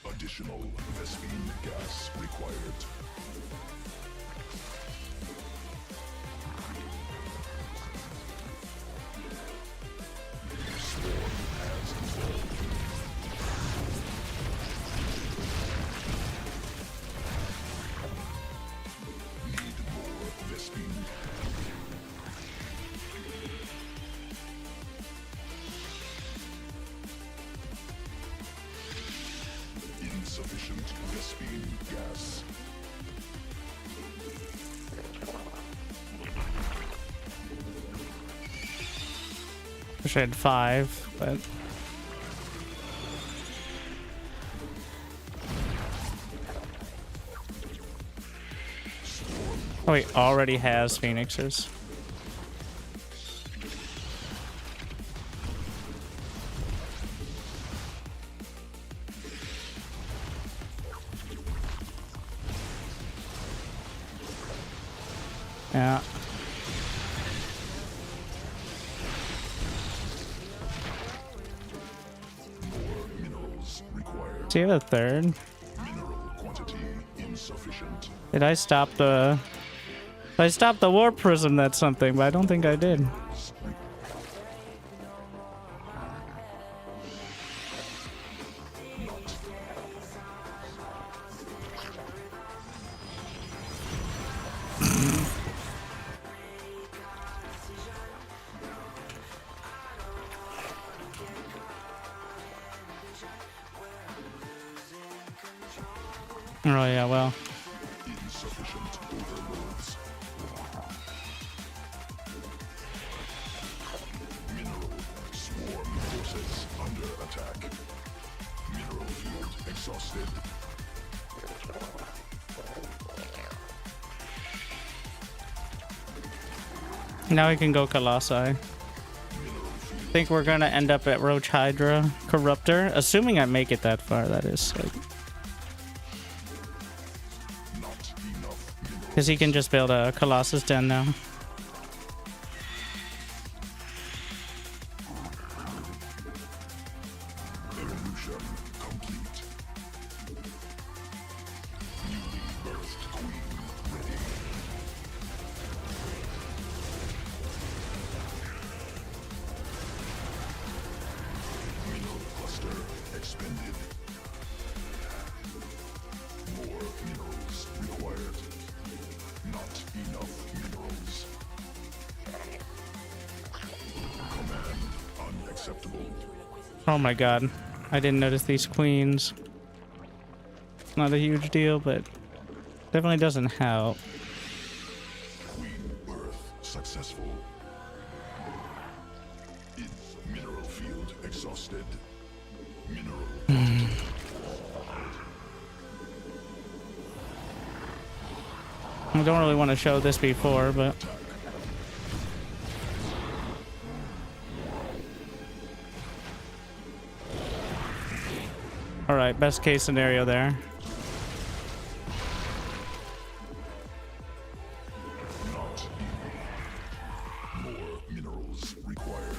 Additional Vespine gas required. Swarm has evolved. Need more Vespine. Insufficient Vespine gas. Wish I had 5, but oh, he already has phoenixes. Yeah. More minerals required. Do you have a 3rd? Mineral quantity insufficient. Did I stop the... If I stopped the warp prism, that's something, but I don't think I did. Oh yeah, well. Insufficient overloads. Mineral swarm forces under attack. Mineral field exhausted. Now we can go Colossi. I think we're gonna end up at Roach Hydra Corruptor, assuming I make it that far. That is, because he can just build a Colossus Den now. Evolution complete. Newly birthed queen ready. Mineral cluster expended. More minerals required. Not enough minerals. Command unacceptable. Oh my god. I didn't notice these queens. Not a huge deal, but definitely doesn't help. Queen birth successful. Mineral field exhausted. Mineral I don't really want to show this before, but alright, best case scenario there. not enough. More minerals required.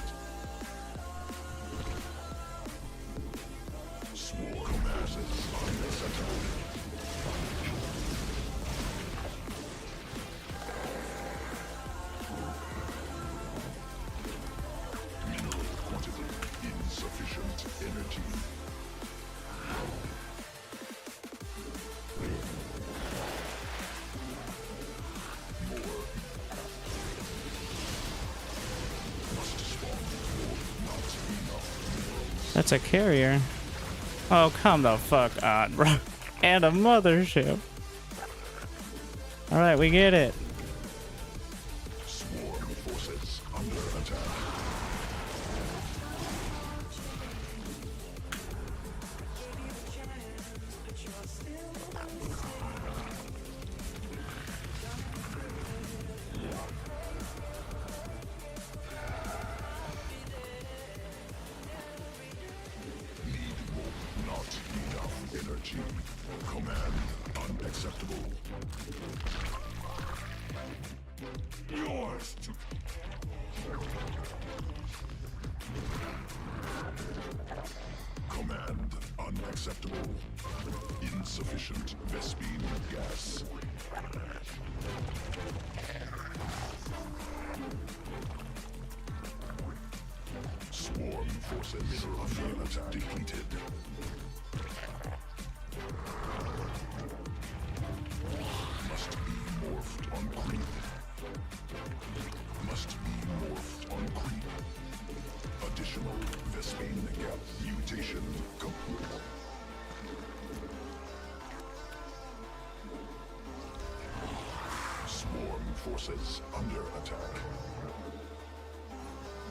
Swarm masses unacceptable. Mineral quantity insufficient energy. More must spawn more, not enough minerals. That's a carrier. Oh, come the fuck on, bro. And a mothership. Alright, we get it. Swarm forces under attack. Need more, not enough energy. Command unacceptable. Yours to command unacceptable. Insufficient Vespine gas. Swarm forces under attack depleted. Must be morphed on creep. Must be morphed on creep. Additional Vespine gap mutation complete. Swarm forces under attack.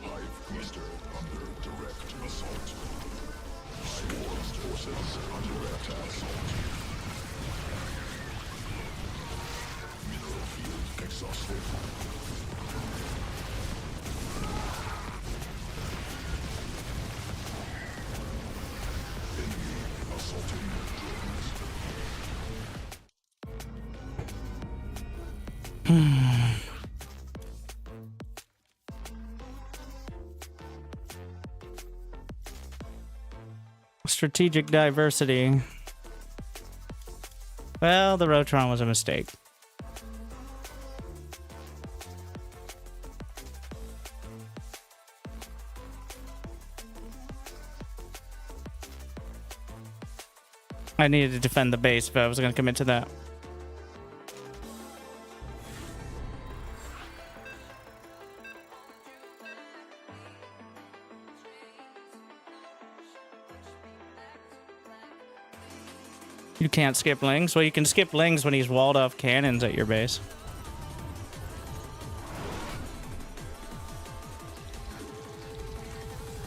Hive cluster under direct assault. Swarm forces under attack. Mineral field exhausted. Enemy assaulting drones. Strategic diversity. Well, the Rotron was a mistake. I needed to defend the base, but I was going to commit to that. You can't skip Lings? Well, you can skip Lings when he's walled off cannons at your base.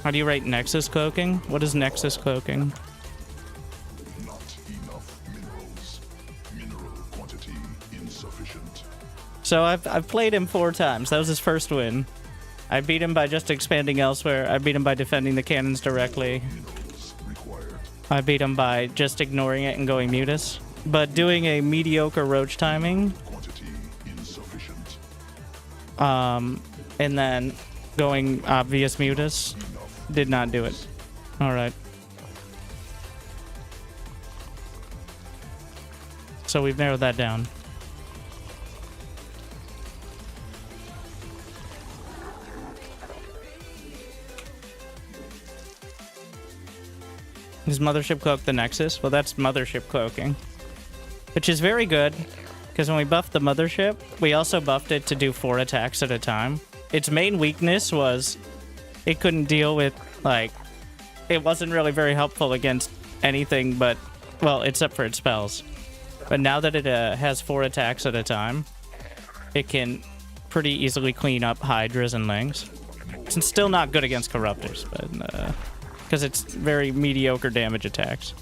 How do you rate Nexus Cloaking? What is Nexus Cloaking? Not enough minerals. Mineral quantity insufficient. So I've played him 4 times. That was his first win. I beat him by just expanding elsewhere. I beat him by defending the cannons directly. Minerals required. I beat him by just ignoring it and going Mutus. But doing a mediocre roach timing, Quantity insufficient. and then going obvious Mutus, did not do it. Alright. So we've narrowed that down. Is Mothership Cloak the Nexus? Well, that's Mothership Cloaking. Which is very good, because when we buffed the Mothership, we also buffed it to do 4 attacks at a time. Its main weakness was it couldn't deal with, like, it wasn't really very helpful against anything but, well, except for its spells. But now that it has 4 attacks at a time, it can pretty easily clean up Hydras and Lings. It's still not good against Corruptors, but, because it's very mediocre damage attacks.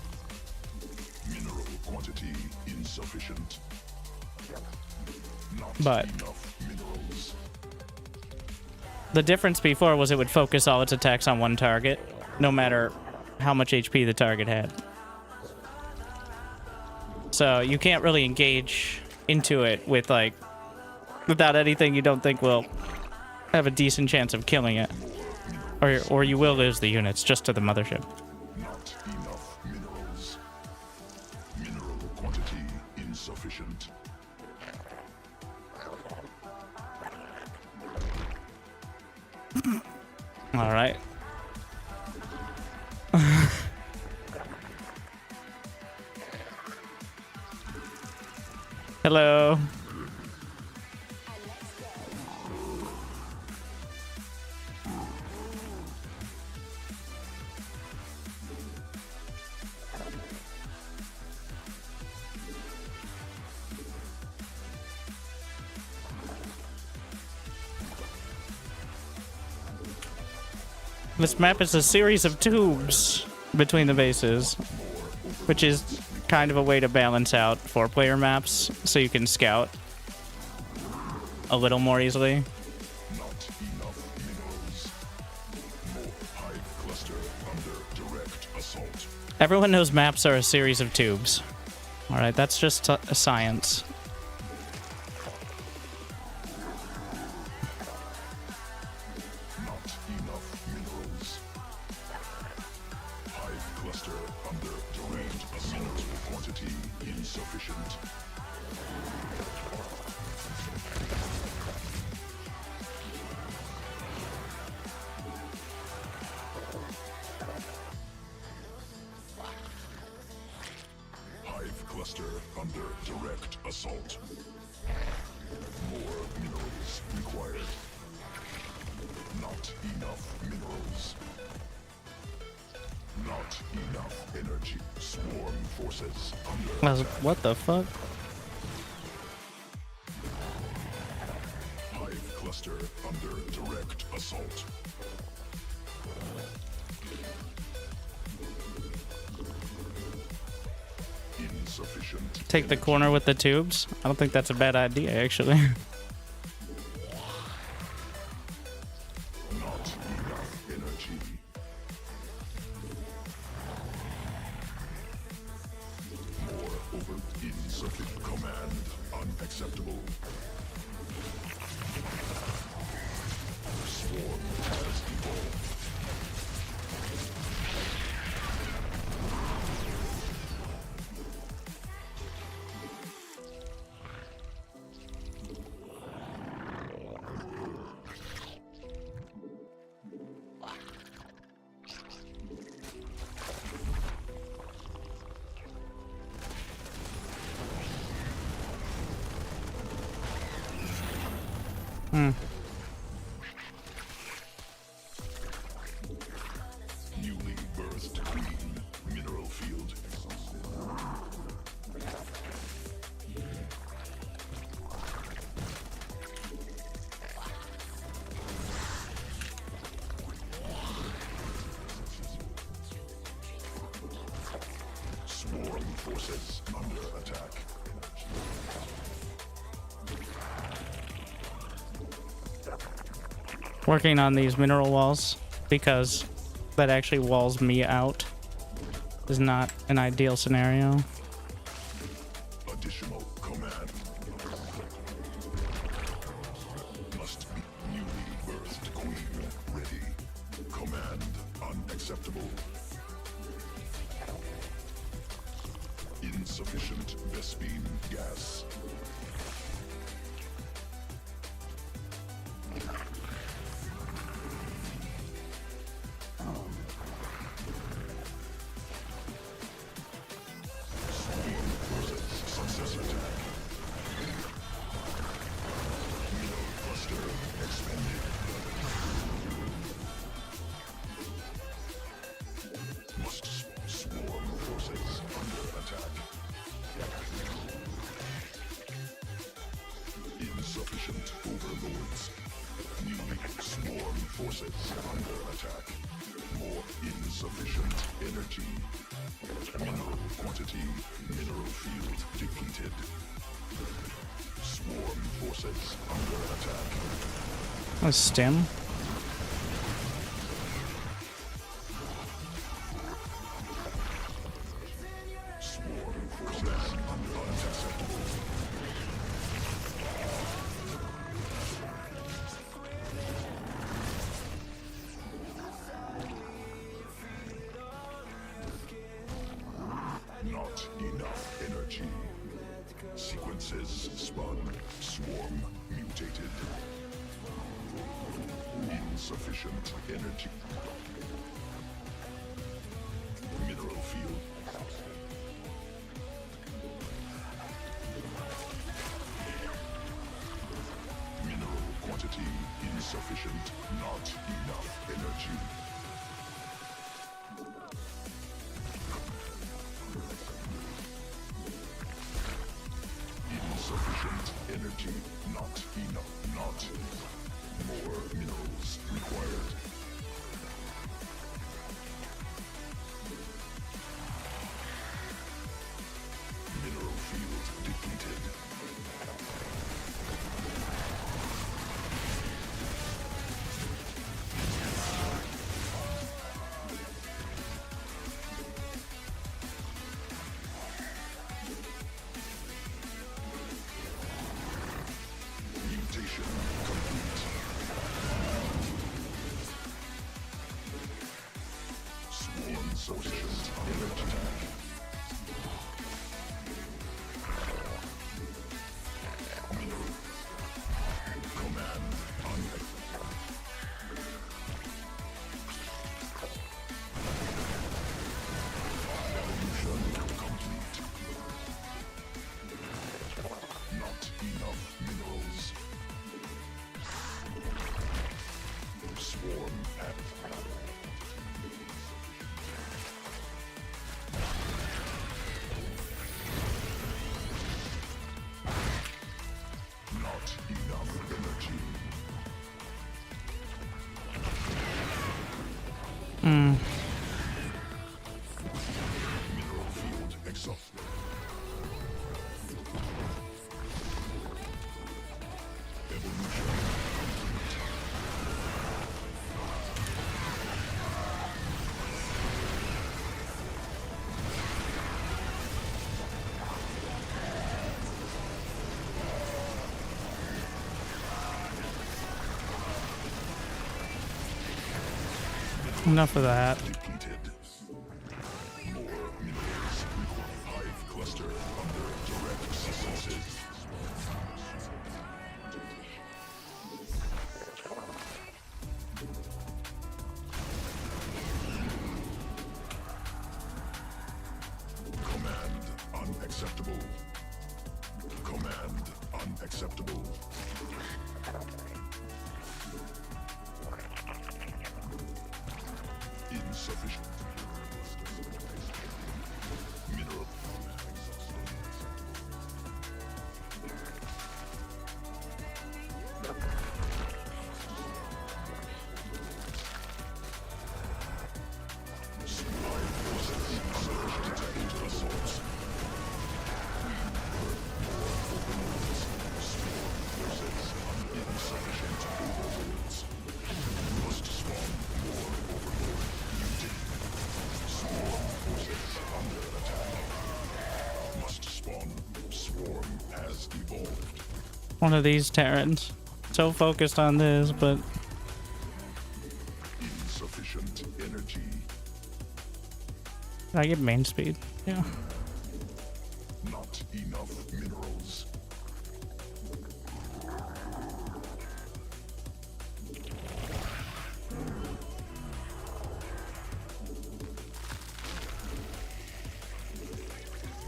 Mineral quantity insufficient. Not But enough minerals. the difference before was it would focus all its attacks on one target, no matter how much HP the target had. So you can't really engage into it with, like, without anything you don't think will have a decent chance of killing it. Or you will lose the units just to the Mothership. Not enough minerals. Mineral quantity insufficient. All right. Hello. This map is a series of tubes between the bases, which is kind of a way to balance out 4-player maps so you can scout a little more easily. Not enough minerals. More hive cluster under direct assault. Everyone knows maps are a series of tubes. Alright, that's just a science. Not enough minerals. Hive cluster under direct assault. Quantity insufficient. Hive cluster under direct assault. More minerals required. Not enough minerals. Not enough energy. Swarm forces under attack. What the fuck? Hive cluster under direct assault. Insufficient. Take the corner with the tubes? I don't think that's a bad idea, actually. Not enough energy. More over insufficient command. Unacceptable. Swarm has evolved. Newly birthed queen. Mineral field exhausted. forces under attack. Working on these mineral walls because that actually walls me out is not an ideal scenario. Additional command. Must be newly birthed queen ready. Command unacceptable. Insufficient Vespine gas. Success attack. Mineral cluster expanded. Must swarm forces under attack. Insufficient overlords. Newly swarm forces under attack. More insufficient energy. Mineral quantity. Mineral field depleted. Swarm forces under attack. A stem. Swarm forces unacceptable. Not enough energy. Sequences spun. Swarm mutated. Insufficient energy. Mineral field. Mineral quantity insufficient. Not enough energy. Insufficient energy. Not enough. Not. More minerals required. Mineral field depleted. Mutation complete. Swarm sufficient energy. Mineral. Command evolution complete. Not enough minerals. Swarm at not enough energy. Mineral field exhausted. Evolution complete. Enough of that. Depleted. More minerals required. Hive cluster under direct successes. Command unacceptable. Command unacceptable. Insufficient. Mineral. Supply forces insufficient to assaults. One of these Terrans. So focused on this, but Insufficient energy. I get main speed. Yeah. Not enough minerals.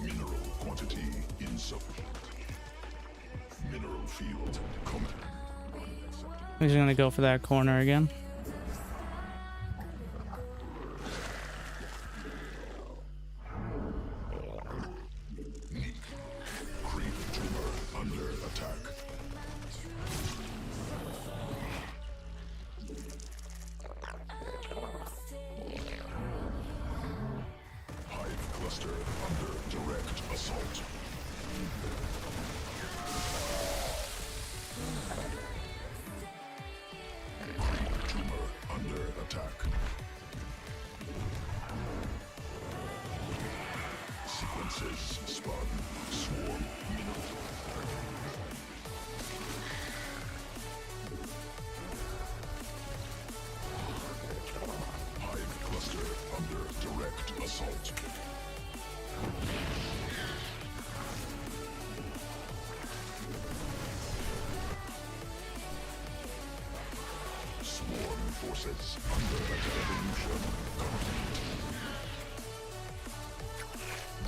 Mineral quantity insufficient. Mineral field command. Unacceptable. He's gonna go for that corner again. Creep tumor under attack. Hive cluster under direct assault. Creep tumor under attack. Sequences spun. Swarm mineral. Hive cluster under direct assault. Swarm forces under attack. Evolution complete.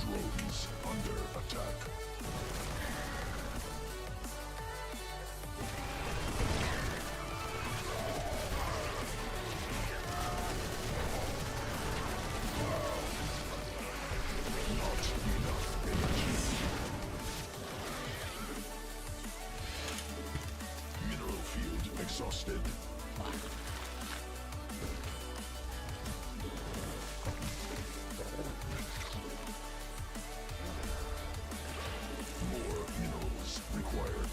Drones under attack. Not enough energy. Mineral field exhausted. More minerals required.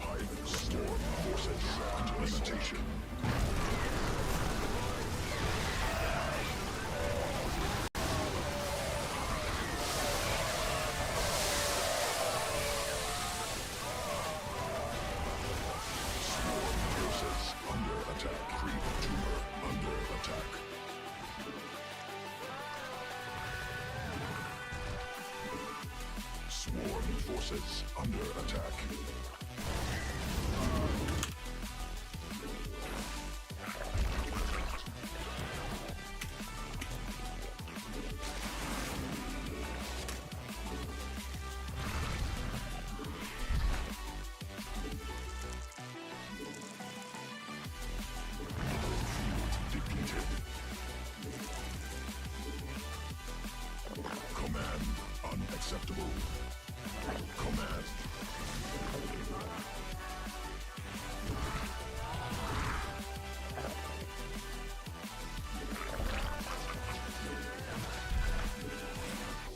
Hive swarm forces under limitation. Swarm forces under attack. Creep tumor under attack. Swarm forces under attack. Depleted. Command unacceptable. Command.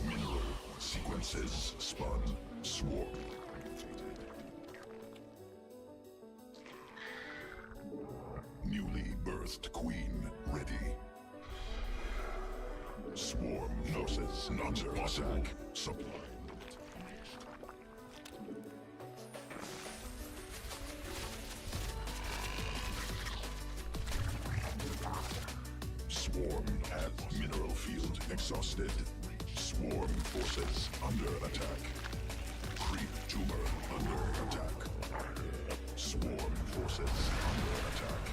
Mineral sequences spun. Swarm. Newly birthed queen ready. Swarm forces under attack. Supply. Swarm has mineral field exhausted. Swarm forces under attack. Creep tumor under attack. Swarm forces under attack.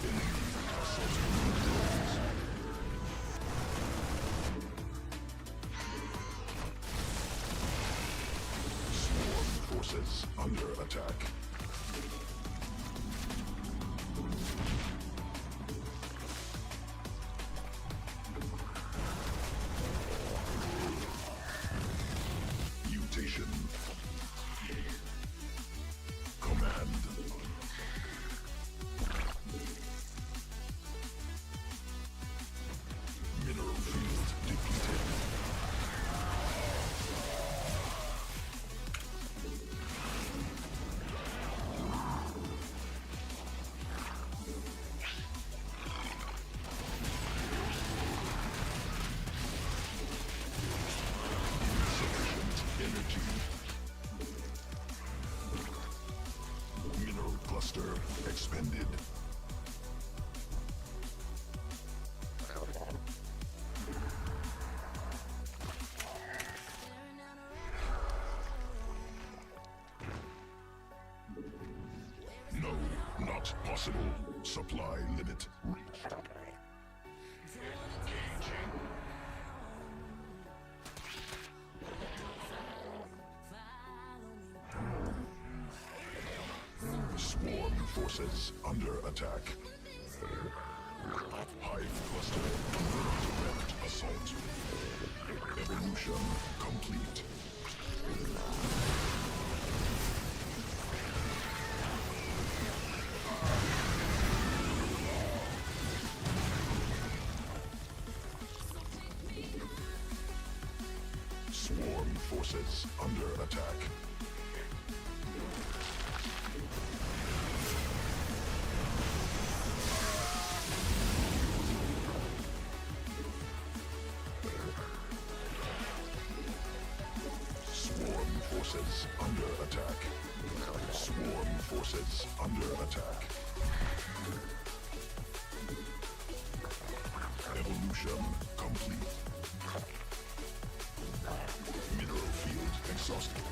Enemy assaulting drones. Swarm forces under attack. Mutation. Command. expended. No, not possible. Supply limit reached. Swarm forces under attack. Hive cluster direct assault. Evolution complete. Swarm forces under attack. Swarm forces under attack. Swarm forces under attack. Evolution complete. Mineral field exhausted.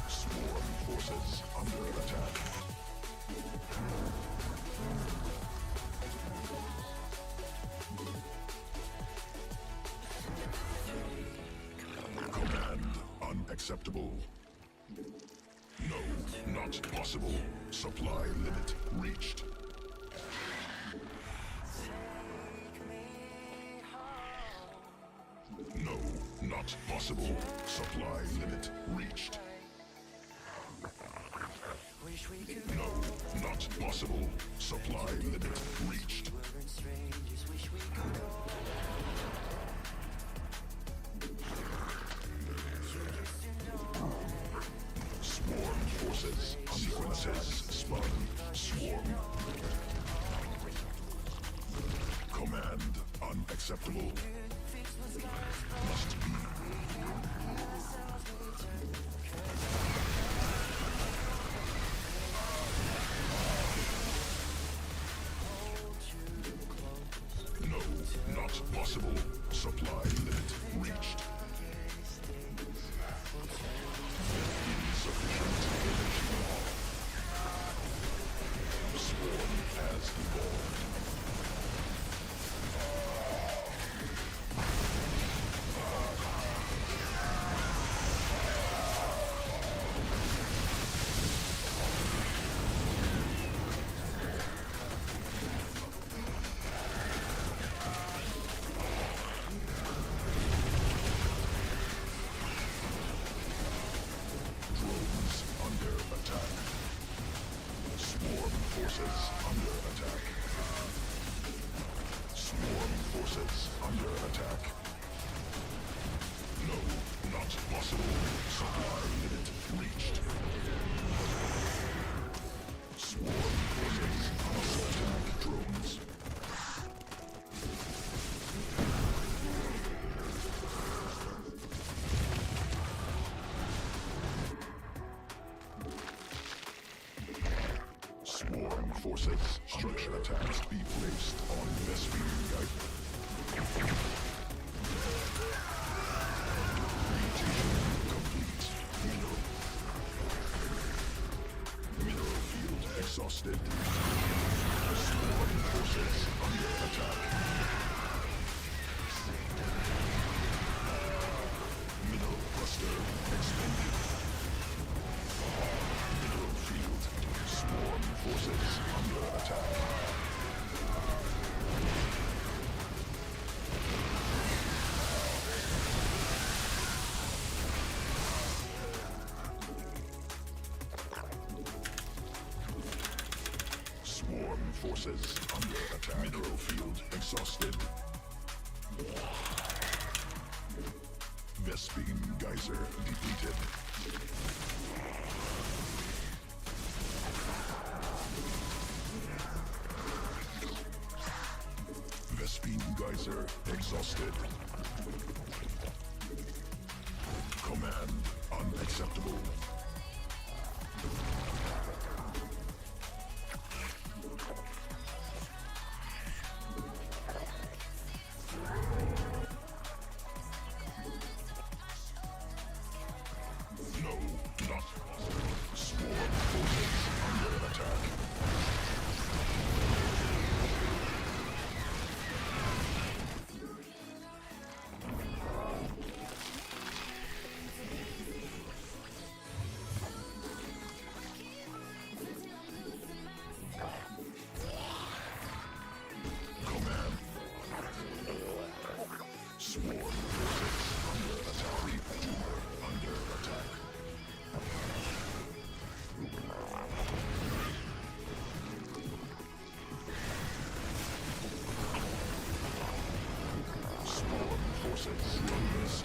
Swarm forces under attack. Command unacceptable. No, not possible. Supply limit reached. No, not possible. Supply limit reached. No, not possible. Supply limit reached. Swarm forces, sequences spun. Swarm. Command unacceptable. Must be. No, not possible. Supply limit reached. Insufficient energy. Swarm has evolved. Drones under attack. Swarm forces under attack. Swarm forces under attack. No, not possible. Supply limit reached. Swarm forces under attack. Drones. Swarm forces. Structure attacks be placed on Vespene Geyser. Mutation complete. Mineral field exhausted. Swarm forces under attack. Mineral cluster expended. Mineral field. Swarm forces under attack. Swarm forces under attack. Mineral field exhausted. Vespene Geyser depleted. Vespine Geyser exhausted. Command unacceptable. No, not sworn forces under attack. Command. Sworn forces under attack. Under attack. Sworn forces under attack.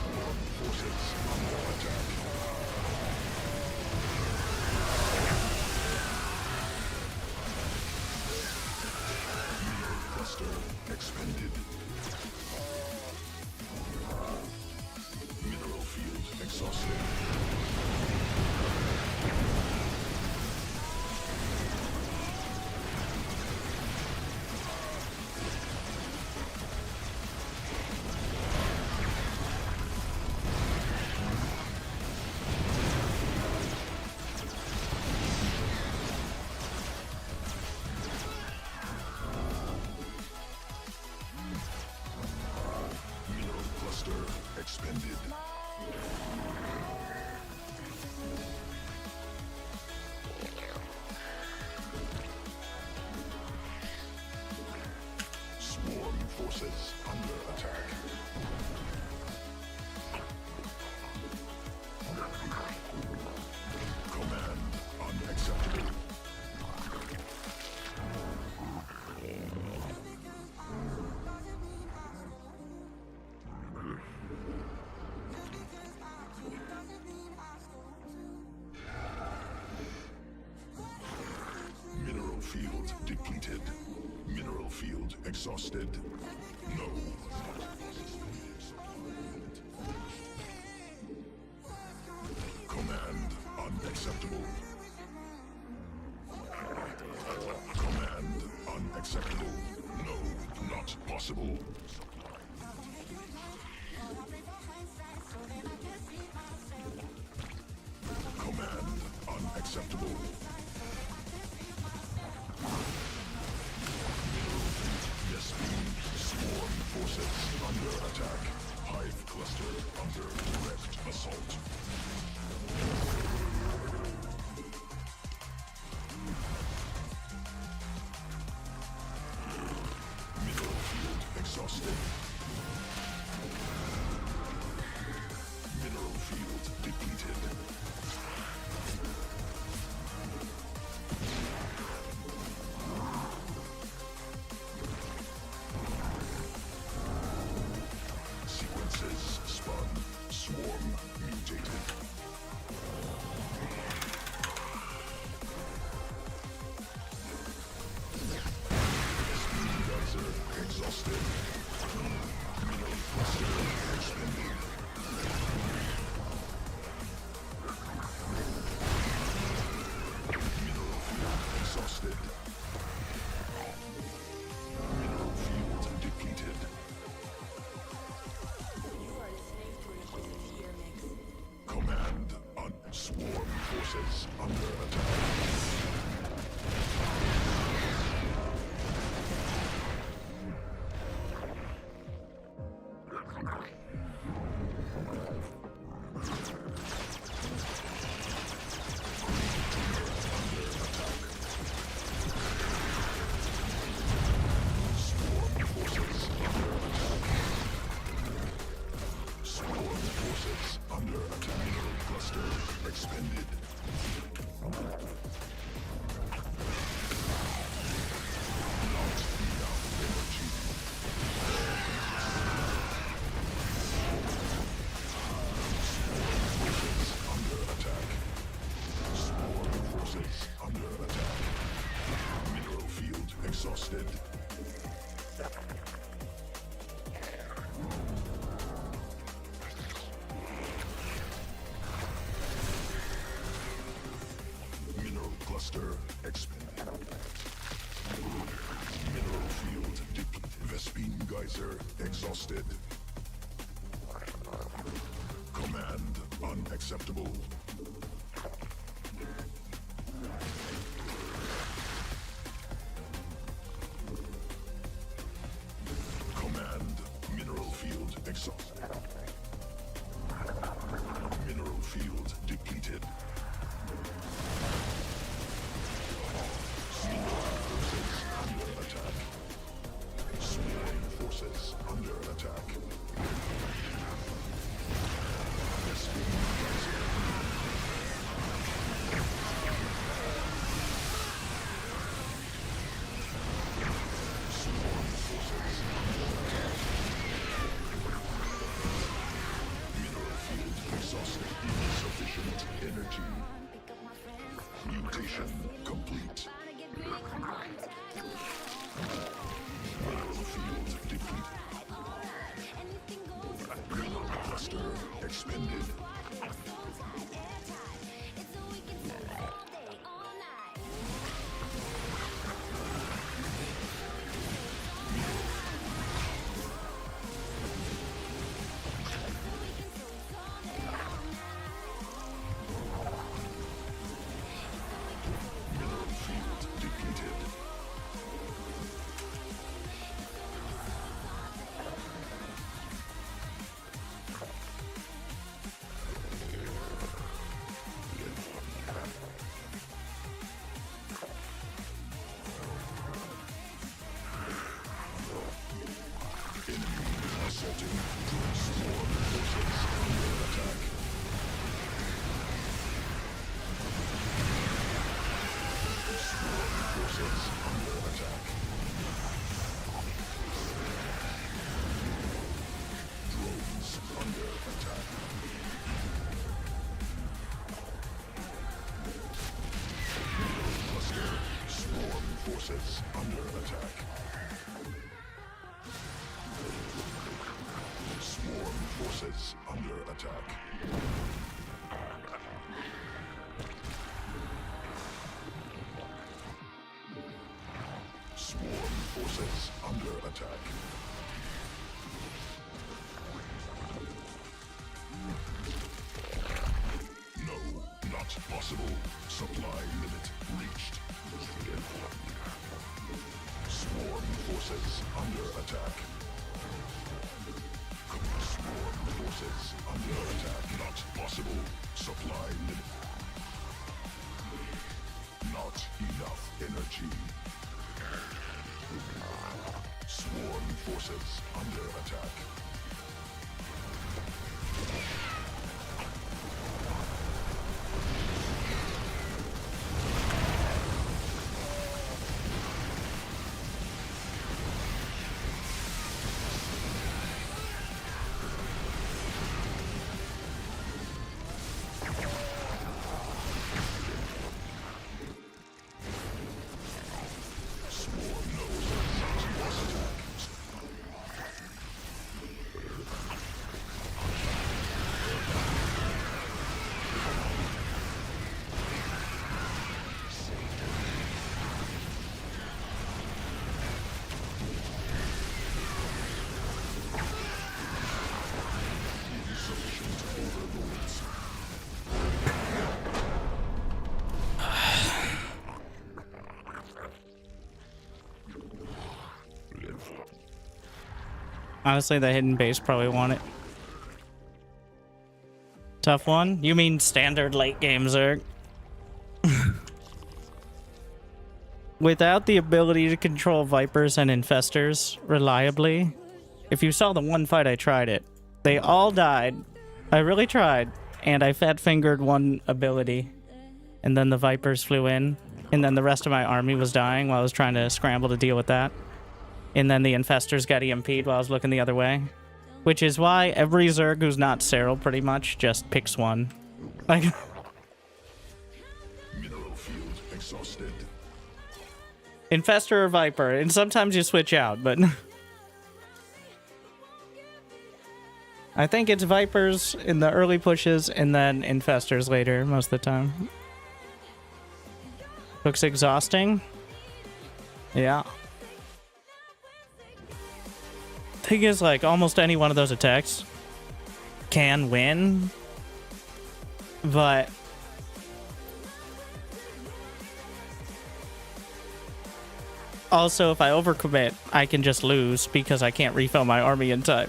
Sworn forces under attack. Mineral cluster expended. Mineral field exhausted. Mineral cluster expended. Swarm forces under attack. Command unacceptable. Mineral field depleted. Mineral field exhausted. No. Command unacceptable. Command unacceptable. No, not possible. Command unacceptable. Vespine sworn forces under attack. Hive cluster under direct assault. Mineral field exhausted. Mineral field depleted. Sequences spun. Swarm mutated. Vespine Geyser exhausted. Processor exhausted. Command unacceptable. Command mineral field exhausted. Mineral field depleted. Under attack. Swarm forces under attack. Swarm forces mineral field exhausted. Insufficient energy. Mutation complete. Mineral field depleted. Mineral cluster expended. Mineral field depleted. Assaulting swarm forces under attack. Swarm forces under attack. Drones under attack. Cluster swarm forces under attack. Swarm forces under attack. Swarm forces under attack. No, not possible. Supply limit reached. Swarm forces under attack. Swarm forces under attack. Not possible. Supply limit. Not enough energy. Swarm forces under attack. Swarm knows not lost attack. Insufficient overloads. Honestly, the hidden base probably won it. Tough one? You mean standard late game Zerg? Without the ability to control Vipers and Infestors reliably, if you saw the one fight I tried it, they all died. I really tried, and I fat-fingered one ability, and then the Vipers flew in, and then the rest of my army was dying while I was trying to scramble to deal with that. And then the Infestors got EMP'd while I was looking the other way. Which is why every Zerg who's not Cyril pretty much just picks one. Like, Mineral field exhausted. Infestor or Viper, and sometimes you switch out, but... I think it's Vipers in the early pushes and then Infestors later most of the time. Looks exhausting. Yeah. Thing is, like, almost any one of those attacks can win, but also if I overcommit, I can just lose because I can't refill my army in time,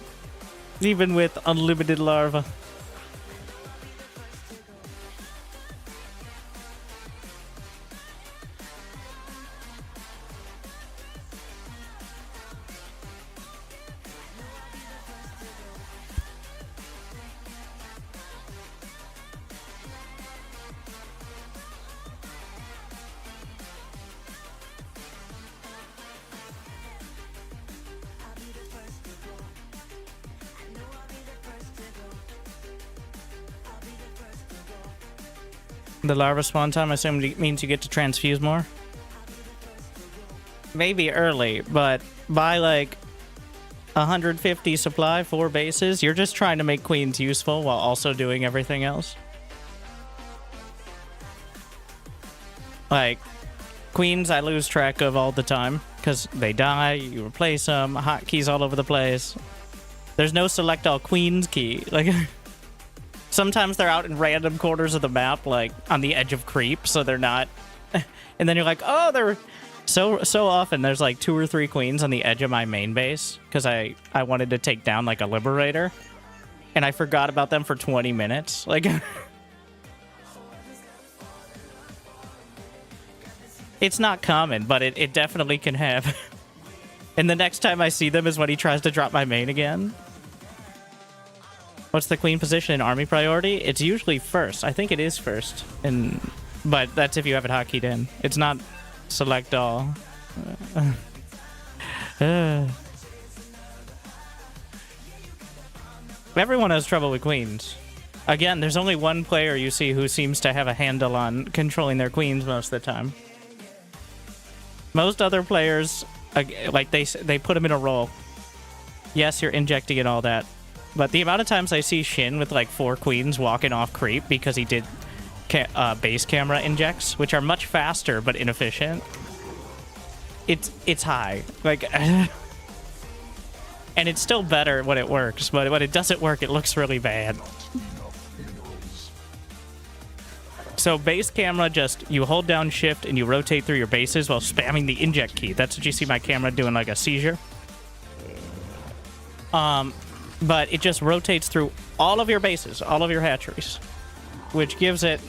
even with unlimited larva. The larva spawn time, I assume it means you get to transfuse more? Maybe early, but by like 150 supply, 4 bases, you're just trying to make queens useful while also doing everything else. Like, queens I lose track of all the time, because they die, you replace them, hotkeys all over the place. There's no select all queens key. Like, sometimes they're out in random corners of the map, like on the edge of creep, so they're not. And then you're like, oh, they're so often there's like 2 or 3 queens on the edge of my main base because I wanted to take down like a liberator, and I forgot about them for 20 minutes. Like, it's not common, but it definitely can happen. And the next time I see them is when he tries to drop my main again. What's the queen position in army priority? It's usually first. I think it is first. But that's if you have it hotkeyed in. It's not select all. Everyone has trouble with queens. Again, there's only one player you see who seems to have a handle on controlling their queens most of the time. Most other players, like they put them in a role. Yes, you're injecting and all that. But the amount of times I see Shin with like 4 queens walking off creep because he did base camera injects, which are much faster but inefficient. It's high. Like, and it's still better when it works, but when it doesn't work, it looks really bad. So base camera, just you hold down shift and you rotate through your bases while spamming the inject key. That's what you see my camera doing, like a seizure. But it just rotates through all of your bases, all of your hatcheries, which gives it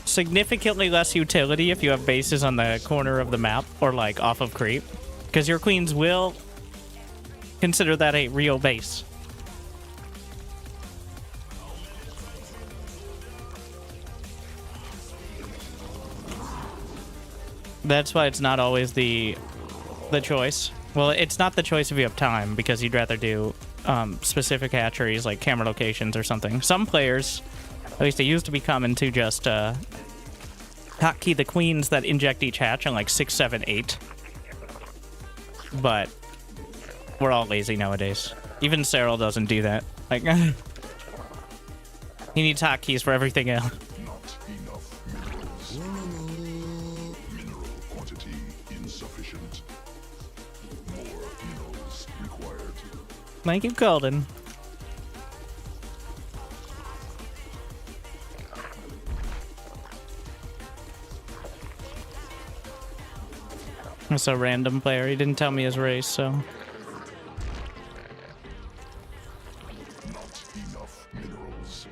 significantly less utility if you have bases on the corner of the map or like off of creep, because your queens will consider that a real base. That's why it's not always the choice. Well, it's not the choice if you have time, because you'd rather do specific hatcheries like camera locations or something. Some players, at least it used to be common to just hotkey the queens that inject each hatch on like 6, 7, 8. But we're all lazy nowadays. Even Cyril doesn't do that. Like, he needs hotkeys for everything else. Not enough minerals. Mineral quantity insufficient. More minerals required. Thank you, Golden. That's a random player. He didn't tell me his race, so. Not enough minerals.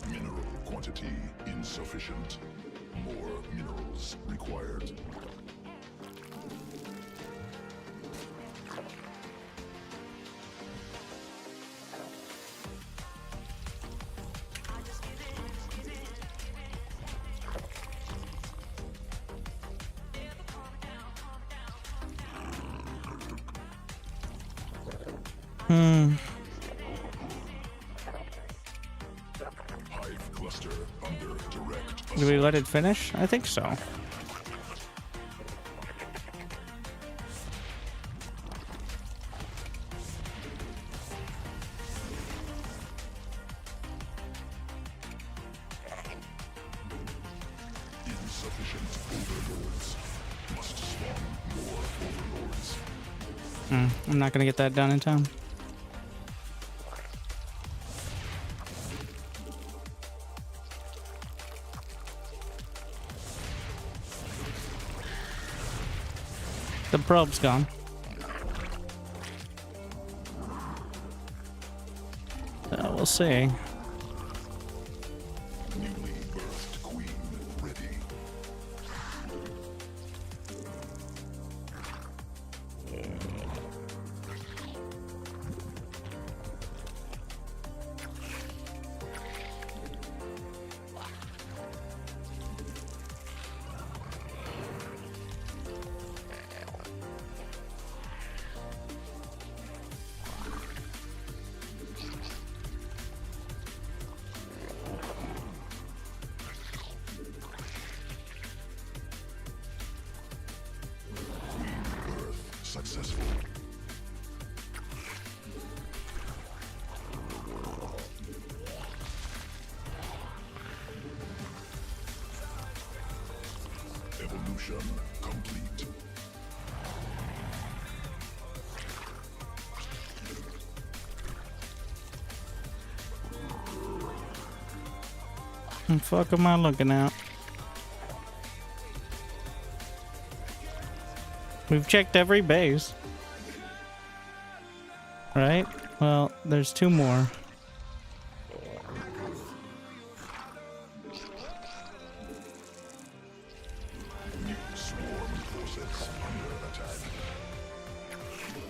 Mineral quantity insufficient. More minerals required. Hive cluster under direct Do we let it finish? I think so. insufficient overlords. Must spawn more I'm not gonna get that done in time. The probe's gone. So we'll see. Newly birthed queen ready. Successful. Evolution complete. The fuck am I looking at? We've checked every base. Right? Well, there's 2 more. Swarm forces under attack.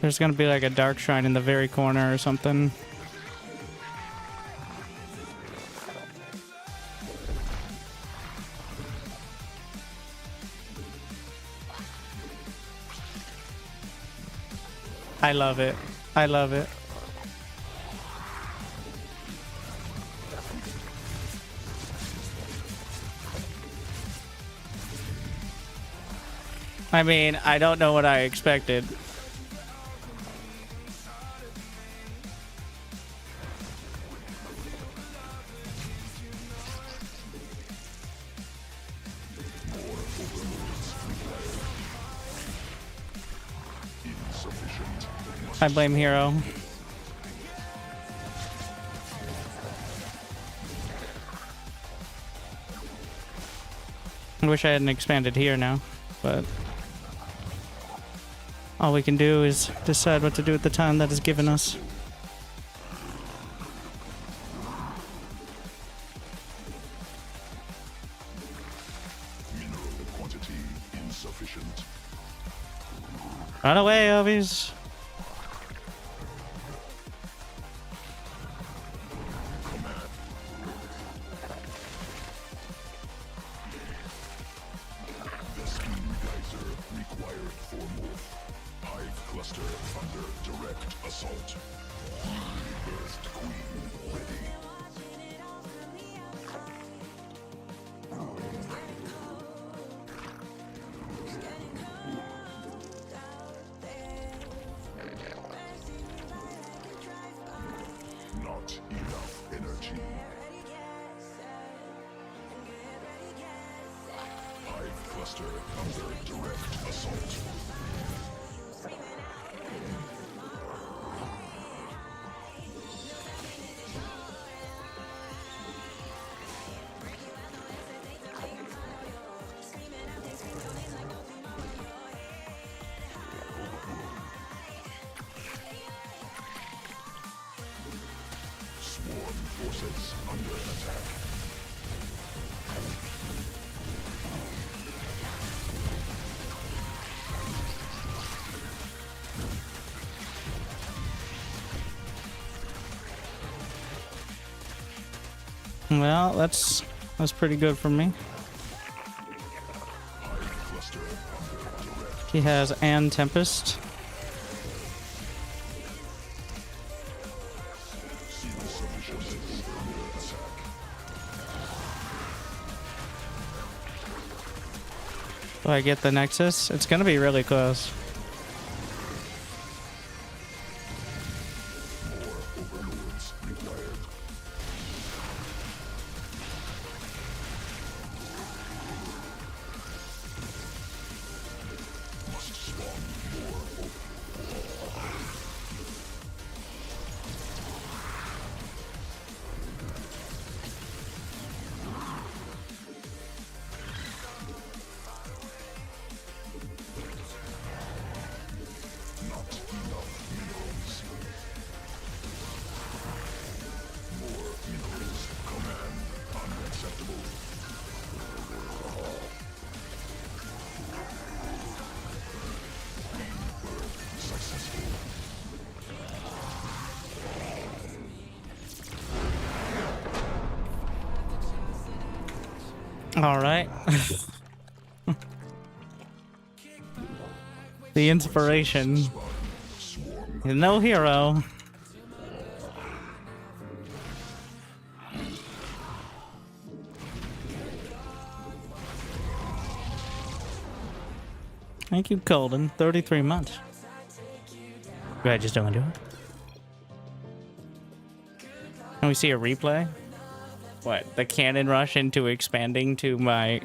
There's gonna be like a dark shrine in the very corner or something. I love it. I love it. I mean, I don't know what I expected. I blame Hero. I wish I hadn't expanded here now, but all we can do is decide what to do with the time that is given us. Mineral quantity insufficient. Run away, Ovies. The steam geyser required for morph. Hive cluster under direct assault. Newly birthed queen ready. Not enough energy. Hive cluster under direct assault. Swarm forces under attack. Well, that's pretty good for me. Hive cluster under direct. He has and Tempest. Insufficient under attack. Do I get the Nexus? It's gonna be really close. More overlords required. Must spawn more overlords. All right. The inspiration. No hero. Thank you, Colden. 33 months. Do I just don't do it? Can we see a replay? What? The cannon rush into expanding to my...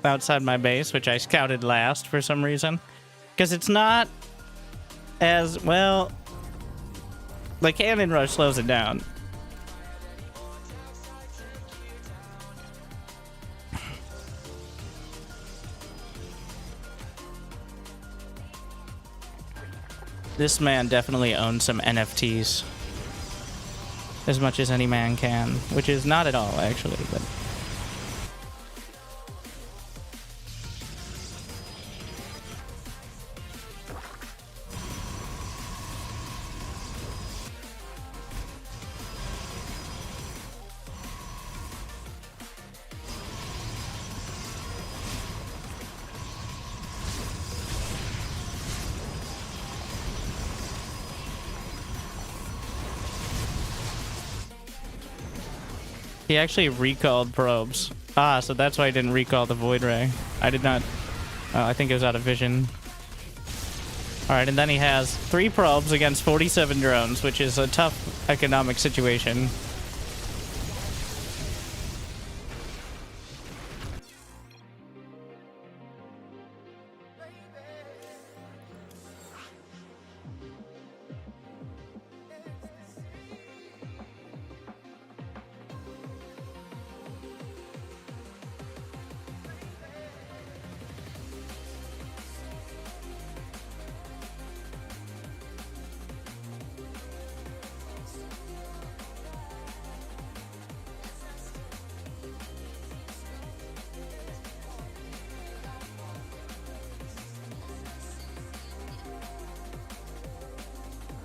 outside my base, which I scouted last for some reason. Because it's not as... well... the cannon rush slows it down. This man definitely owns some NFTs. As much as any man can. Which is not at all, actually, but... He actually recalled probes. Ah, so that's why I didn't recall the Void Ray. I did not... I think it was out of vision. Alright, and then he has 3 probes against 47 drones, which is a tough economic situation.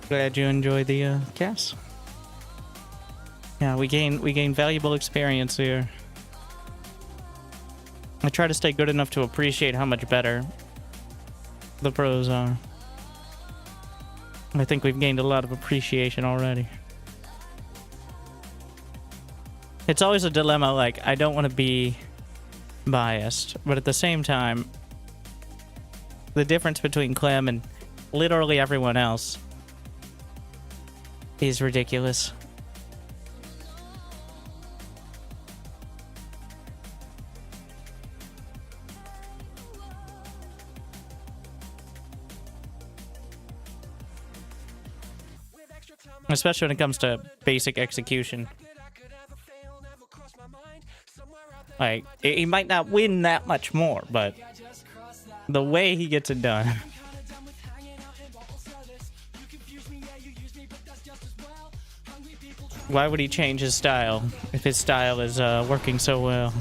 Glad you enjoyed the cast. Yeah, we gain valuable experience here. I try to stay good enough to appreciate how much better the pros are. I think we've gained a lot of appreciation already. It's always a dilemma, like, I don't want to be biased, but at the same time, the difference between Clem and literally everyone else is ridiculous. Especially when it comes to basic execution. Like, he might not win that much more, but the way he gets it done. Why would he change his style if his style is working so well?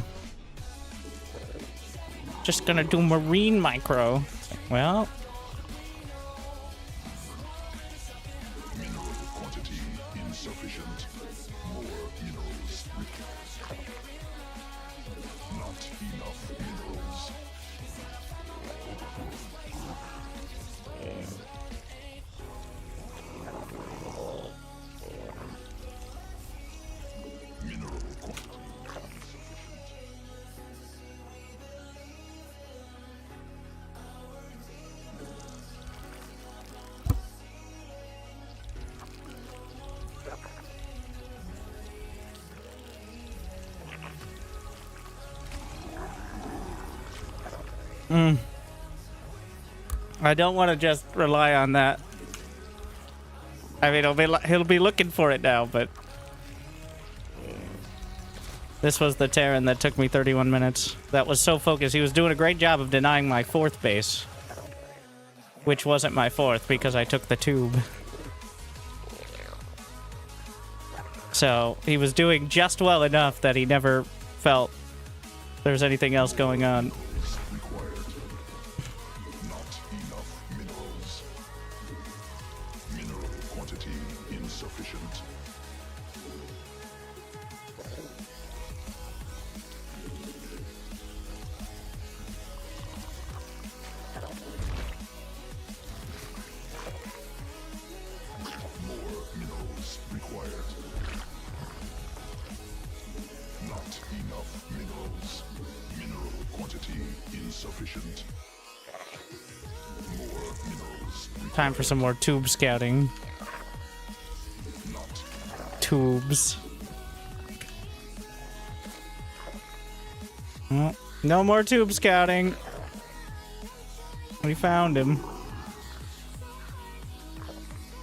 Just gonna do marine micro. Well... Mineral quantity insufficient. More minerals required. Not enough minerals. Mineral quantity insufficient. I don't want to just rely on that. I mean, he'll be looking for it now, but... This was the Terran that took me 31 minutes. That was so focused. He was doing a great job of denying my 4th base. Which wasn't my 4th, because I took the tube. So, he was doing just well enough that he never felt there was anything else going on. Required. Not enough minerals. Mineral quantity insufficient. Time for some more tube scouting. Tubes. Oh, no more tube scouting. We found him.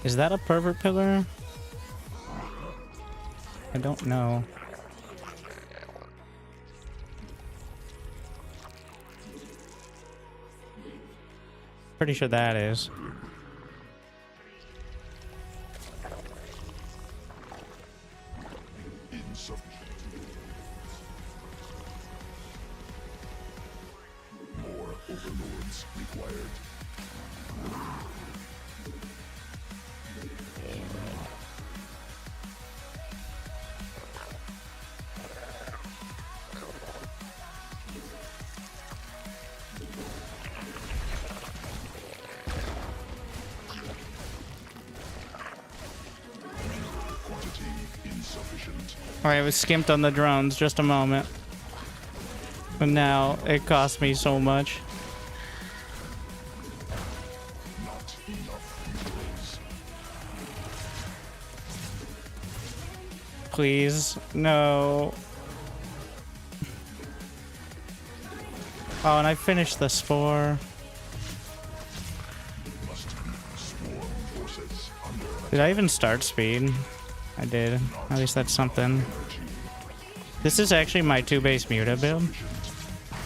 Is that a pervert pillar? I don't know. Pretty sure that is. More overlords required. Quantity insufficient. Alright, I was skimped on the drones just a moment. But now it cost me so much. Not enough minerals. Please, no. Oh, and I finished the spore. Must be swarm forces under Did I even start speed? I did. At least that's something. This is actually my 2-base Muta build.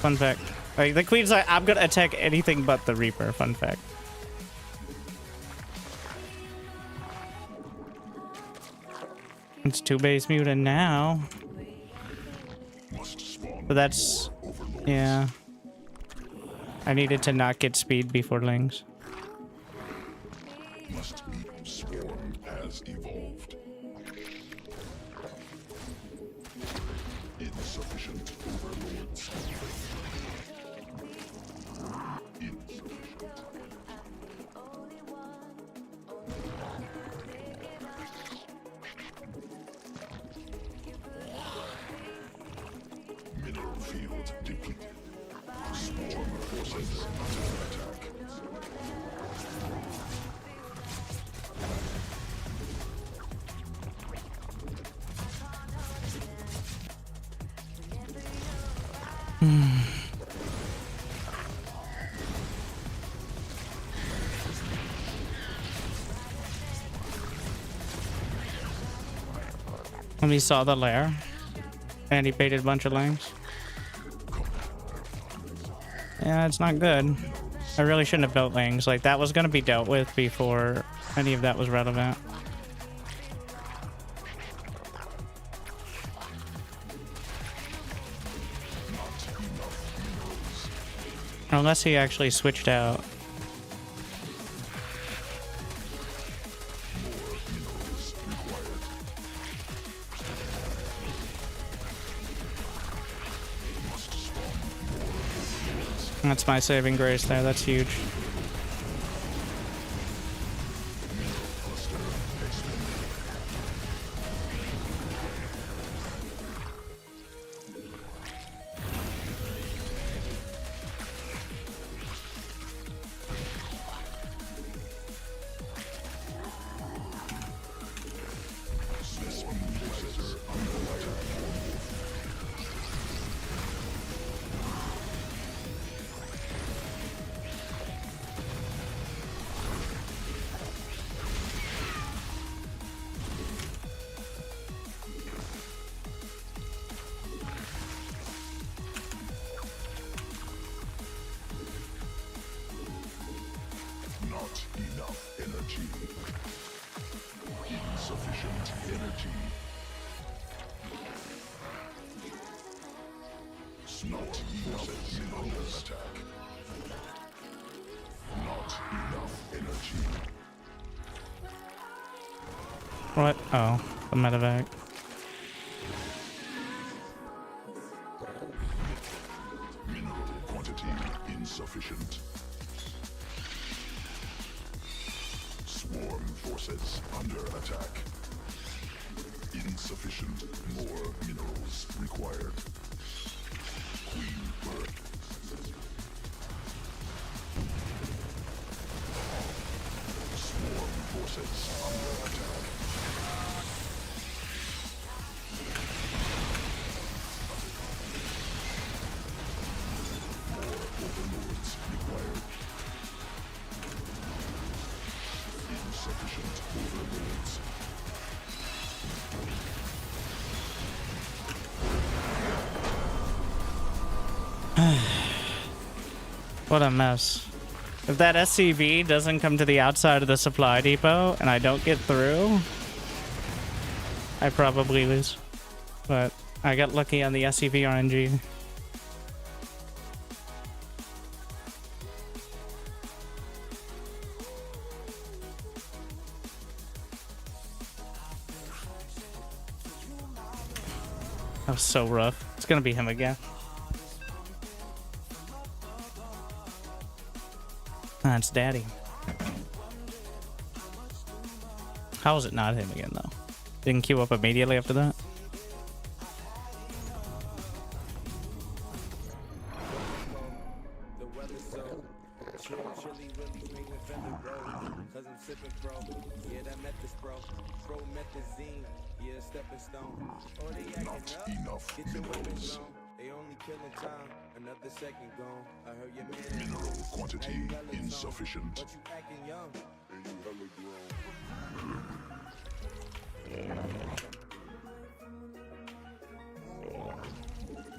Fun fact. Like, the Queen's like, I'm gonna attack anything but the Reaper. Fun fact. It's 2-base Muta now. must spawn But that's... overlords. yeah. I needed to not get speed before Lings. Must be swarm has evolved. Insufficient overlords. Insufficient. Mineral field depleted. Swarm forces under attack. When we saw the lair, and he baited a bunch of Lings. Yeah, it's not good. I really shouldn't have built Lings. Like, that was going to be dealt with before any of that was relevant. Unless he actually switched out. That's my saving grace there. That's huge. Not enough energy. Insufficient energy. Not enough mineral attack. Not enough energy. What? Oh, the medevac. Mineral quantity insufficient. Swarm forces under attack. Insufficient. More minerals required. Queen bird. forces under attack. More overlords required. Insufficient overlords. What a mess. If that SCV doesn't come to the outside of the supply depot and I don't get through, I probably lose. But I got lucky on the SCV RNG. That was so rough. It's gonna be him again. That's daddy. How is it not him again, though? Didn't queue up immediately after that? The weather's so chill, chilly, really make me fender, bro. Cause I'm sipping, bro. Yeah, that method's bro. Bro, methazine. Yeah, stepping stone. Oh, they acting Not up. enough Get your weapons minerals. on. They only killing time. Another second gone. I heard your man. Mineral quantity Now you hella toned, insufficient. But you acting young. And you hella grown.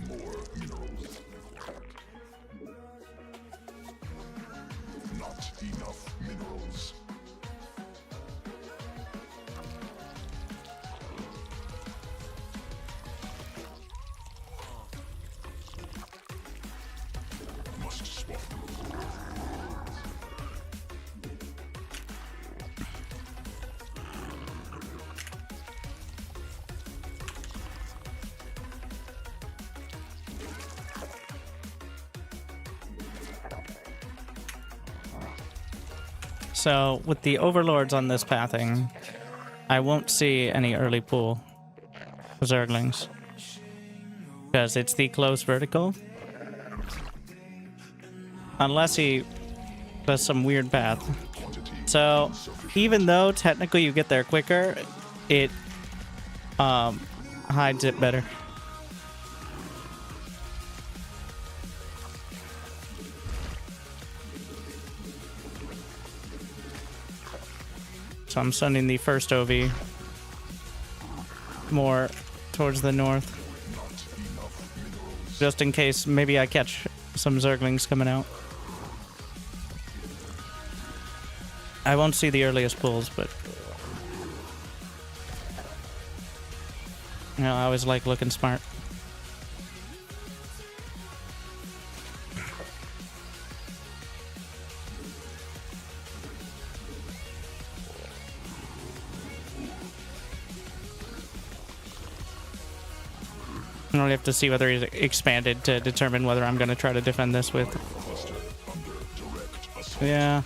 More minerals. Not enough minerals. Must spot. So, with the overlords on this pathing, I won't see any early pool Zerglings. Because it's the close vertical. Unless he does some weird path. So, even though technically you get there quicker, it hides it better. So I'm sending the first OV more towards the north. Just in case maybe I catch some Zerglings coming out. I won't see the earliest pulls, but you know, I always like looking smart. I only have to see whether he's expanded to determine whether I'm going to try to defend this with. Cluster under direct assault. Yeah.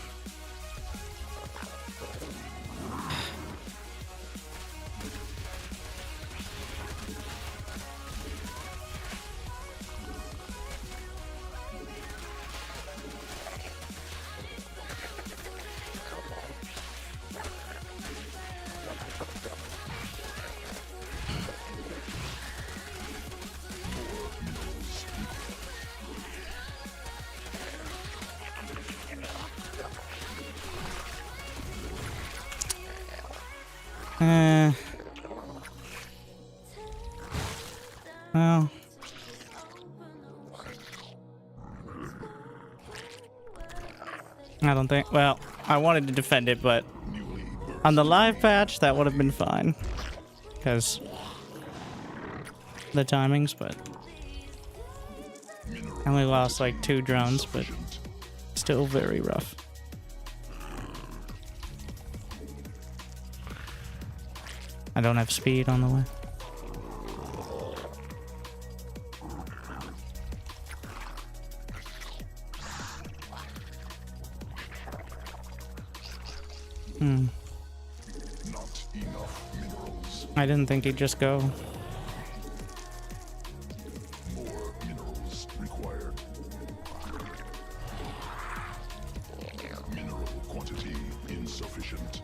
Well. I don't think. Well, I wanted to defend it, but on the live patch, that would have been fine. Because the timings, but I only lost like 2 drones, but still very rough. I don't have speed on the way. Not enough minerals. I didn't think he'd just go. More minerals required. Mineral quantity insufficient.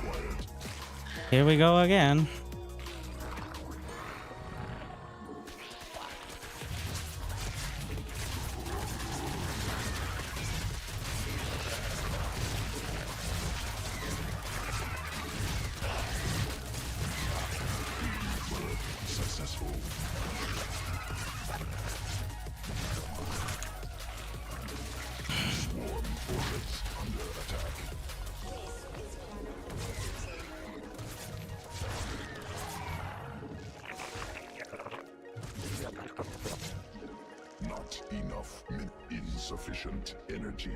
required. Here we go again. Successful. Swarm forces under attack. Not enough. Insufficient energy.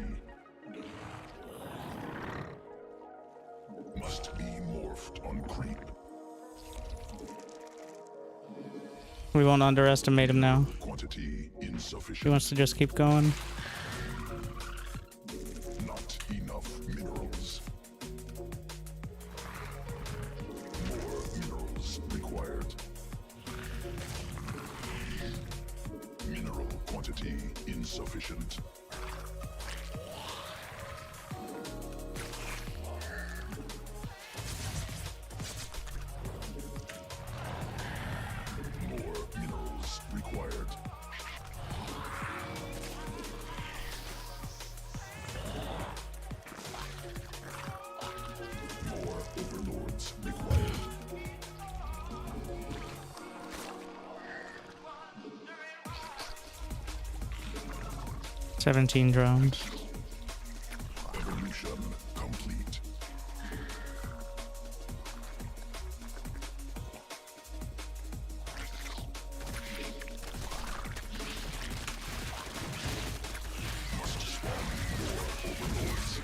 Must be morphed on creep. We won't underestimate him now. Quantity He insufficient. wants to just keep going. Not enough minerals. More minerals required. Mineral quantity insufficient. More minerals required. More overlords required. 17 drones. Evolution complete. Must spawn more overlords.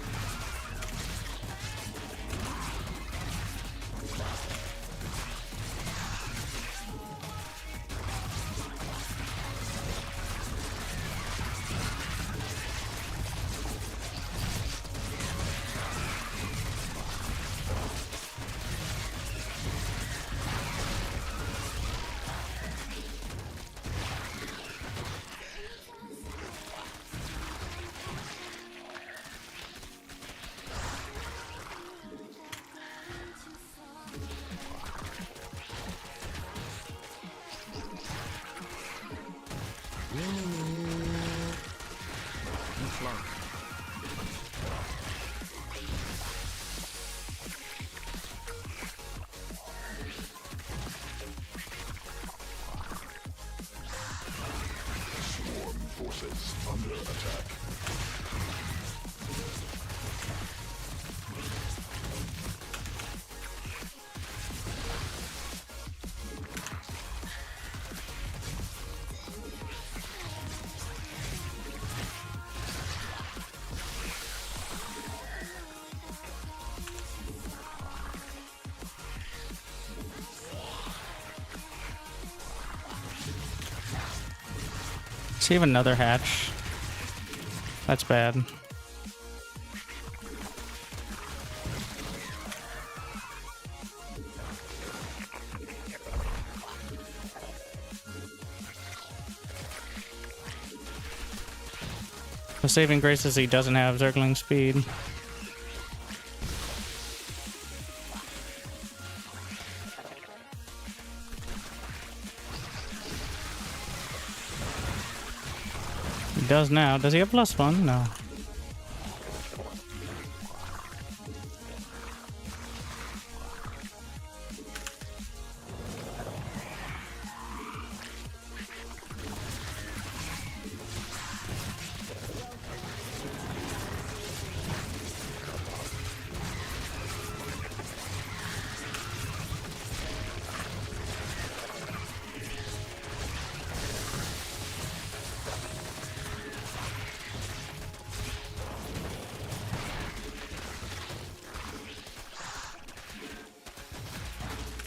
Swarm forces under attack. See, have another hatch. That's bad. The saving grace is he doesn't have Zergling speed. He does now. Does he have +1? No.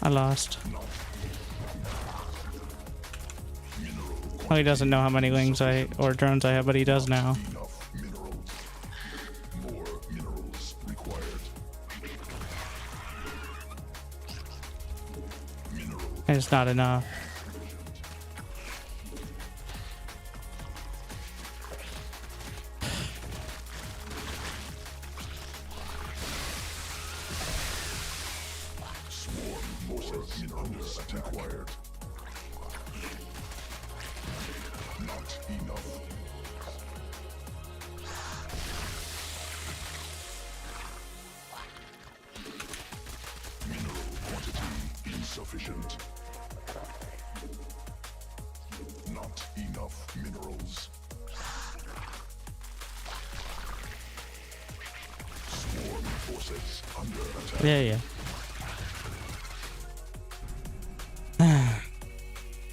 I lost. Oh, he doesn't know how many lings or drones I have, but he does now. Enough minerals. More minerals required. Mineral It's not enough. minerals required. Not enough. Mineral quantity insufficient. Not enough minerals. Swarm forces under attack. Yeah.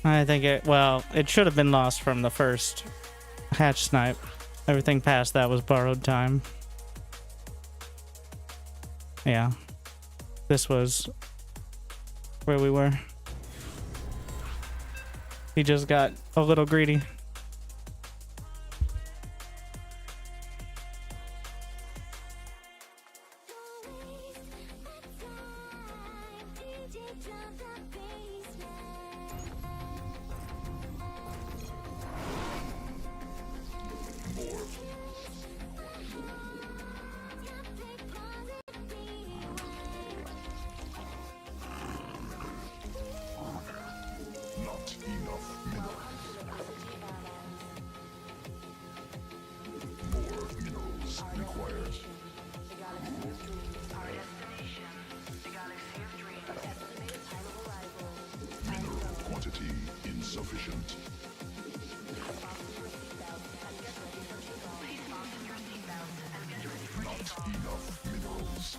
I think it should have been lost from the first hatch snipe. Everything past that was borrowed time. Yeah. This was where we were. He just got a little greedy. Not enough minerals. More minerals required. Mineral quantity insufficient. Not enough minerals.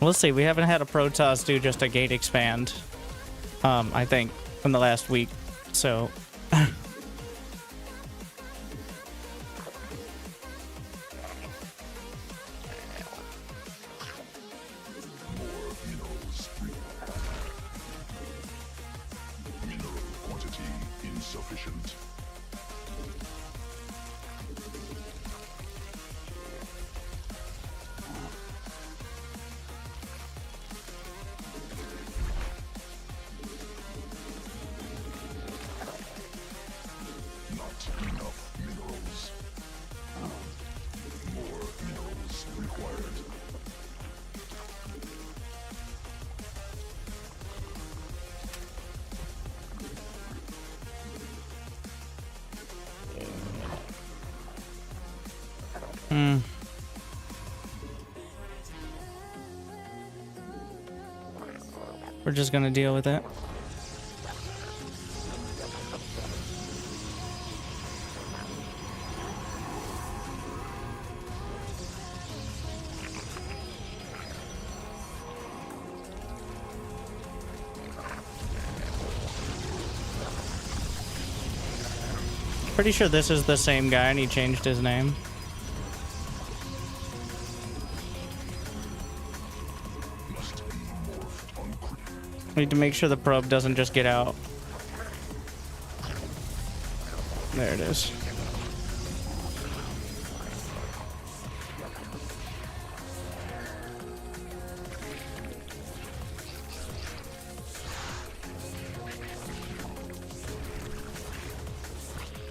Let's see, we haven't had a Protoss do just a gate expand, I think, in the last week, so... More minerals required. Mineral quantity insufficient. Not enough minerals. More minerals required. We're just gonna deal with it. Pretty sure this is the same guy and he changed his name. Must be morphed on We need to make sure the probe doesn't just get out. There it is.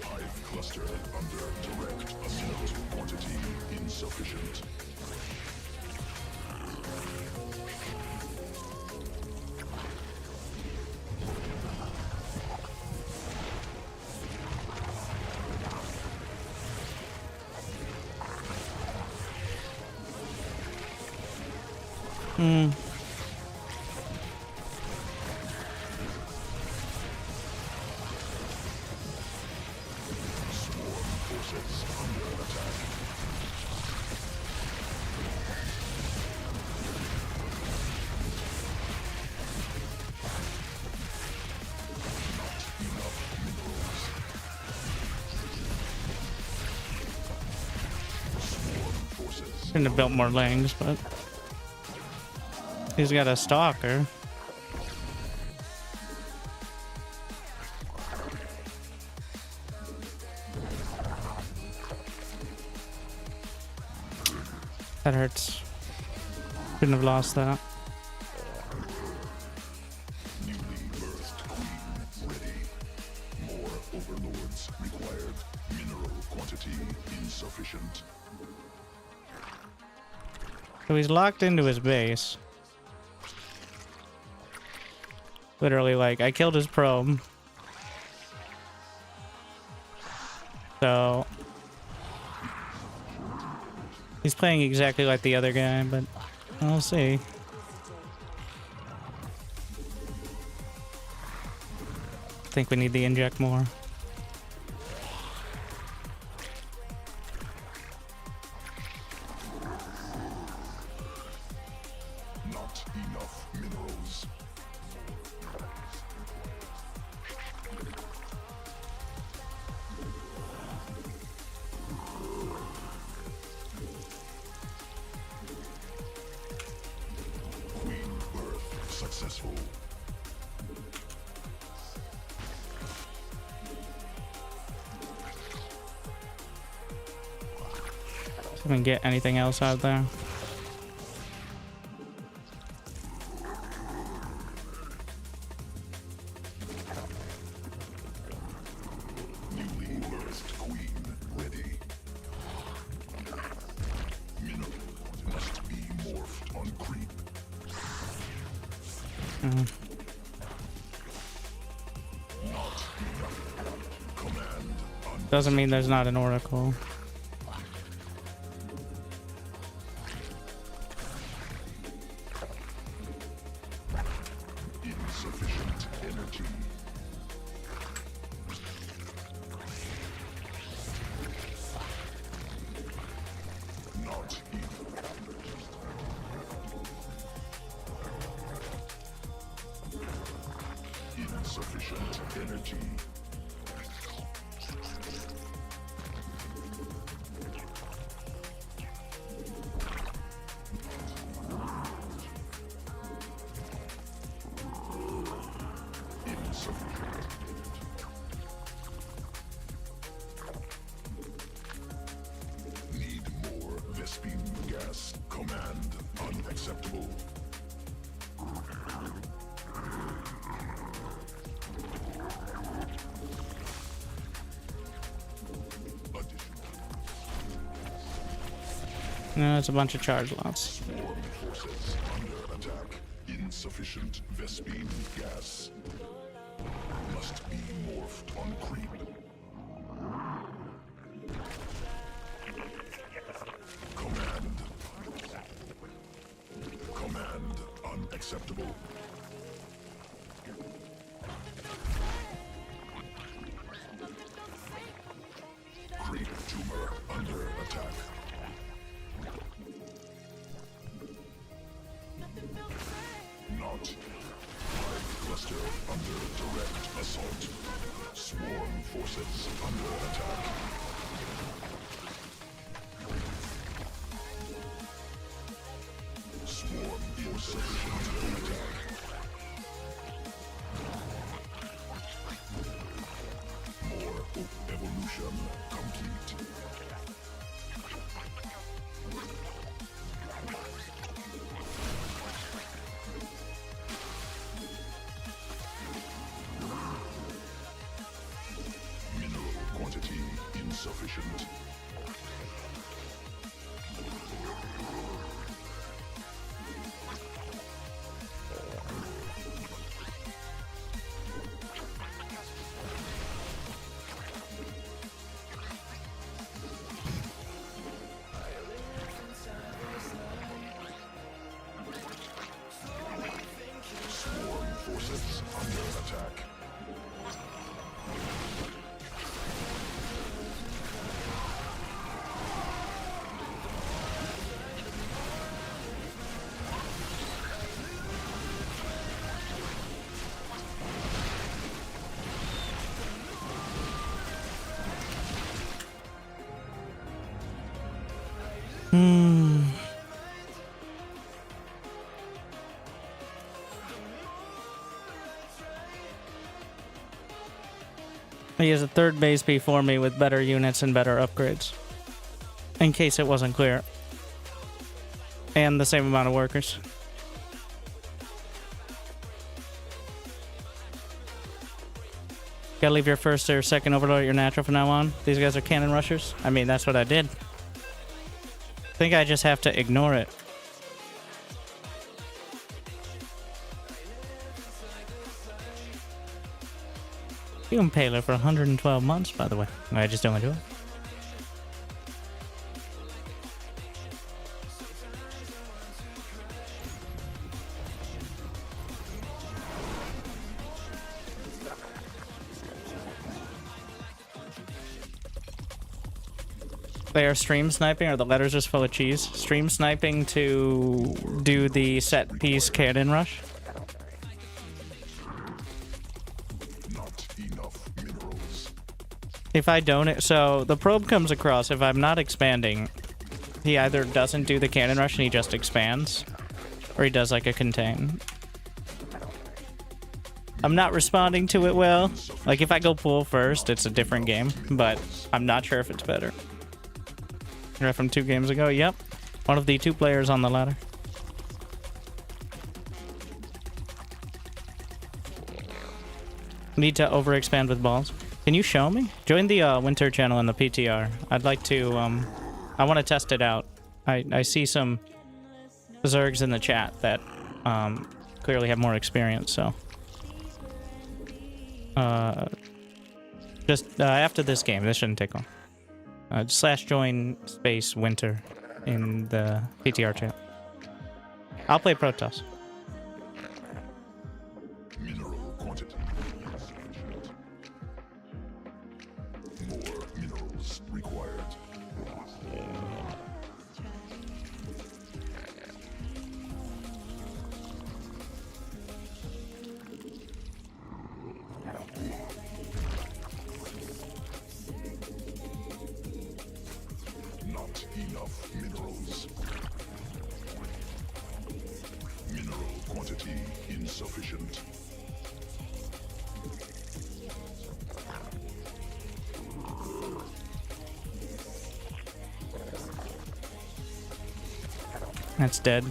hive cluster under direct assault. Quantity insufficient. Swarm forces under attack. Not enough minerals. Swarm forces. Shouldn't have built more lanes, but he's got a stalker. hurts. Shouldn't have lost that. Newly birthed queen ready. More overlords required. Mineral quantity insufficient. So he's locked into his base. Literally, like, I killed his probe. So... he's playing exactly like the other guy, but we'll see. I think we need to inject more. Not enough minerals. Queen birth successful. I didn't get anything else out there. Newly birthed queen ready. Mineral must be morphed on creep. Not enough. Command Doesn't mean there's not an oracle. insufficient energy. Not enough. Insufficient energy. Insufficient. Need more Vespine gas. Command unacceptable. No, it's a bunch of charge lots. Swarm forces under attack. Insufficient Vespine gas. Must be morphed on creep. Command. Command unacceptable. Creep tumor under attack. Not. Hive cluster under direct assault. Swarm forces under attack. Swarm forces under attack. More evolution complete. Mineral quantity insufficient. Swarm forces under attack. He has a third base before me with better units and better upgrades. In case it wasn't clear. And the same amount of workers. Gotta leave your first or second overlord at your natural from now on. These guys are cannon rushers. I mean, that's what I did. I think I just have to ignore it. You can pay for 112 months, by the way. I just don't do it. They are stream sniping, or the letters just full of cheese. Stream sniping to do the set piece cannon rush. Not enough minerals. If I don't, so the probe comes across. If I'm not expanding, he either doesn't do the cannon rush and he just expands, or he does like a contain. I'm not responding to it well. Like if I go pool first, it's a different game, but I'm not sure if it's better. From 2 games ago, yep. One of the 2 players on the ladder. Need to overexpand with balls. Can you show me? Join the Winter channel in the PTR. I'd like to, I want to test it out. I see some Zergs in the chat that clearly have more experience, so. Just after this game, this shouldn't take long. /join space winter in the PTR chat. I'll play Protoss. Mineral quantity insufficient. More minerals required. Not enough minerals. Mineral quantity insufficient. That's dead.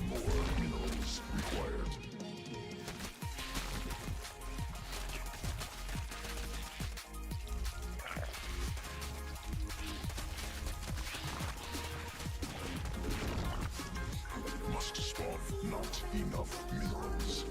More minerals required. Must spawn not enough minerals.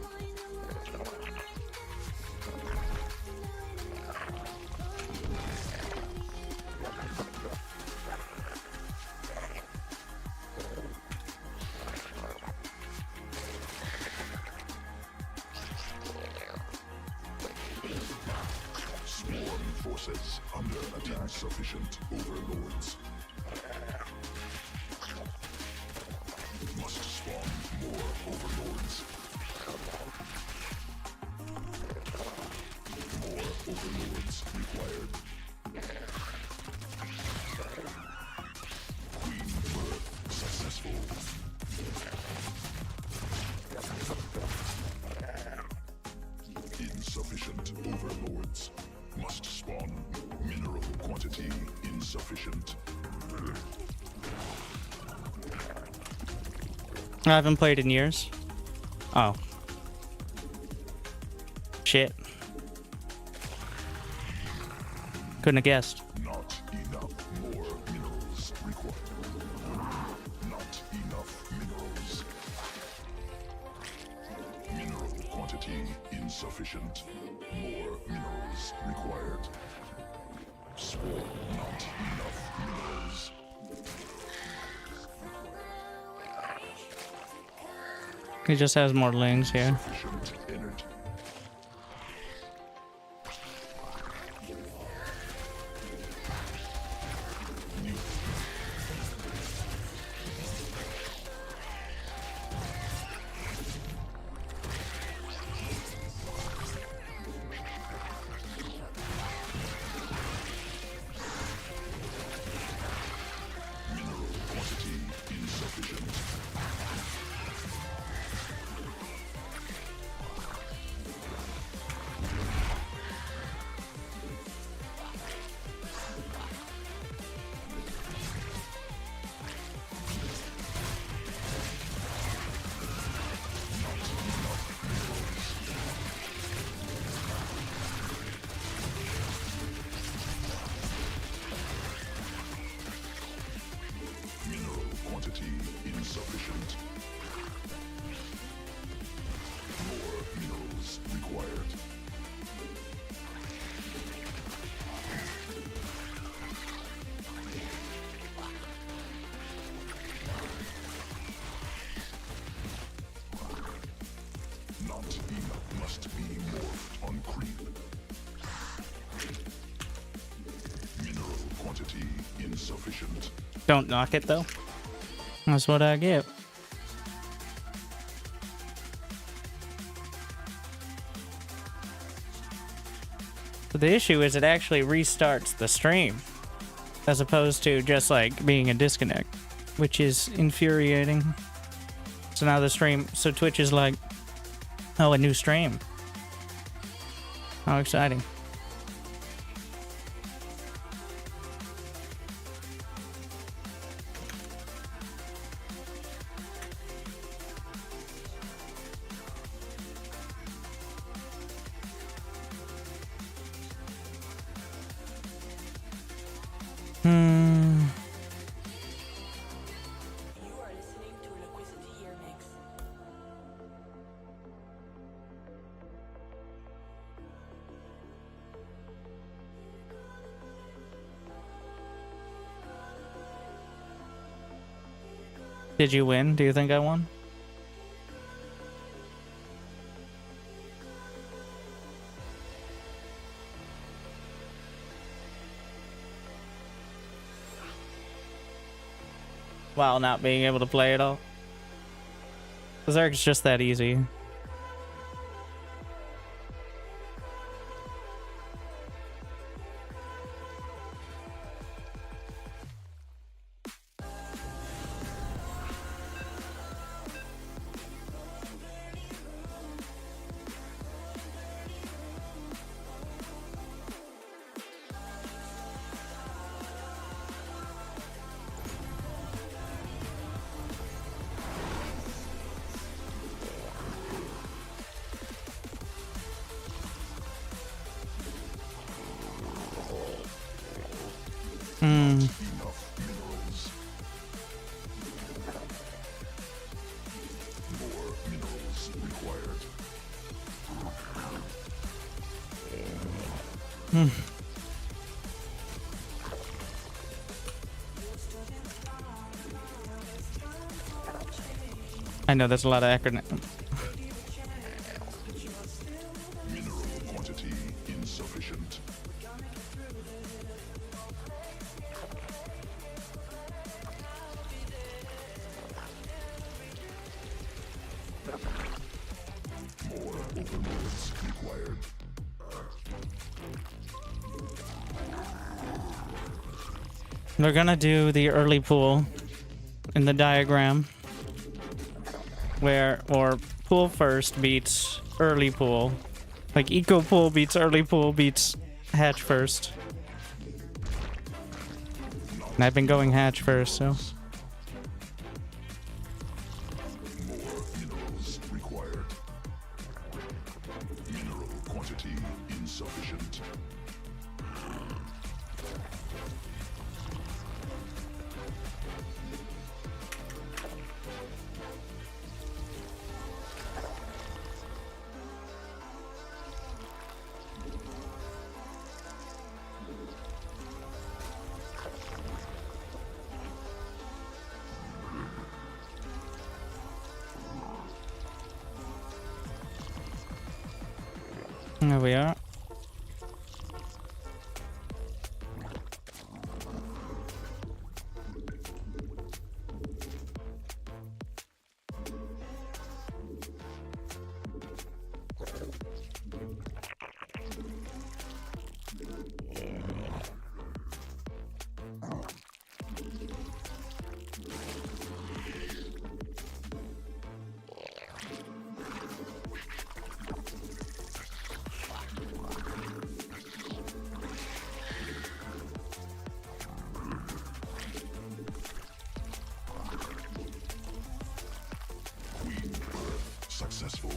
Sworn forces under attack. Insufficient overlords. Must spawn more overlords. More overlords required. Queen birth successful. Insufficient overlords. Must spawn. Mineral quantity insufficient. I haven't played in years. Oh. Shit. Couldn't have guessed. Not enough more minerals required. Not enough minerals. Mineral quantity insufficient. More minerals required. Swarm not enough minerals. He just has more lings here. Sufficient energy. Mineral quantity insufficient. insufficient. Don't knock it, though. That's what I get. But the issue is it actually restarts the stream, as opposed to just, like, being a disconnect, which is infuriating. So now the stream... So Twitch is like, oh, a new stream. How exciting. You are listening to an Acquisitive mix. Did you win? Do you think I won? While not being able to play at all. Zerg's just that easy. Enough minerals. More minerals required. I know there's a lot of acronym. Mineral quantity insufficient. More overlords required. We're gonna do the early pool in the diagram, where or pool first beats early pool, like eco pool beats early pool beats hatch first. And I've been going hatch first, so More minerals required. Mineral quantity insufficient. there we are. Successful.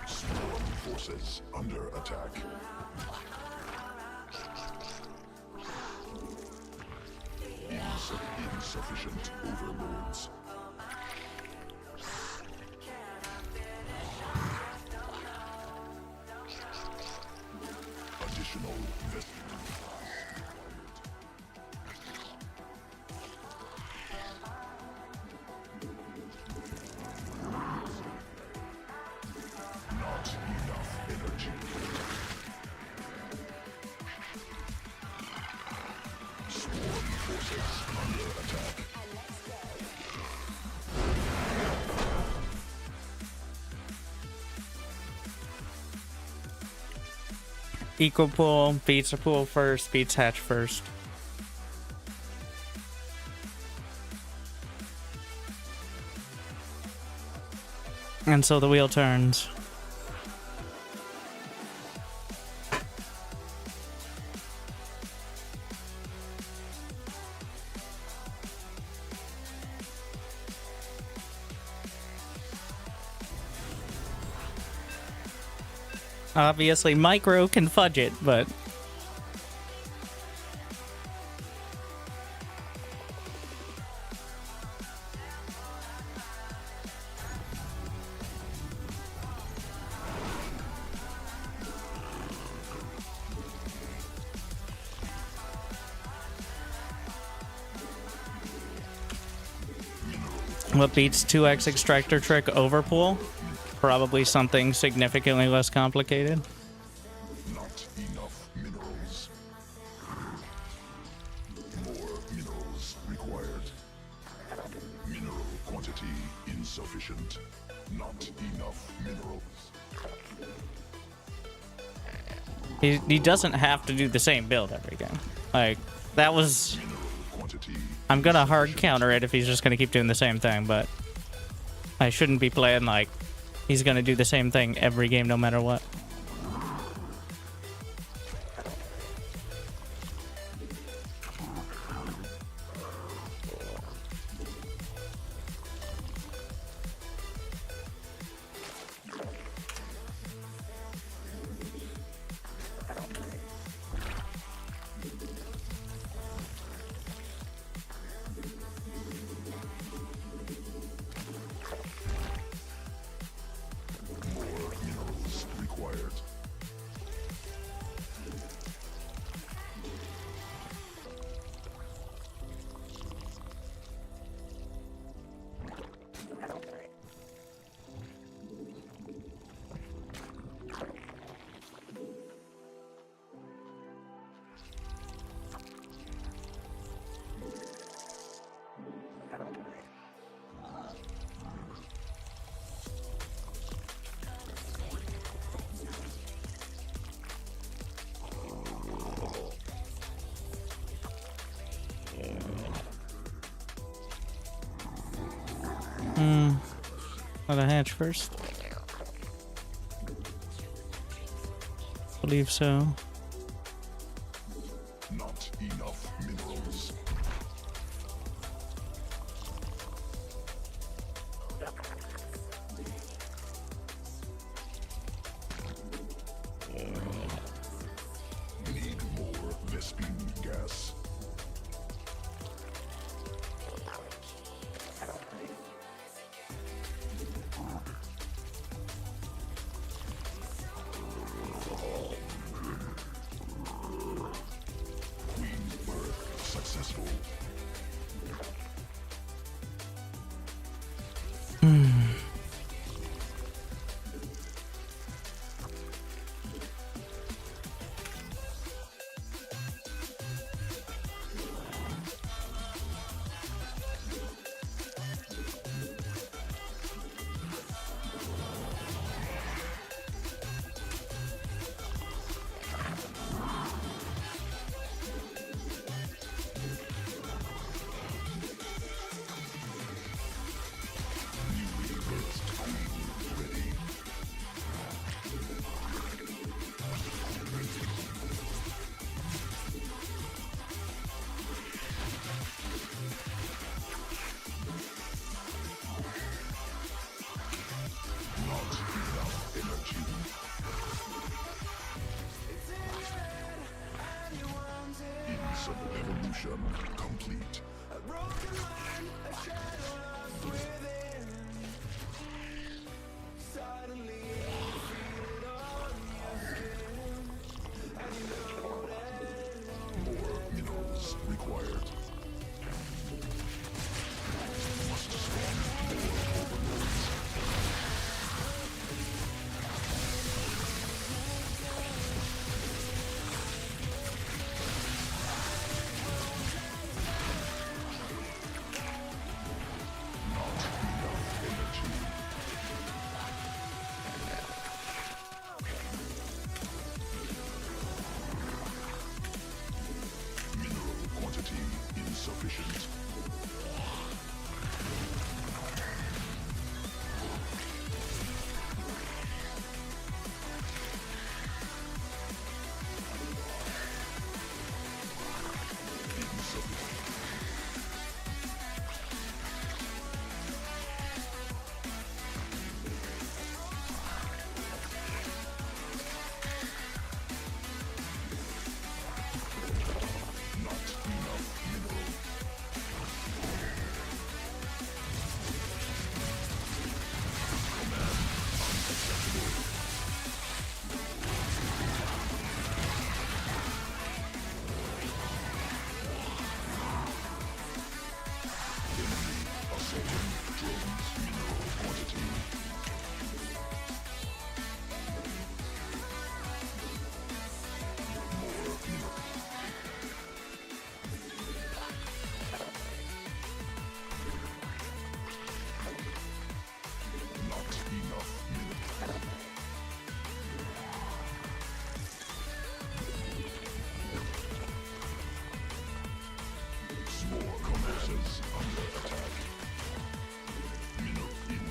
Swarm forces under attack. Insufficient overlords. Additional not enough energy. Swarm forces under attack. Equal pool beats a pool first, beats hatch first. And so the wheel turns. Obviously, Micro can fudge it, but... What beats 2x extractor trick overpool? Probably something significantly less complicated. Not enough minerals. More minerals required. Mineral quantity insufficient. Not enough minerals. He doesn't have to do the same build every game. Like, that was... Mineral quantity. I'm gonna hard counter it if he's just gonna keep doing the same thing, but... I shouldn't be playing like... He's gonna do the same thing every game no matter what. Let a hatch first. Believe so. Not enough minerals. Need more Vespine gas. Evolution complete. More minerals required. Must spawn more overlords. Insufficient.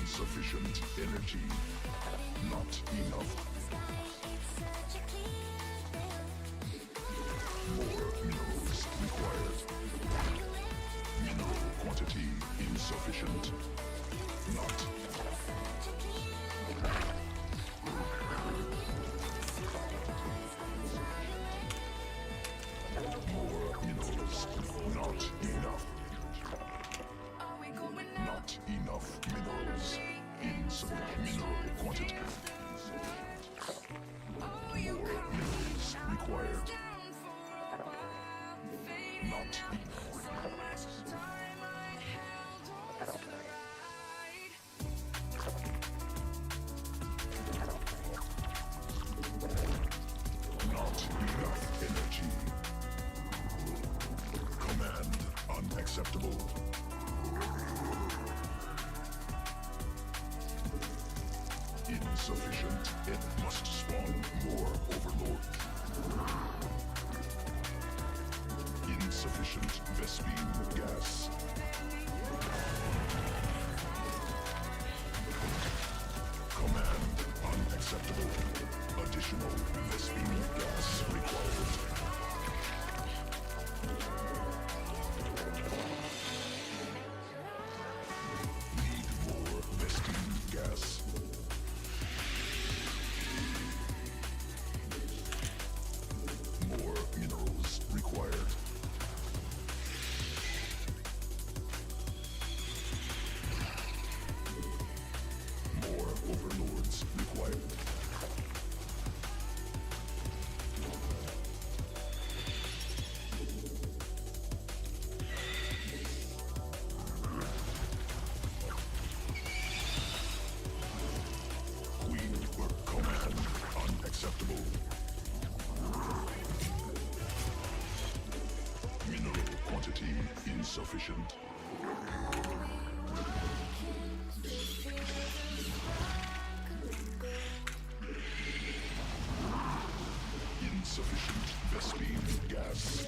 Insufficient energy. Not enough. More minerals required. Mineral quantity insufficient. Not. More minerals. Not enough. Not enough minerals. Insufficient mineral quantity. More minerals required. Not enough. Not enough energy. Command unacceptable. Insufficient. It must spawn more overlord. Insufficient Vespine gas. Command unacceptable. Additional Vespine gas required. Need more Vespine gas. More minerals required. Insufficient. Insufficient Vespine gas.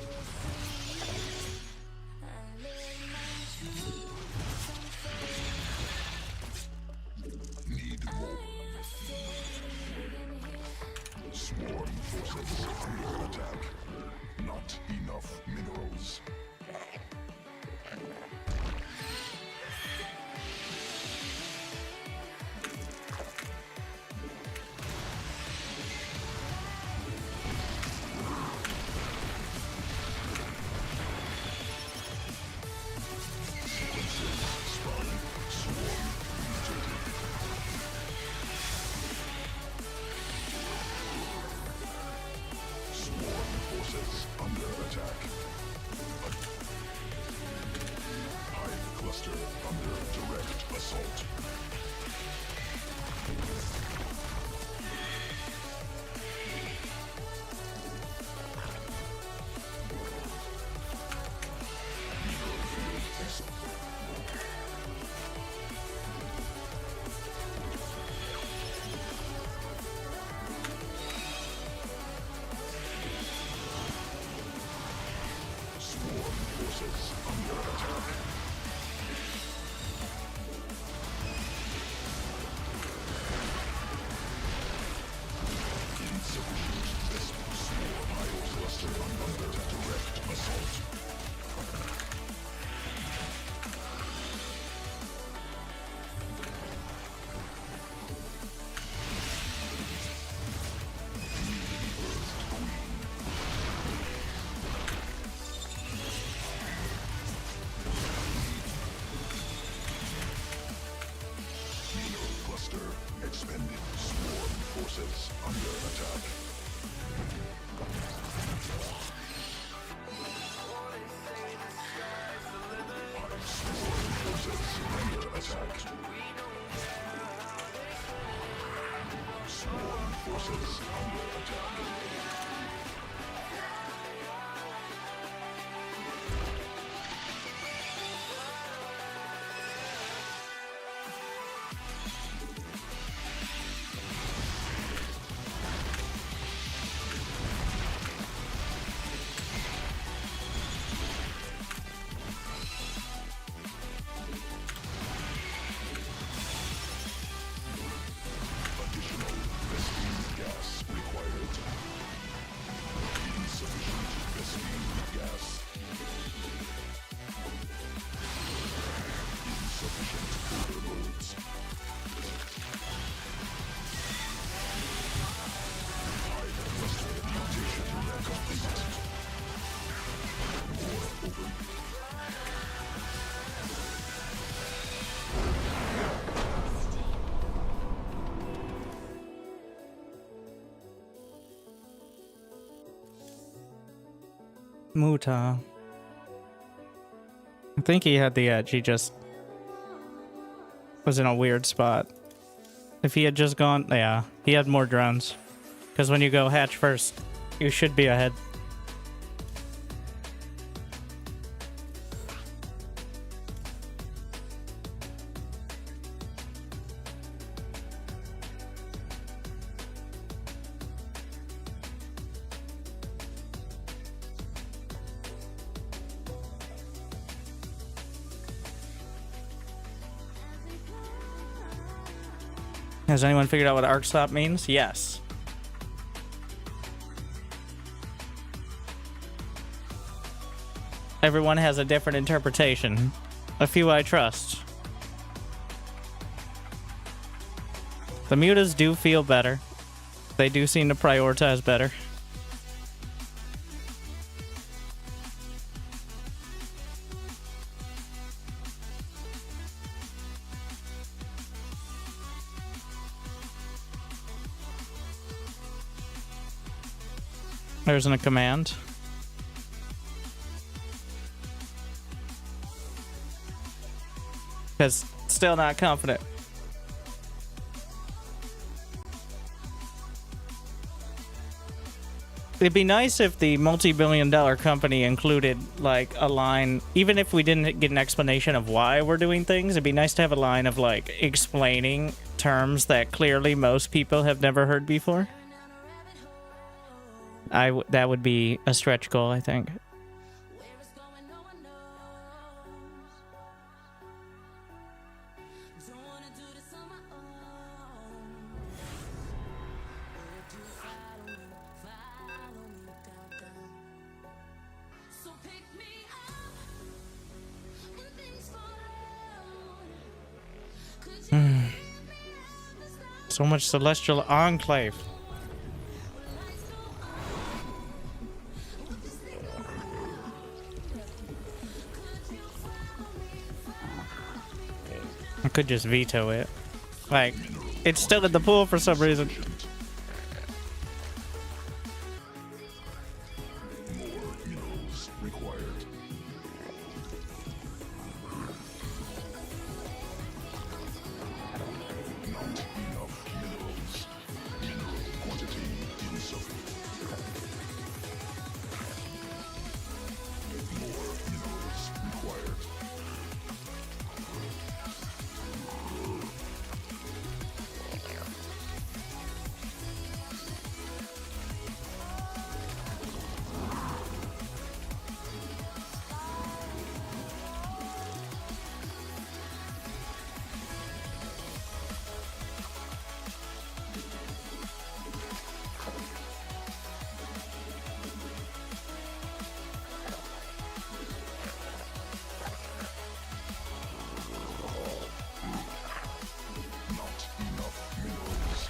Need more. Swarm forces under attack. Not enough minerals. Under attack. Hive cluster under direct assault. Swarm forces under attack. Insufficient Vespine swarm hive cluster under direct assault. Cluster expended. Swarm forces under attack. Swarm forces under attack. Swarm forces under attack. Additional Vespine gas required. Insufficient Vespine gas. Insufficient order loads. Hive cluster mutation complete. More overheat. Muta. I think he had the edge. He just was in a weird spot. If he had just gone, yeah, he had more drones. Because when you go hatch first, you should be ahead. Has anyone figured out what arc stop means? Yes. Everyone has a different interpretation. A few I trust. The mutas do feel better. They do seem to prioritize better. There's a command. Because still not confident. It'd be nice if the multi-billion-dollar company included, like, a line, even if we didn't get an explanation of why we're doing things, it'd be nice to have a line of, like, explaining terms that clearly most people have never heard before. That would be a stretch goal, I think. So much celestial enclave. I could just veto it. Like, it's still in the pool for some reason. More minerals required. Not enough minerals. Mineral quantity insufficient. More minerals required. Not enough minerals.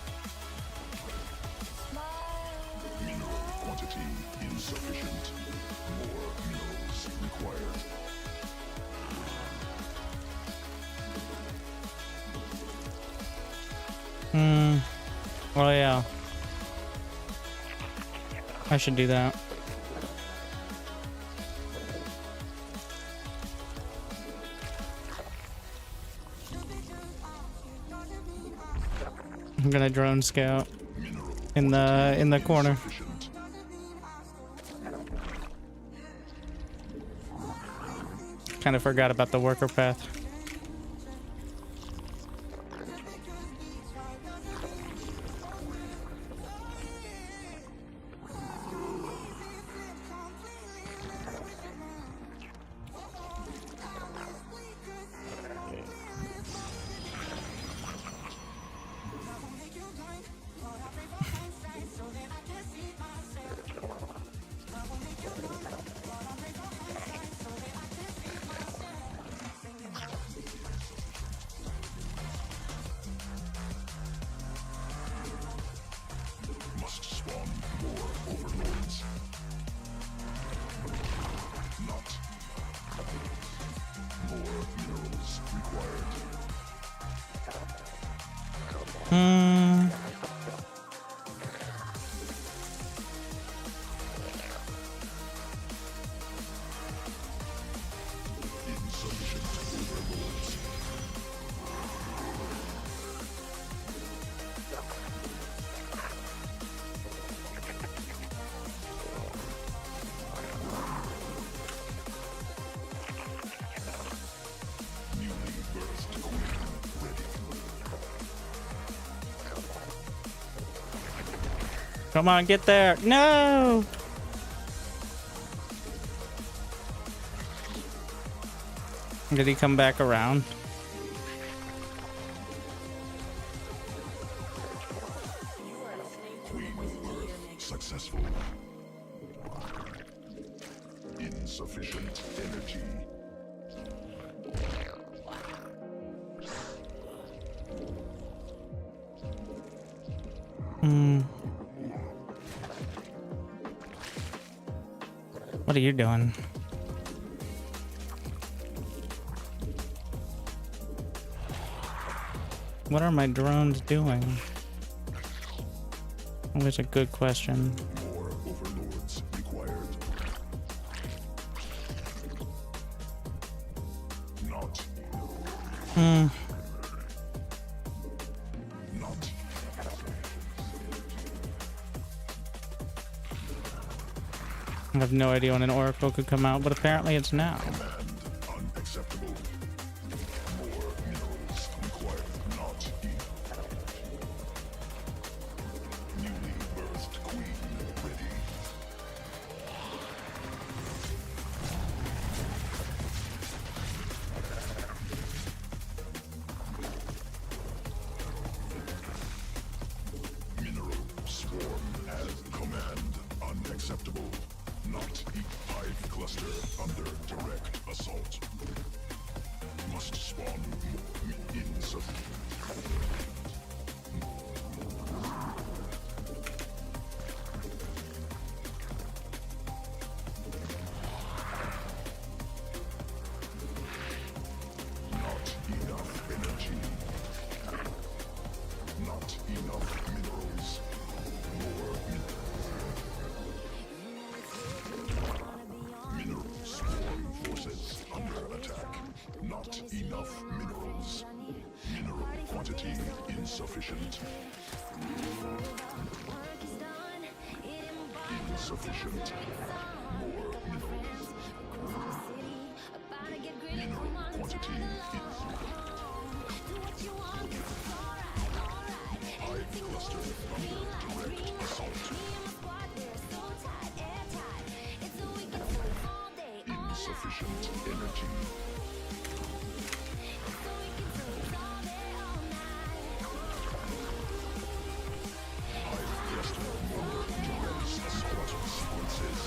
Mineral quantity insufficient. More minerals required. Oh yeah. I should do that. I'm gonna drone scout Mineral in the corner. sufficient. Kind of forgot about the worker path. Must spawn more overlords. Not. More minerals required. Insufficient overlords. Newly birthed queen ready. Come on, get there. No! Did he come back around? You are listening to an Inquisitor Next. Successful. Insufficient energy. What are you doing? What are my drones doing? Always a good question. More overlords required. Not. Not. I have no idea when an oracle could come out, but apparently it's now. Command unacceptable. More minerals required, not enough. Newly birthed queen ready. Mineral swarm as command unacceptable. Not hive cluster under direct assault. Must spawn more insufficient. Not enough energy. Not enough minerals. More mineral swarm forces under attack. Not enough minerals. Mineral quantity insufficient. Insufficient. More minerals. Mineral quantity hive cluster under direct assault. Insufficient energy. Hive cluster more direct assault sequences.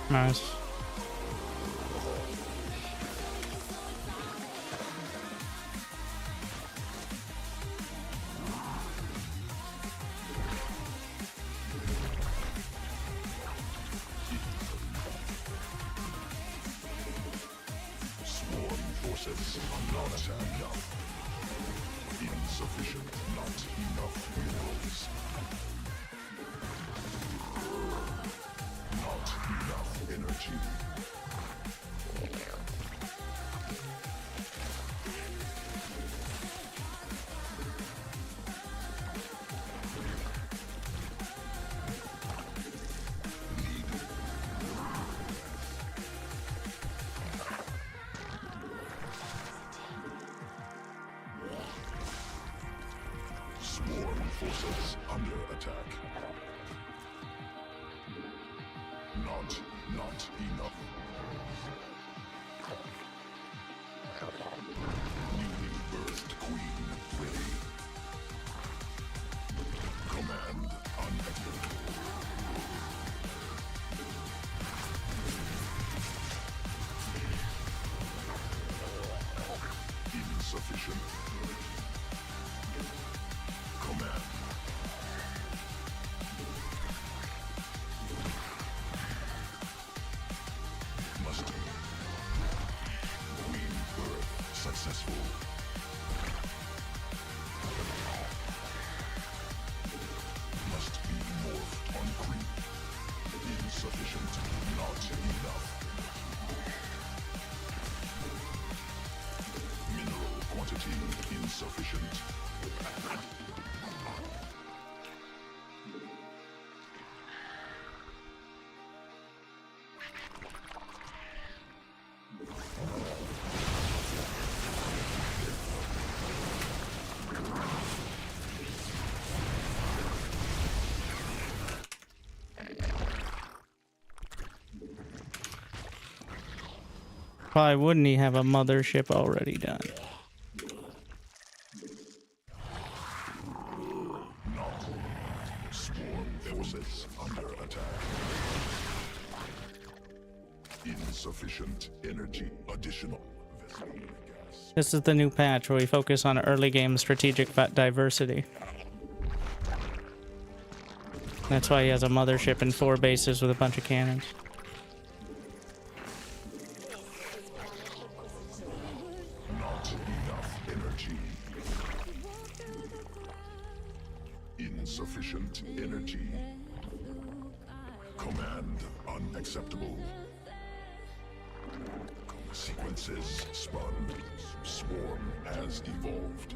Nice. Swarm forces are not enough. Insufficient, not enough minerals. Not enough energy. Swarm forces under attack. Not enough. Newly birthed queen ready. Command unacceptable. Insufficient. Command. Must be. Queen birth successful. Must be morphed on creep. Insufficient, not enough. Mineral quantity insufficient. Why wouldn't he have a mothership already done? Swarm forces under attack. Insufficient energy. Additional Vesmine gas. This is the new patch where we focus on early game strategic diversity. That's why he has a mothership and 4 bases with a bunch of cannons. Not enough energy. Insufficient energy. Command unacceptable. Sequences spun. Swarm has evolved.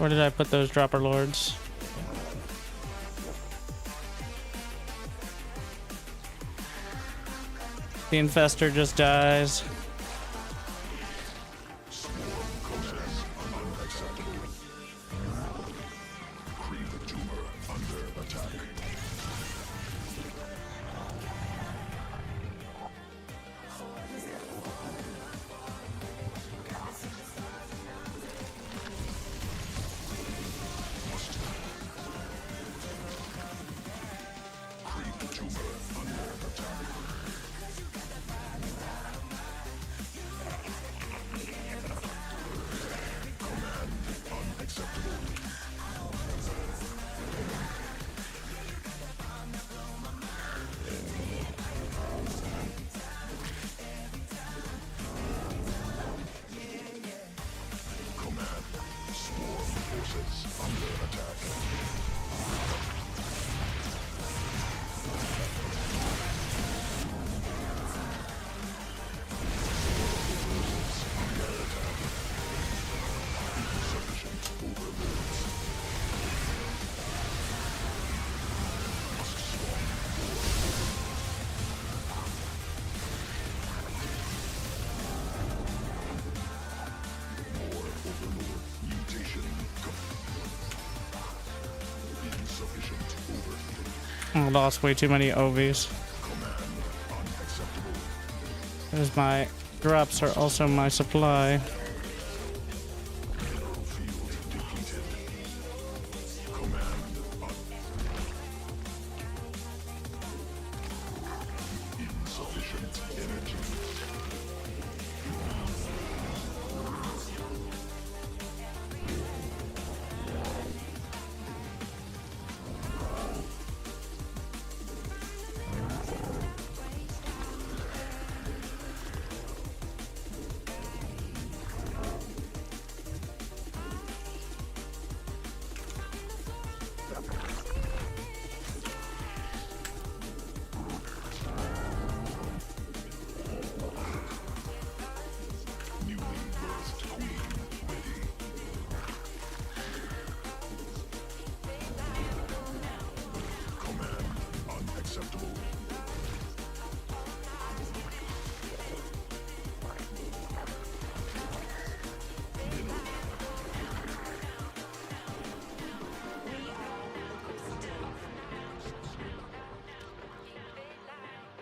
Where did I put those dropper lords? The infestor just dies. Creep tumor under attack. Creep tumor under attack. Command unacceptable. Command swarm forces under attack. Mutation insufficient overheat. I lost way too many OVs. Command unacceptable. There's my drops are also my supply. Mineral field depleted. Command insufficient energy. Newly birthed queen ready. Command unacceptable.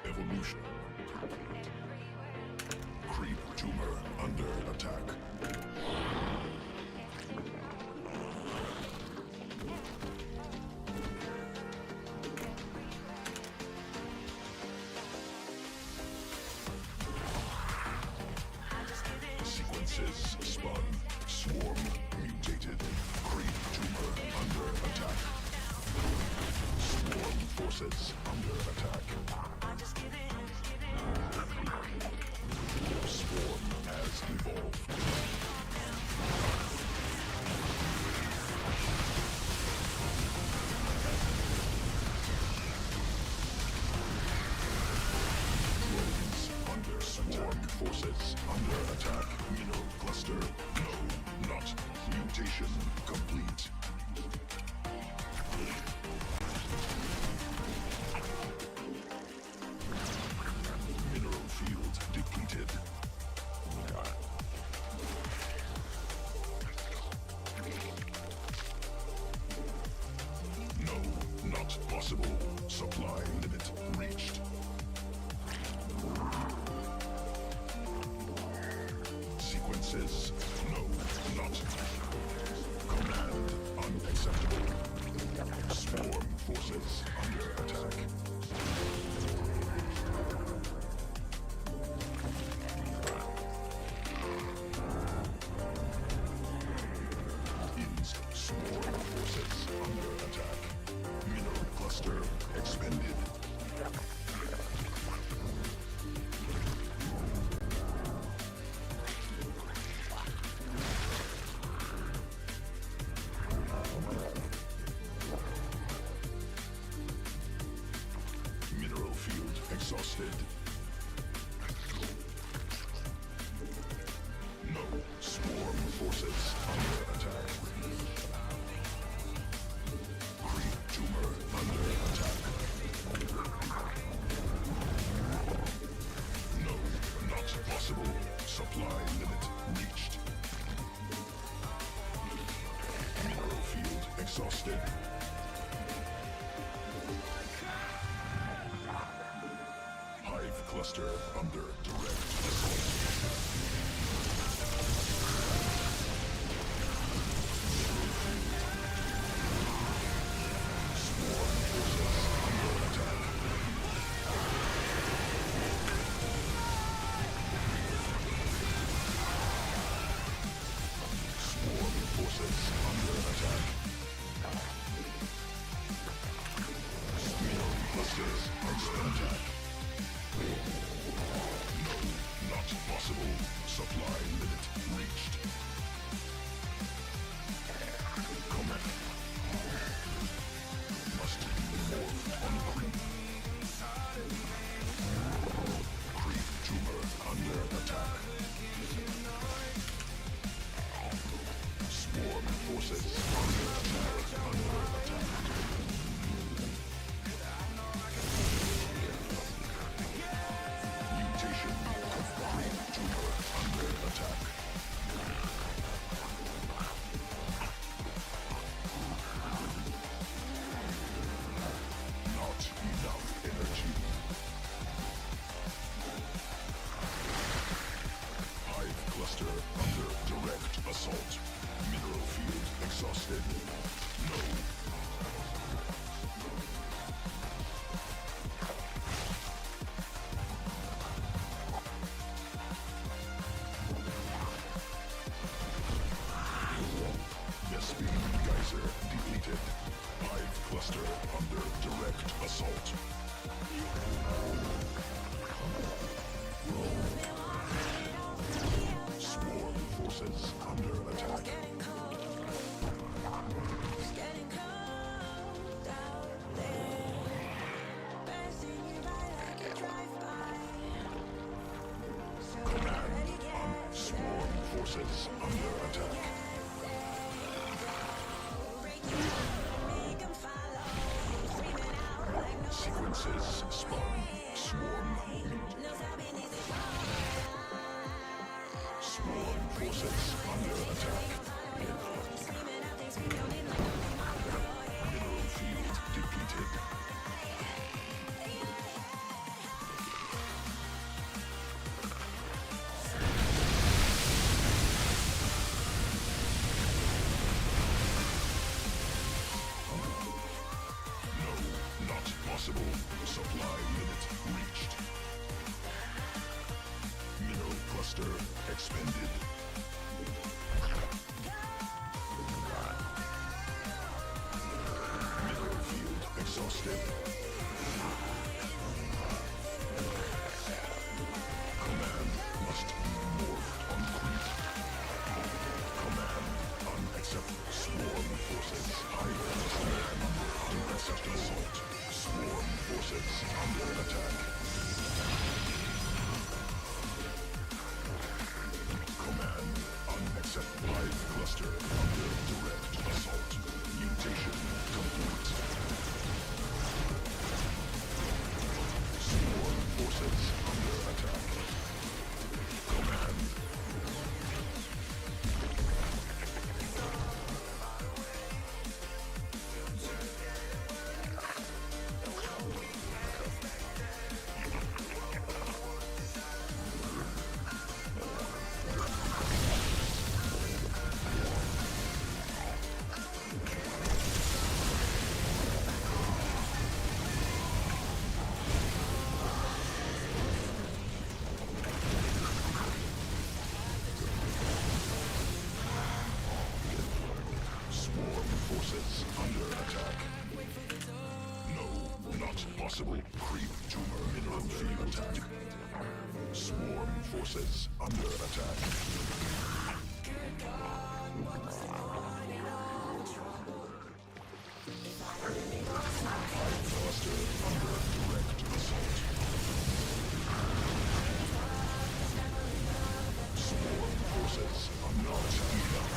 Evolution. Creep tumor under attack. Sequences spun. Swarm mutated. Creep tumor under attack. Swarm forces under attack. Swarm has evolved. Drones under swarm forces under attack. Mineral cluster. No, not. Mutation complete. Mineral field depleted. No, not possible. Supply limit reached. Sequences. No, not. Command unacceptable. Swarm forces under attack. Swarm forces under attack. Mineral cluster expended. Supply limit reached. Mineral field exhausted. Hive cluster under direct assault. Swarm forces under attack. Swarm forces under attack. Mineral clusters under attack. No, not possible. Supply limit reached. Comet. Must be morphed on creep. Creep tumor under attack. Swarm forces under attack. Under attack. Mutation of creep tumor under attack. Not enough energy. Hive cluster under direct assault. Mineral field exhausted. No. Vespene geyser depleted. Hive cluster under direct assault. Swarm forces under attack. Command on swarm forces under attack. Sequences spawn. Swarm meet. Swarm forces under attack. Mineral field depleted. No, not possible. Supply limit reached. Mineral cluster expended. Mineral field exhausted. Command must be morphed on creep. Command unacceptable. Swarm forces hive command direct assault. Swarm forces under attack. Command unacceptable. Hive cluster under direct assault. Mutation complete. Swarm forces under attack. Command. Swarm forces under attack. No, not possible. Creep tumor mineral field attack. Swarm forces under attack. Hive cluster under direct assault. Swarm forces are not enough.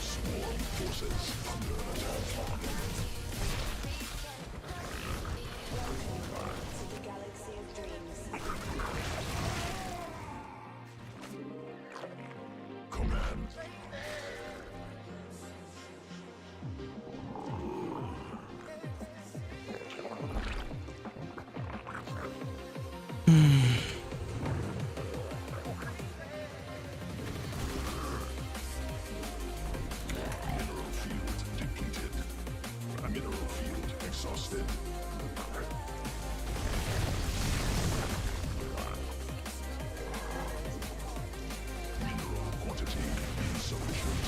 Swarm forces under attack. The galaxy of dreams. Command. Mineral field depleted. Mineral field exhausted. Mineral quantity insufficient.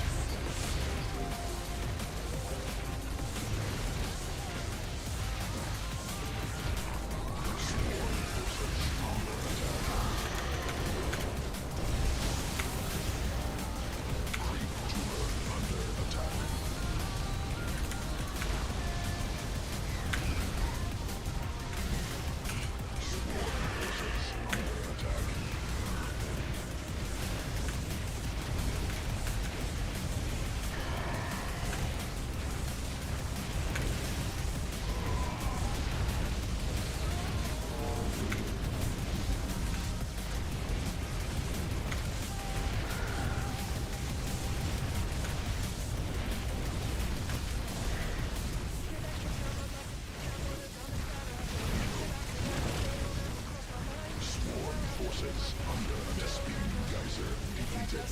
Swarm forces under attack. Spin geyser depleted.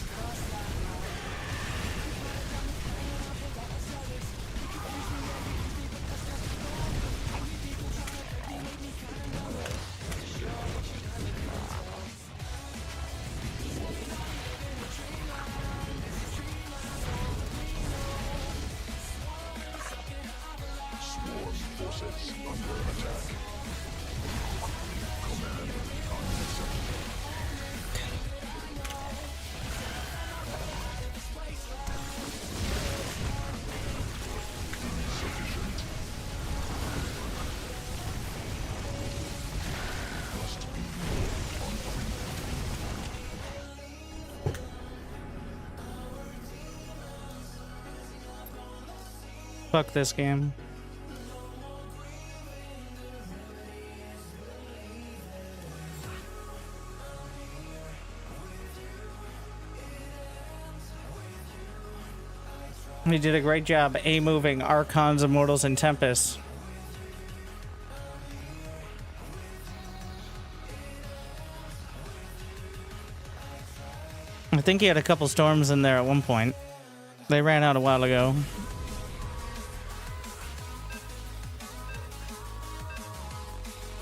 Swarm forces under attack. Command unacceptable. Insufficient. Must be more on creep. Fuck this game. We did a great job A-moving Archons, Immortals, and Tempests. I think he had a couple storms in there at one point. They ran out a while ago.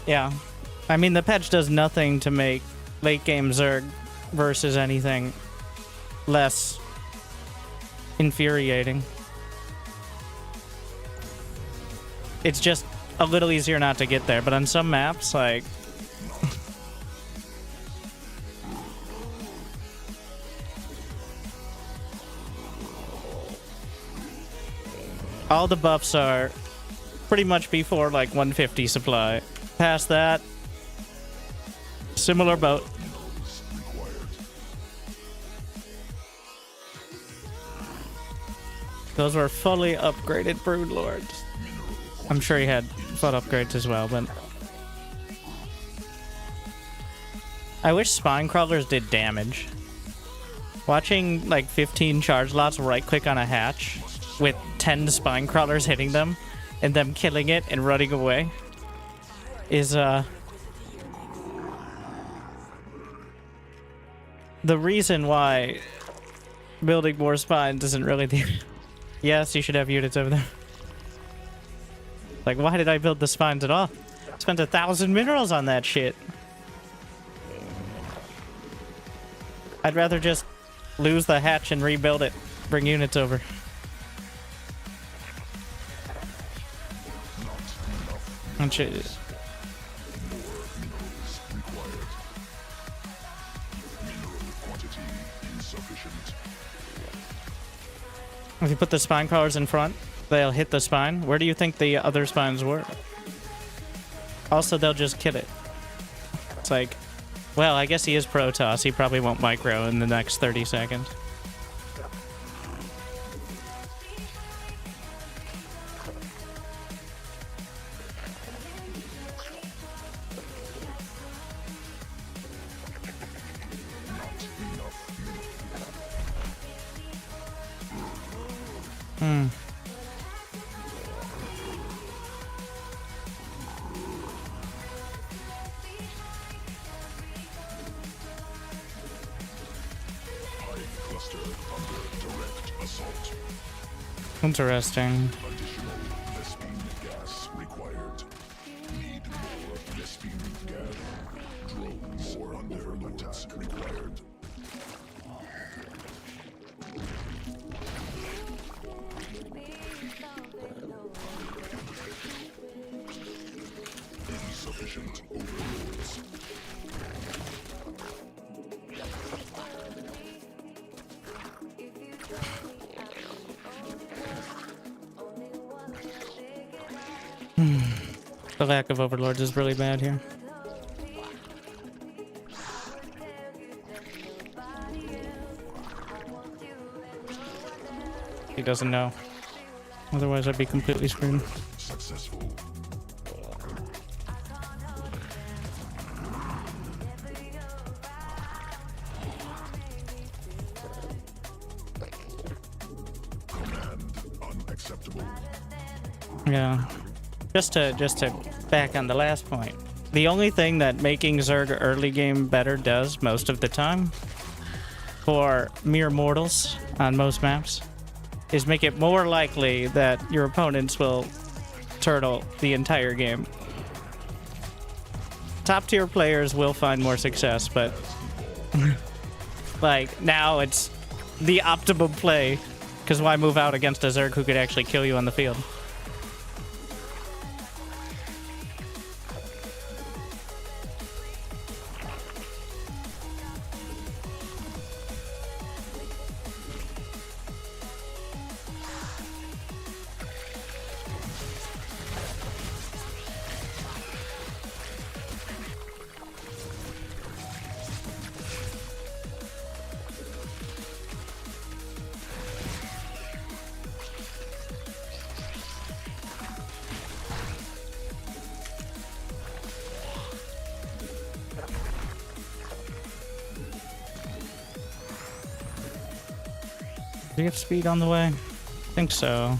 Yeah. I mean, the patch does nothing to make late game Zerg versus anything less infuriating. It's just a little easier not to get there, but on some maps, like... all the buffs are pretty much before, like, 150 supply. Past that, similar boat. Those were fully upgraded Brood Lords. I'm sure he had foot upgrades as well, but... I wish Spine Crawlers did damage. Watching, like, 15 charge lots right-click on a hatch with 10 Spine Crawlers hitting them and them killing it and running away is, the reason why building more spines isn't really the... Yes, you should have units over there. Like, why did I build the spines at all? Spent 1,000 minerals on that shit. I'd rather just lose the hatch and rebuild it. Bring units over. And shit. If you put the spine crawlers in front, they'll hit the spine. Where do you think the other spines were? Also, they'll just kill it. it's like, well, I guess he is Protoss. He probably won't micro in the next 30 seconds. Cluster under direct assault. Interesting. Additional Vespene gas required. Need more Vespene gas. Drones more under attack required. Insufficient overlords. The lack of overlords is really bad here. He doesn't know. Otherwise, I'd be completely screwed. Successful. Command unacceptable. Yeah. Just to back on the last point. The only thing that making Zerg early game better does most of the time for mere mortals on most maps is make it more likely that your opponents will turtle the entire game. Top tier players will find more success, but like now it's the optimum play, because why move out against a Zerg who could actually kill you on the field? Do you have speed on the way? I think so.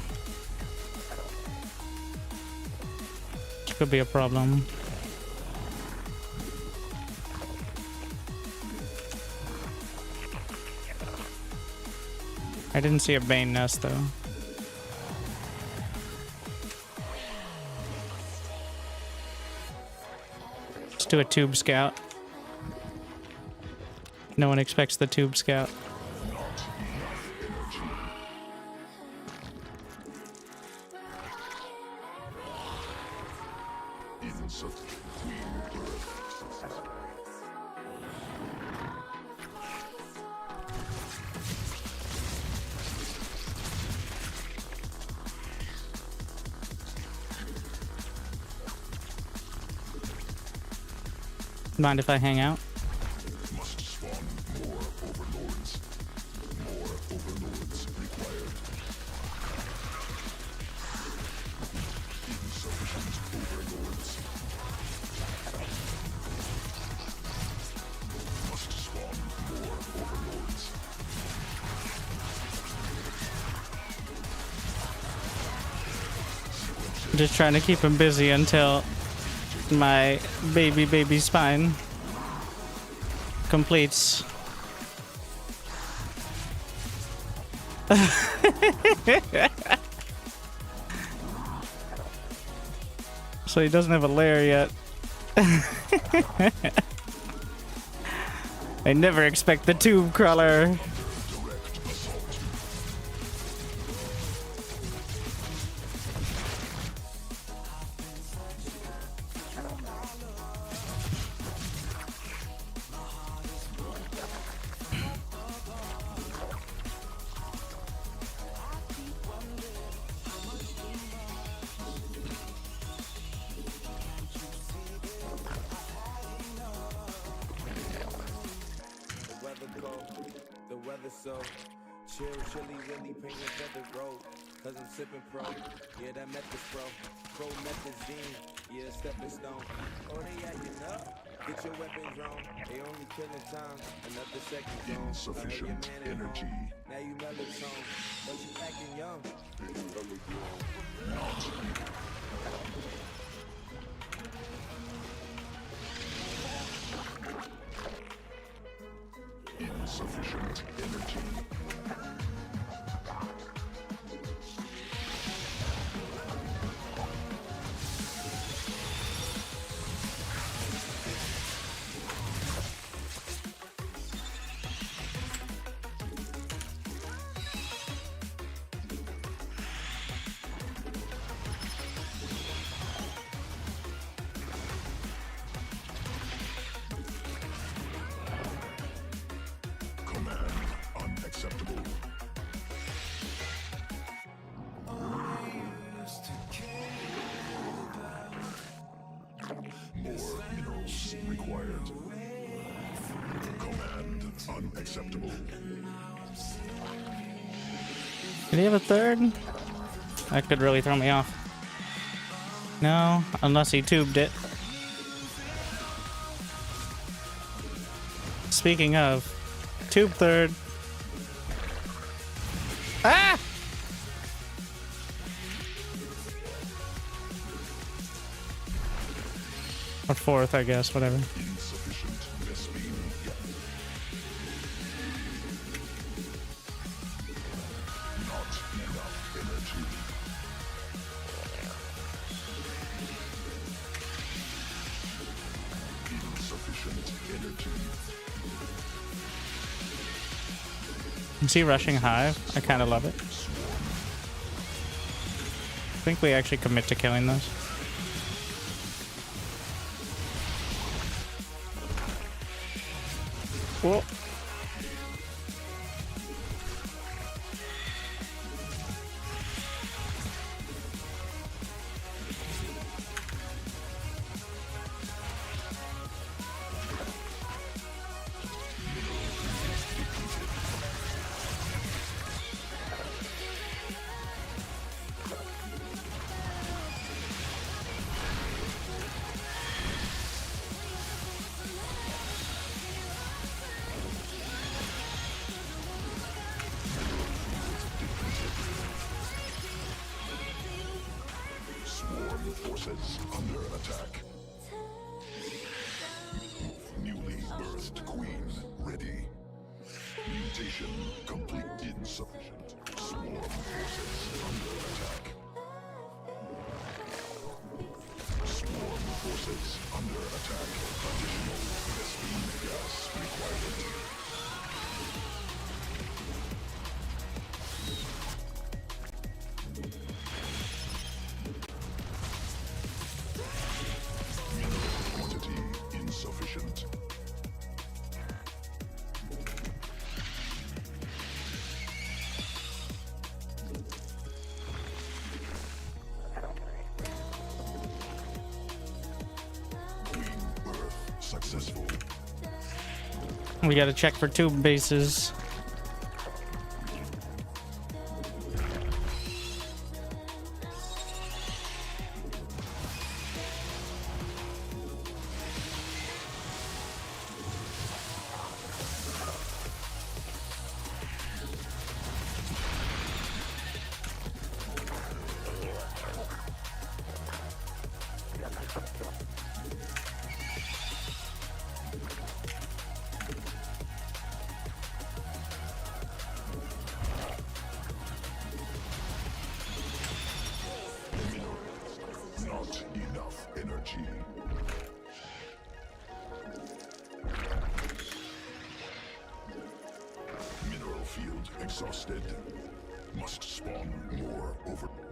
Which could be a problem. I didn't see a Bane nest though. Let's do a tube scout. No one expects the tube scout. Mind if I hang out? Must spawn more overlords. More overlords required. Insufficient overlords. Must spawn more overlords. Just trying to keep him busy until my baby spine completes. So he doesn't have a lair yet. I never expect the tube crawler. another soul. Chill, chilly, really painting feather road. Cause I'm sipping pro. Yeah, that method bro. Pro methazine. Yeah, stepping stone. Oh, they acting up. Get your weapon drawn. They only killing time. Another second zone. I heard your Insufficient man at energy. home. Now you melatonin. But you acting young. Insufficient energy. Command unacceptable. More minerals required. Command unacceptable. Did he have a third? That could really throw me off. No, unless he tubed it. Speaking of, tube third. Ah! Or fourth, I guess, whatever. Insufficient Vespine. Not enough energy. Insufficient energy. You see rushing hive? I kind of love it. I think we actually commit to killing those. Whoa. Swarm forces under attack. Newly birthed queen ready. Mutation complete. Insufficient. Swarm forces under attack. Swarm forces under attack. Additional Vespine gas required. Quantity insufficient. Queen birth successful. We gotta check for tube bases. Not enough energy. Mineral field exhausted. Must spawn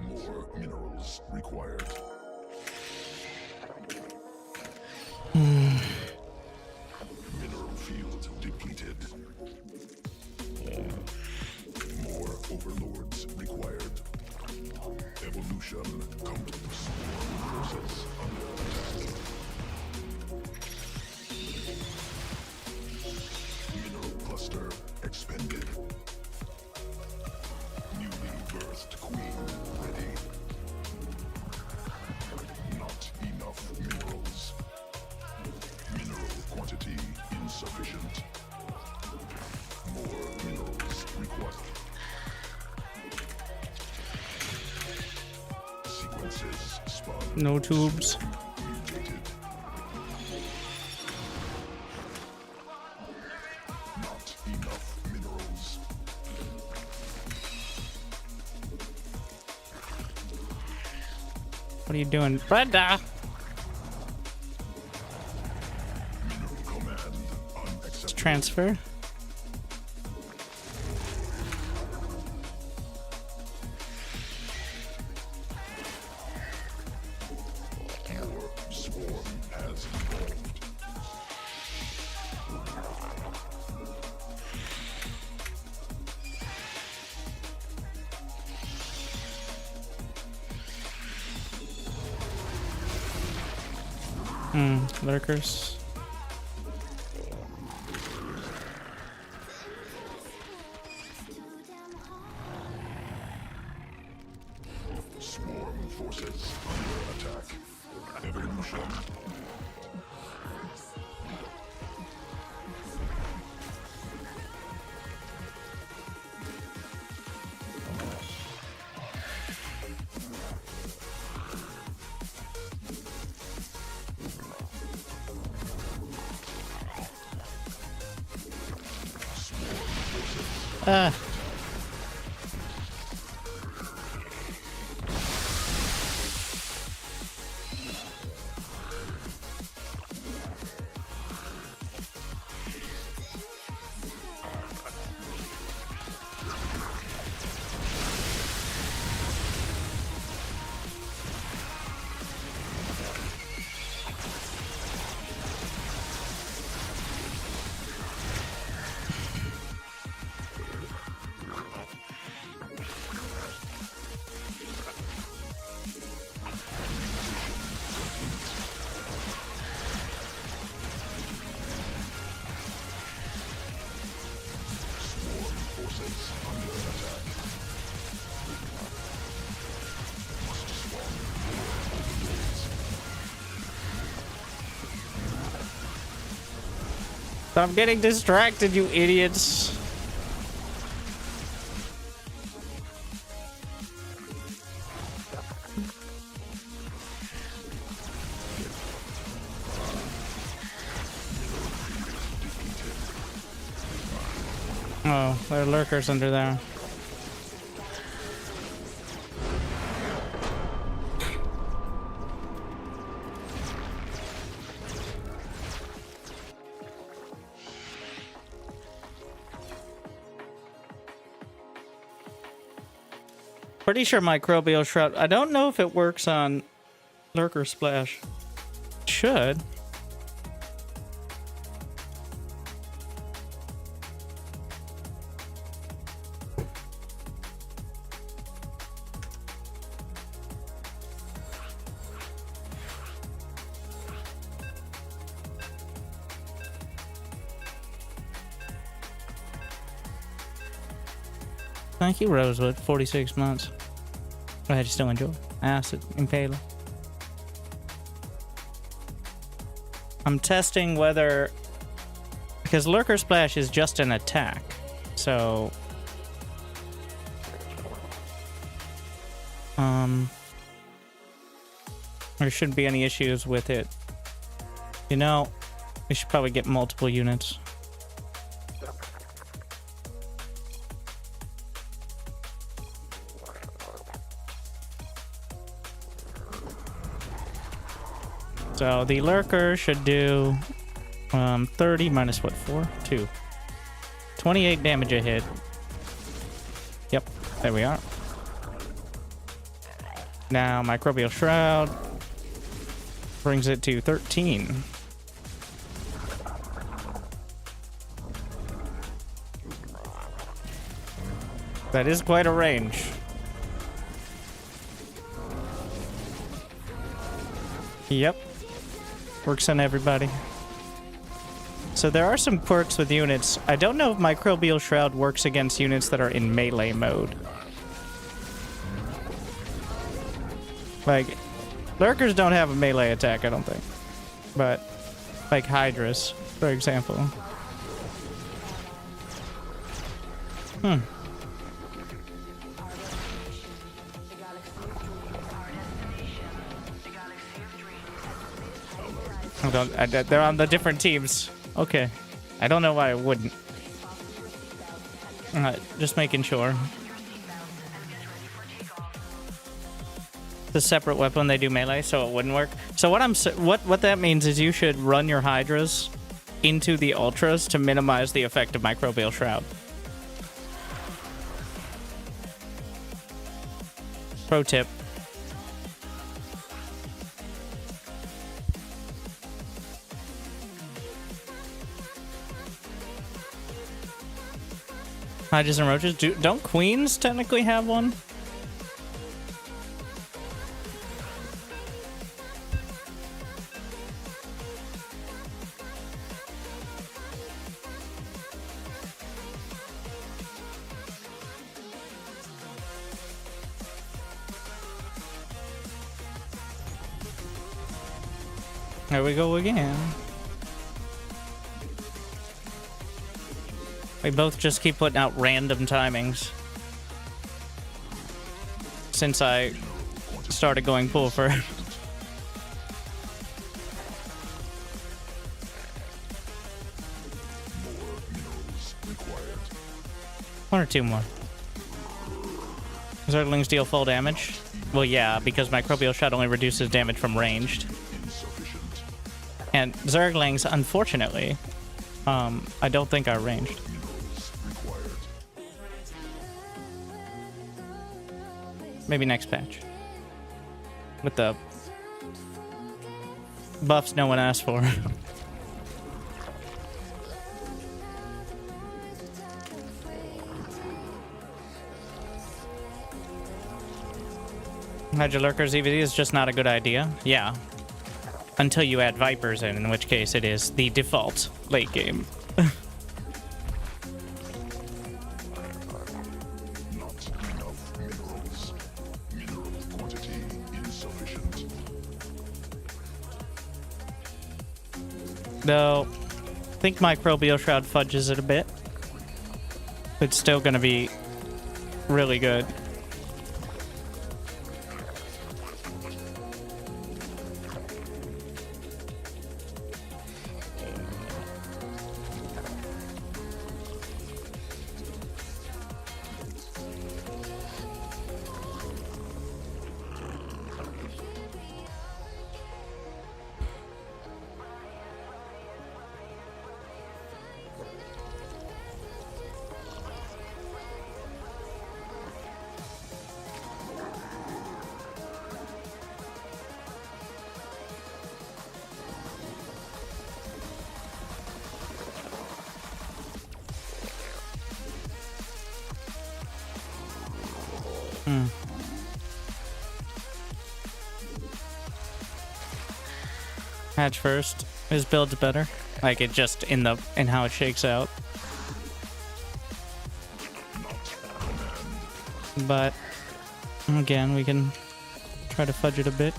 more minerals required. Mineral field depleted. More overlords required. Evolution complete. Swarm forces under attack. Mineral cluster expended. No tubes. Not enough minerals. What are you doing, Brenda? Mineral command unacceptable. Transfer. Your swarm has evolved. Lurkers. Swarm forces under attack. Evolution. Ah. Stop getting distracted, you idiots. Oh, there are lurkers under there. Pretty sure microbial shroud. I don't know if it works on lurker splash. It should. Thank you, Rosewood. 46 months. I just still enjoy acid impaler. I'm testing whether, because lurker splash is just an attack, so there shouldn't be any issues with it. You know, we should probably get multiple units. So the lurker should do 30 minus what, 4? 2. 28 damage a hit. Yep, there we are. Now microbial shroud brings it to 13. That is quite a range. Yep. Works on everybody. So there are some quirks with units. I don't know if microbial shroud works against units that are in melee mode. Like, lurkers don't have a melee attack, I don't think. But, like Hydras, for example. They're on the different teams. Okay. I don't know why I wouldn't. Just making sure. It's a separate weapon. They do melee, so it wouldn't work. So what that means is you should run your Hydras into the Ultras to minimize the effect of Microbial Shroud. Pro tip. Hydras and Roaches? Don't Queens technically have one? There we go again. We both just keep putting out random timings. Since I started going pool for one or two more. Zerglings deal full damage? Well, yeah, because Microbial Shot only reduces damage from ranged. And Zerglings, unfortunately, I don't think are ranged. Maybe next patch. With the buffs no one asked for. Hydra Lurkers EVD is just not a good idea. Yeah. Until you add Vipers in which case it is the default late game. Though, I think Microbial Shroud fudges it a bit. It's still gonna be really good. Hatch first. His build's better. Like it just in how it shakes out. But again, we can try to fudge it a bit.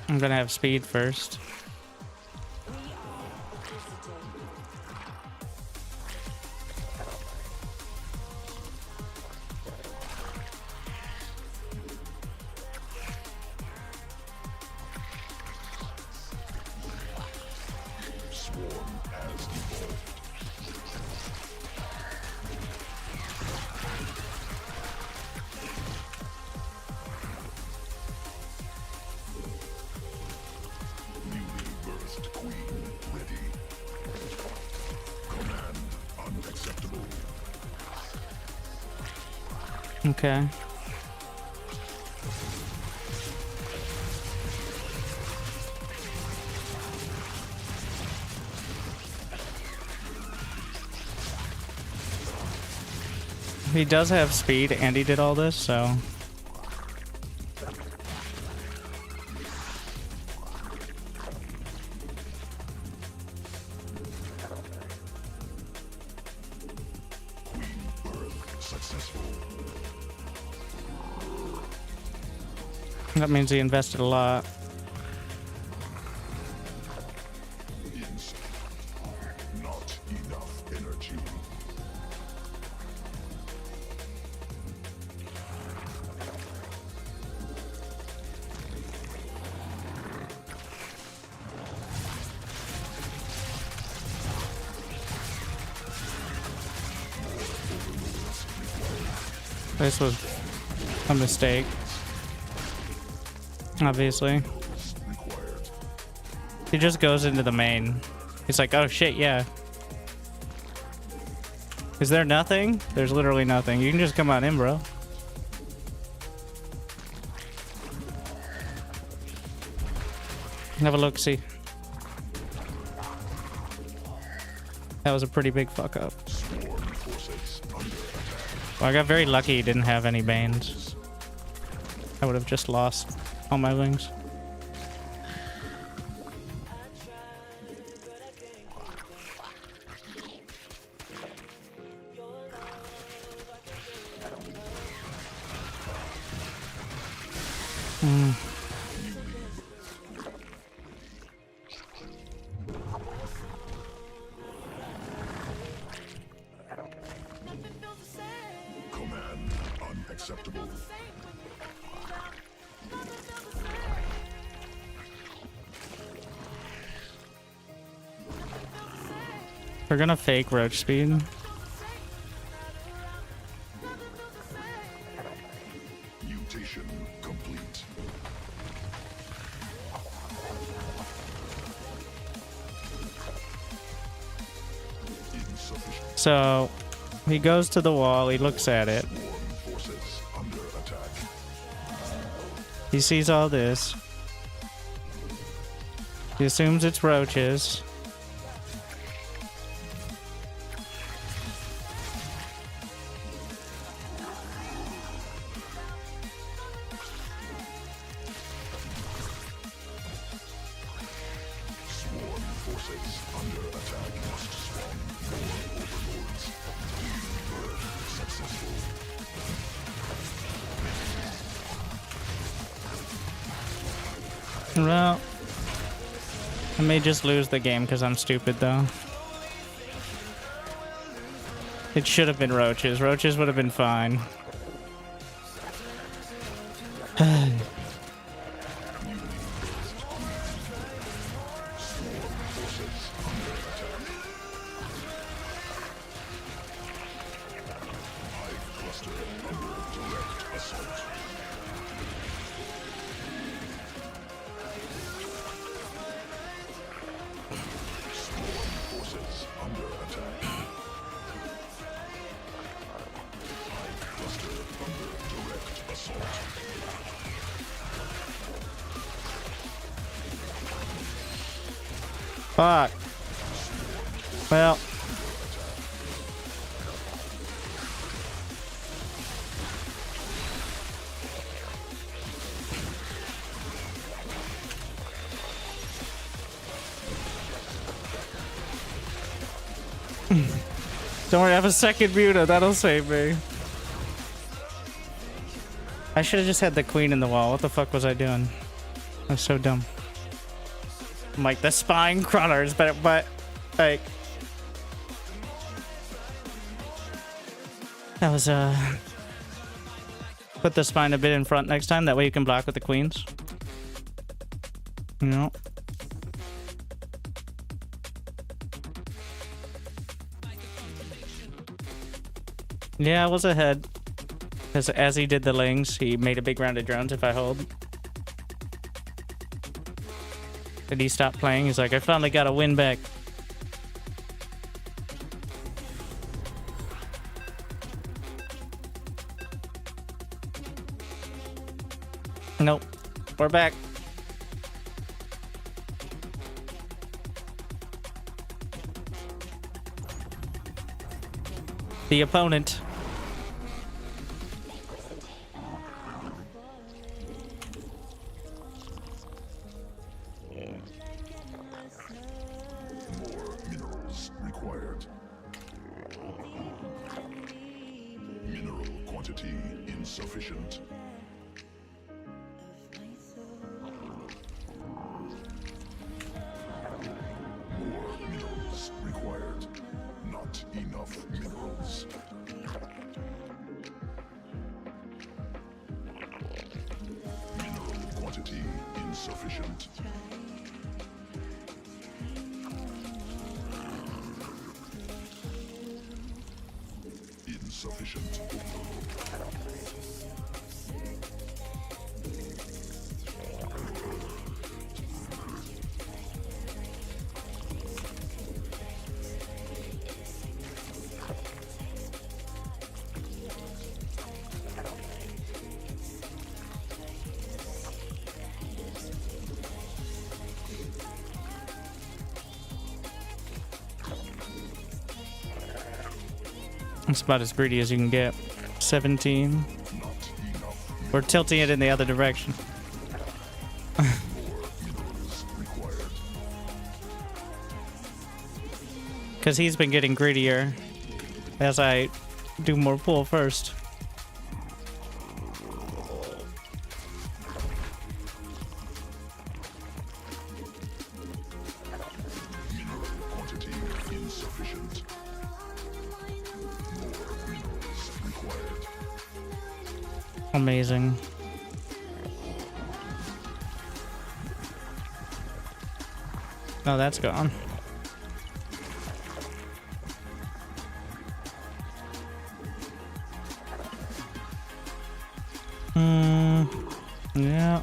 I'm gonna have speed first. Okay. he does have speed and he did all this, so... Successful. That means he invested a lot. Not enough energy. This was a mistake. Obviously. Required. He just goes into the main. He's like, oh shit, yeah. Is there nothing? There's literally nothing. You can just come on in, bro. Have a look, see. That was a pretty big fuck up. Sworn forces under attack. Well, I got very lucky he didn't have any banes. I would have just lost all my wings. Command unacceptable. We're gonna fake roach speed. Mutation complete. Insufficient. So he goes to the wall, he looks at it, Sworn forces under attack. he sees all this. He assumes it's roaches. Sworn forces under attack. Must swarm more overlords. Birth successful. Well, I may just lose the game because I'm stupid, though. It should have been roaches. Roaches would have been fine. Cluster under direct assault. Sworn forces under attack. Hive cluster under direct assault. Fuck. Well. Don't worry, I have a second muta. That'll save me. I should have just had the queen in the wall. What the fuck was I doing? I was so dumb. I'm like, the spine crawlers, but like... That was, put the spine a bit in front next time. That way you can block with the queens. You know? Yeah, I was ahead. Because as he did the lings, he made a big round of drones if I hold. Did he stop playing? He's like, I finally got a win back. Nope. We're back. The opponent insufficient. More minerals required. Not enough minerals. Mineral quantity insufficient. Insufficient. It's about as greedy as you can get. 17. We're tilting it in the other direction. Because he's been getting greedier as I do more pull first. Mineral quantity insufficient. More minerals required. Amazing. Oh, that's gone. Yeah.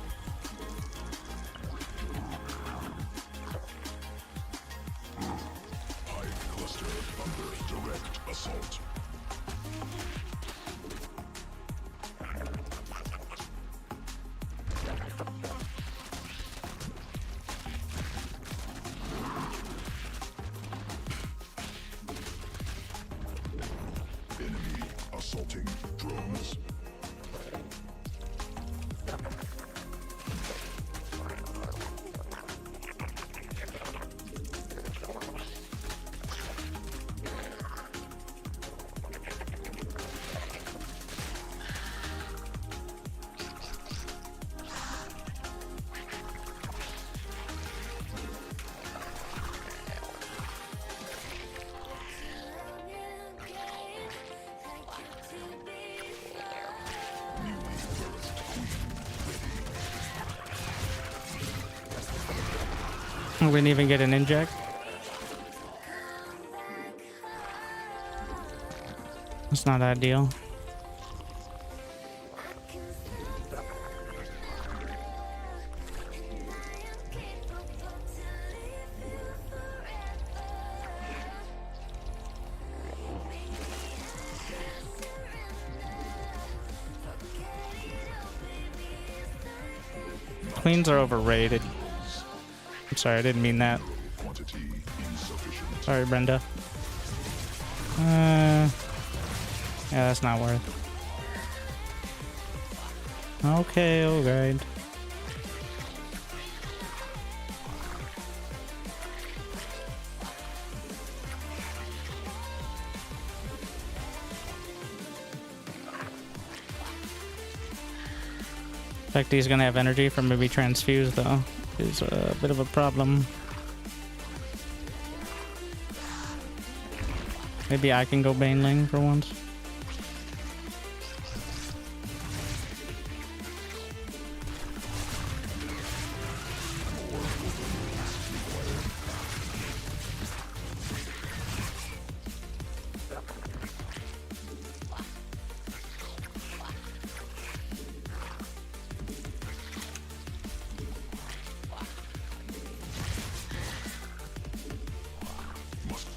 Hive cluster under direct assault. Enemy assaulting drones. We didn't even get an inject. That's not ideal. Queens are overrated. I'm sorry, I didn't mean that. Quantity insufficient. Sorry, Brenda. Yeah, that's not worth. Okay, alright. In fact, he's gonna have energy from maybe transfuse though. Is a bit of a problem. Maybe I can go Baneling for once.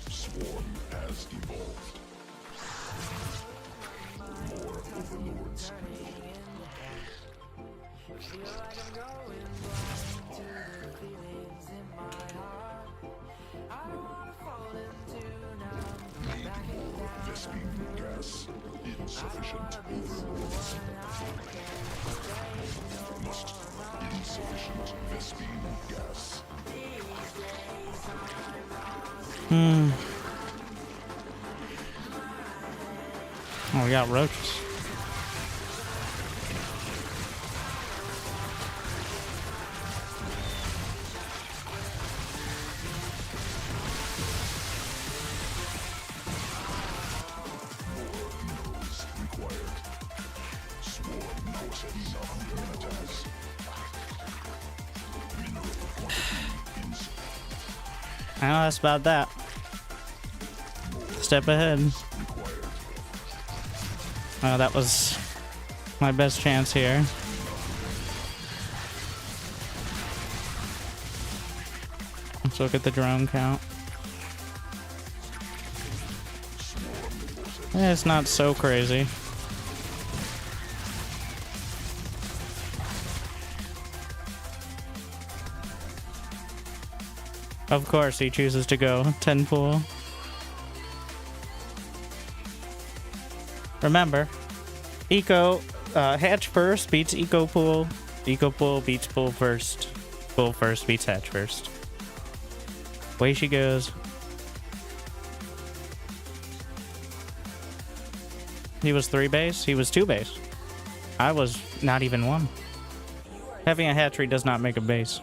Swarm has evolved. More overlords. Need more Vespene gas. Insufficient. Must. Insufficient Vespene gas. Oh, we got roaches. Minitas. Mineral quantity insufficient. I know that's about that. Step ahead. Required. Oh, that was my best chance here. Let's look at the drone count. It's not so crazy. Of course, he chooses to go 10 pool. Remember, eco hatch first beats eco pool beats pool first beats hatch first. Way she goes. He was 3 base. He was 2 base. I was not even 1. Having a hatchery does not make a base.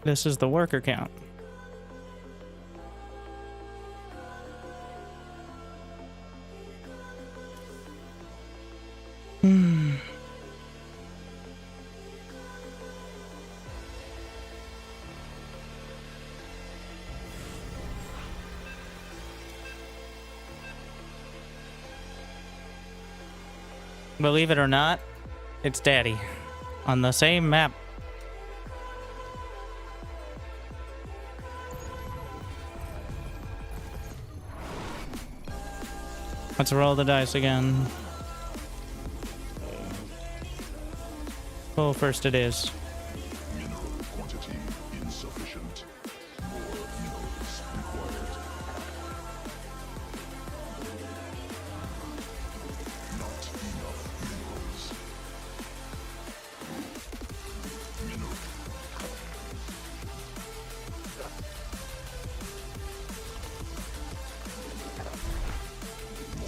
This is the worker count. Believe it or not, it's Daddy on the same map. Let's roll the dice again. Oh, first it is. Mineral quantity insufficient. More minerals required. Not enough minerals. Mineral.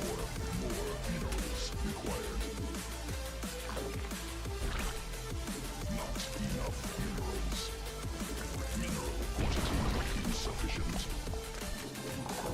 More minerals required. Not enough minerals. Mineral quantity insufficient. More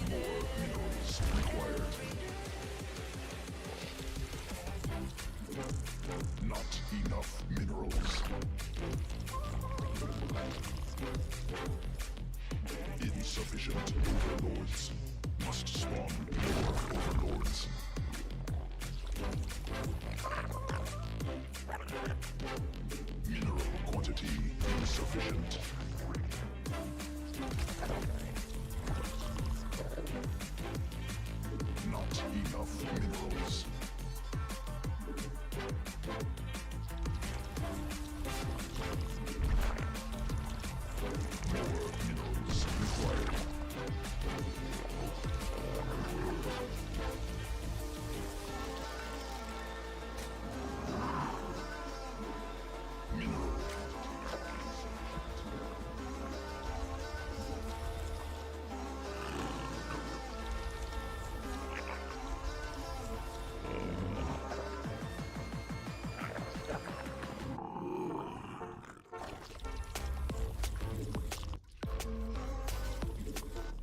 minerals required. Not enough minerals. Insufficient overlords. Must spawn more overlords. Mineral quantity insufficient. Not enough minerals. More minerals required. Mineral.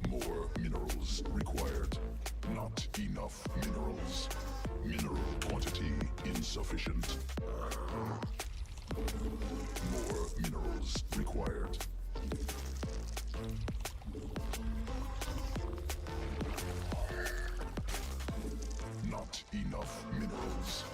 More minerals required. Not enough minerals. Mineral quantity insufficient. More minerals required. Not enough minerals.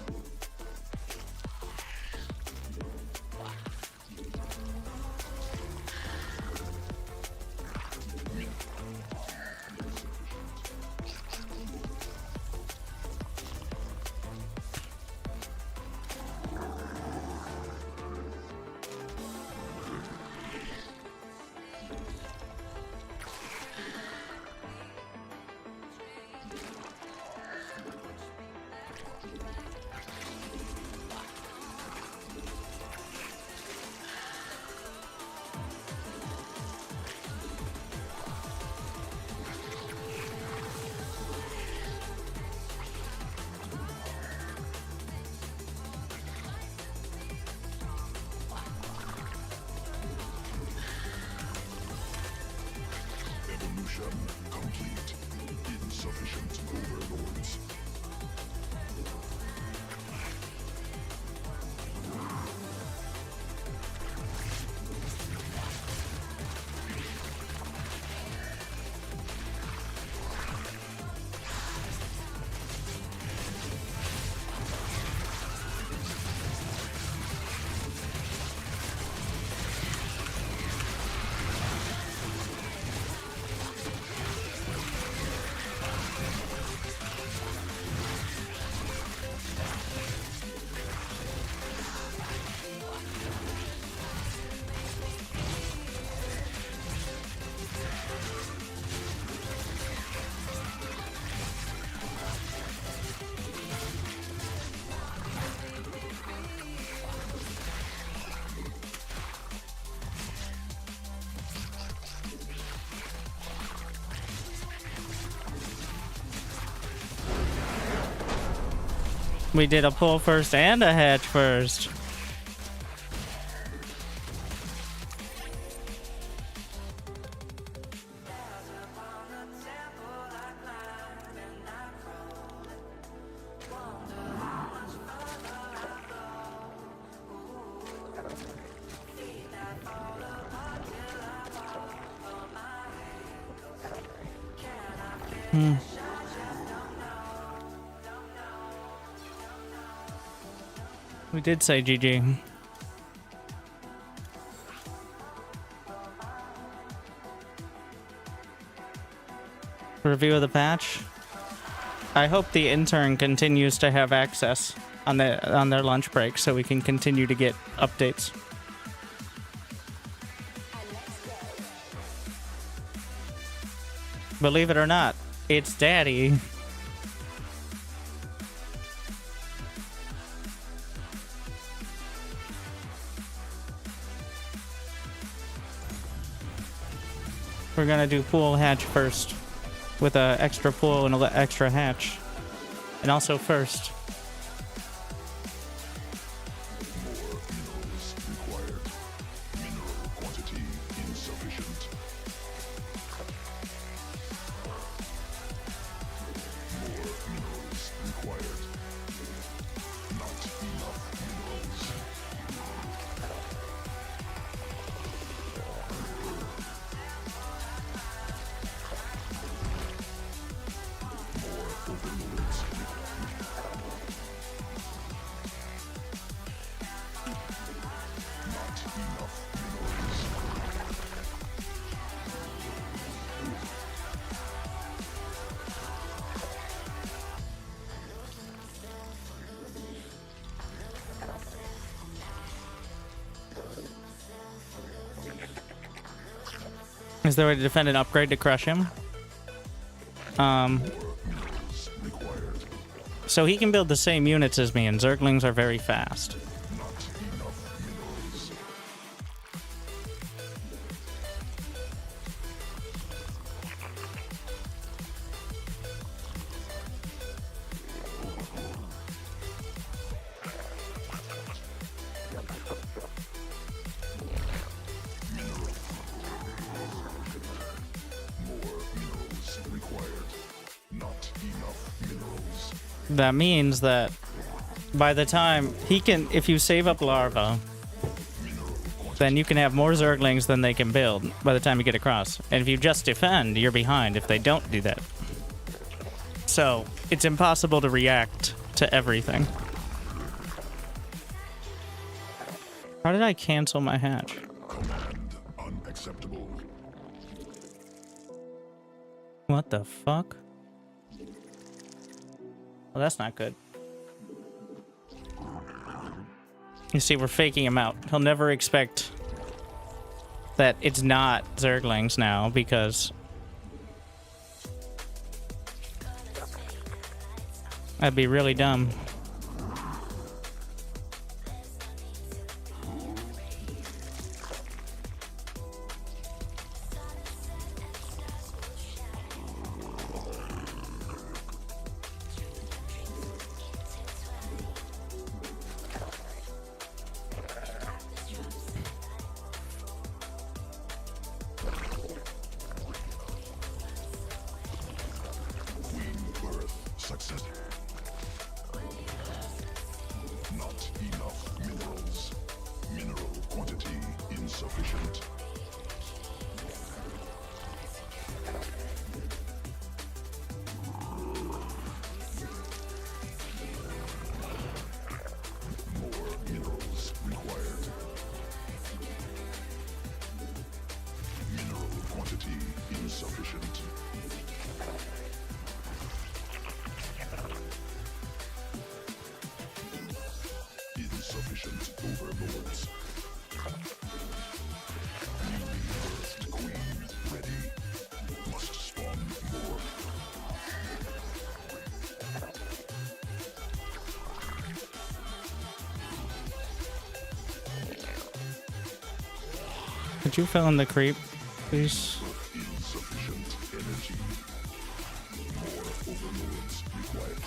We did a pull first and a hatch first. We did say GG. Review of the patch. I hope the intern continues to have access on their lunch break so we can continue to get updates. Believe it or not, it's Daddy. We're gonna do pool hatch first, with a extra pool and a extra hatch, and also first. More minerals required. Mineral quantity insufficient. More minerals required. Not enough minerals. Overlords. Not enough minerals. Is there a way to defend an upgrade to crush him? Minerals required. So he can build the same units as me, and Zerglings are very fast. Not enough minerals. More minerals required. Not enough minerals. That means that by the time he can, if you save up larva, then you can have more Zerglings than they can build by the time you get across. And if you just defend, you're behind if they don't do that. So it's impossible to react to everything. How did I cancel my hatch? Command unacceptable. What the fuck? Well, that's not good. You see, we're faking him out. He'll never expect that it's not Zerglings now, because that'd be really dumb. Queen birth success. Not enough minerals. Mineral quantity insufficient. More minerals required. Mineral quantity insufficient. Insufficient overlords. Newly birthed queen ready. Must spawn more. Could you fill in the creep, please? Insufficient energy. More overlords required.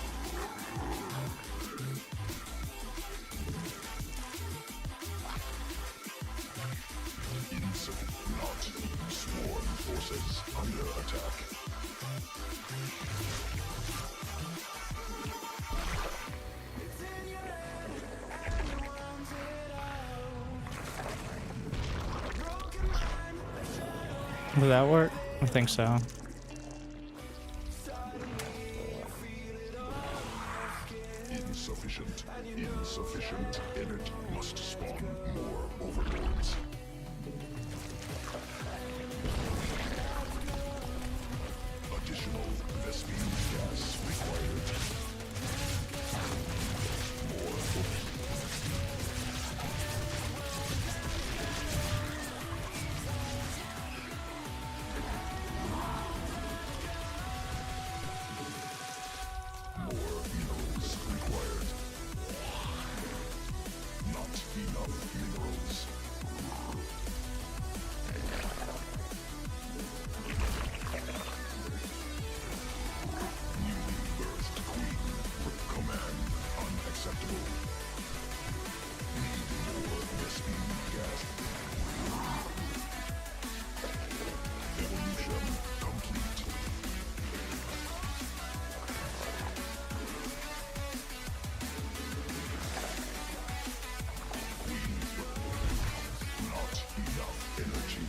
Will that work? I think so. Insufficient. Insufficient energy. Must spawn more overlords. Additional Vespene gas required. More minerals required. Not enough minerals. Newly birthed queen. Command unacceptable. Need more Vespene gas. Evolution complete. Not enough energy.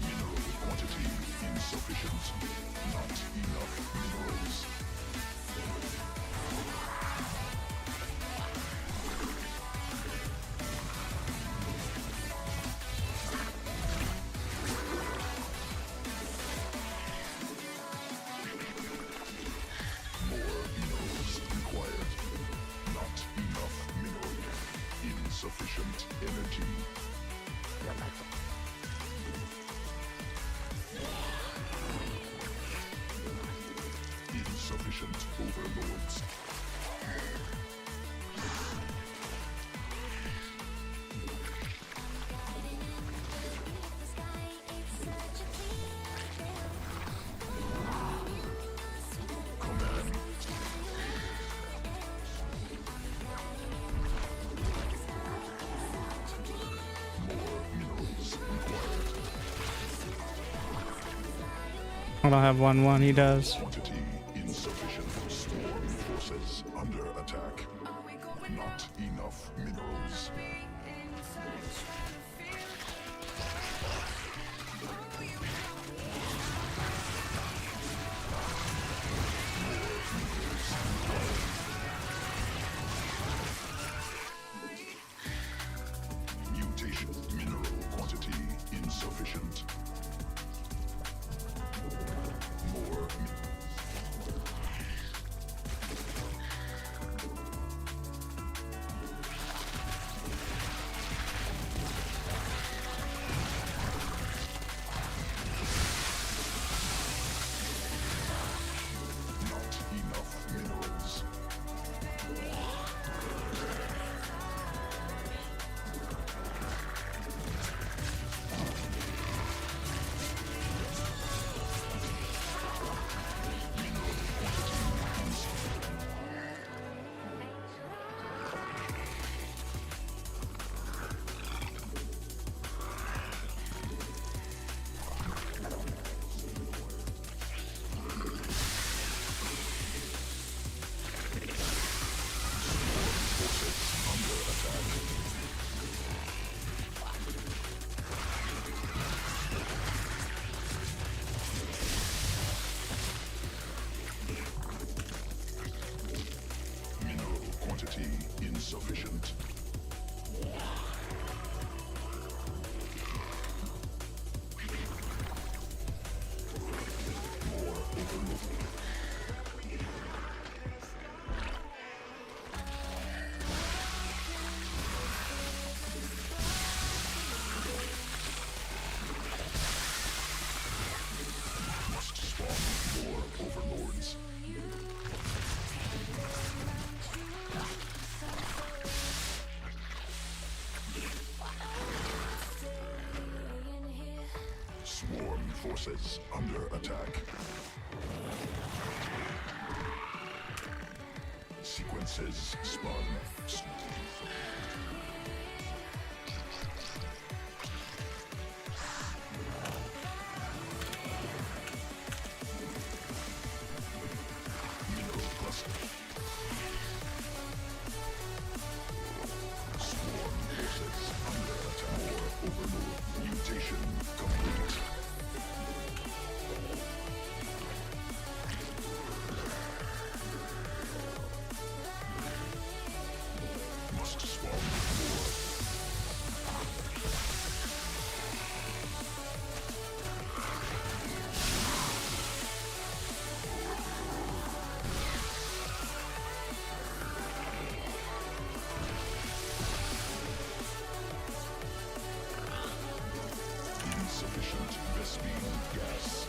Mineral quantity insufficient. Not enough minerals. More minerals required. Not enough minerals. Insufficient energy. Insufficient overlords. Command. More minerals required. I don't have 1-1. He does. Quantity insufficient. Swarm forces under attack. Not enough minerals. Mutation. Mineral quantity insufficient. More not enough minerals. Mineral quantity insufficient. More overload. Must spawn more overlords. Swarm forces under attack. Sequences spun. Mineral cluster. Insufficient Vespine gas.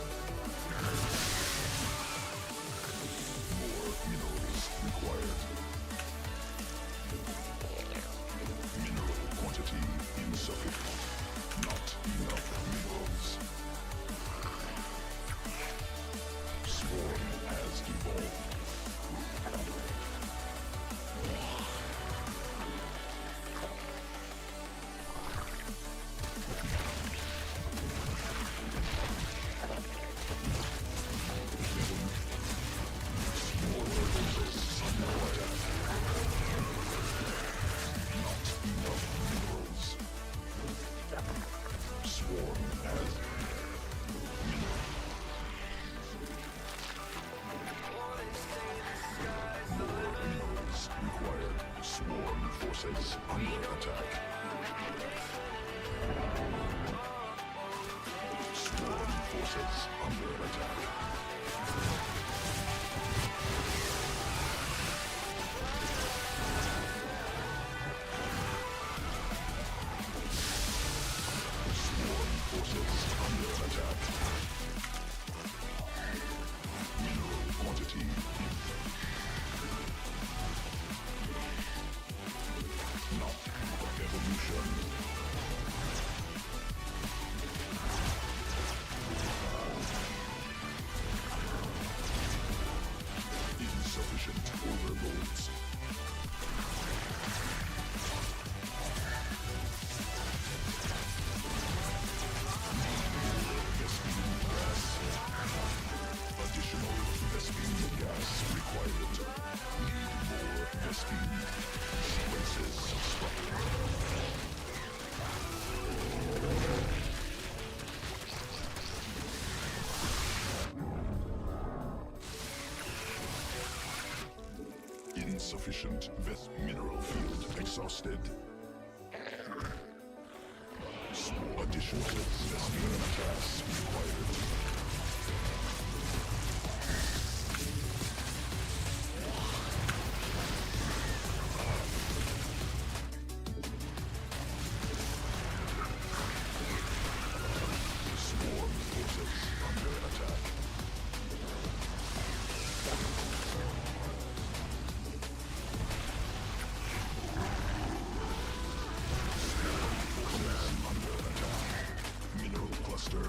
More minerals required. Mineral quantity insufficient. Not enough minerals. Swarm has evolved. Swarm forces under attack. Swarm forces under attack. Swarm forces under attack. Mineral quantity. Not evolution. Insufficient overloads. Vespine gas. Additional Vespine gas required. Need more Vespine. Sequences structure. Insufficient mineral field exhausted. Additional Vespine gas required. Swarm forces under attack. Mineral cluster.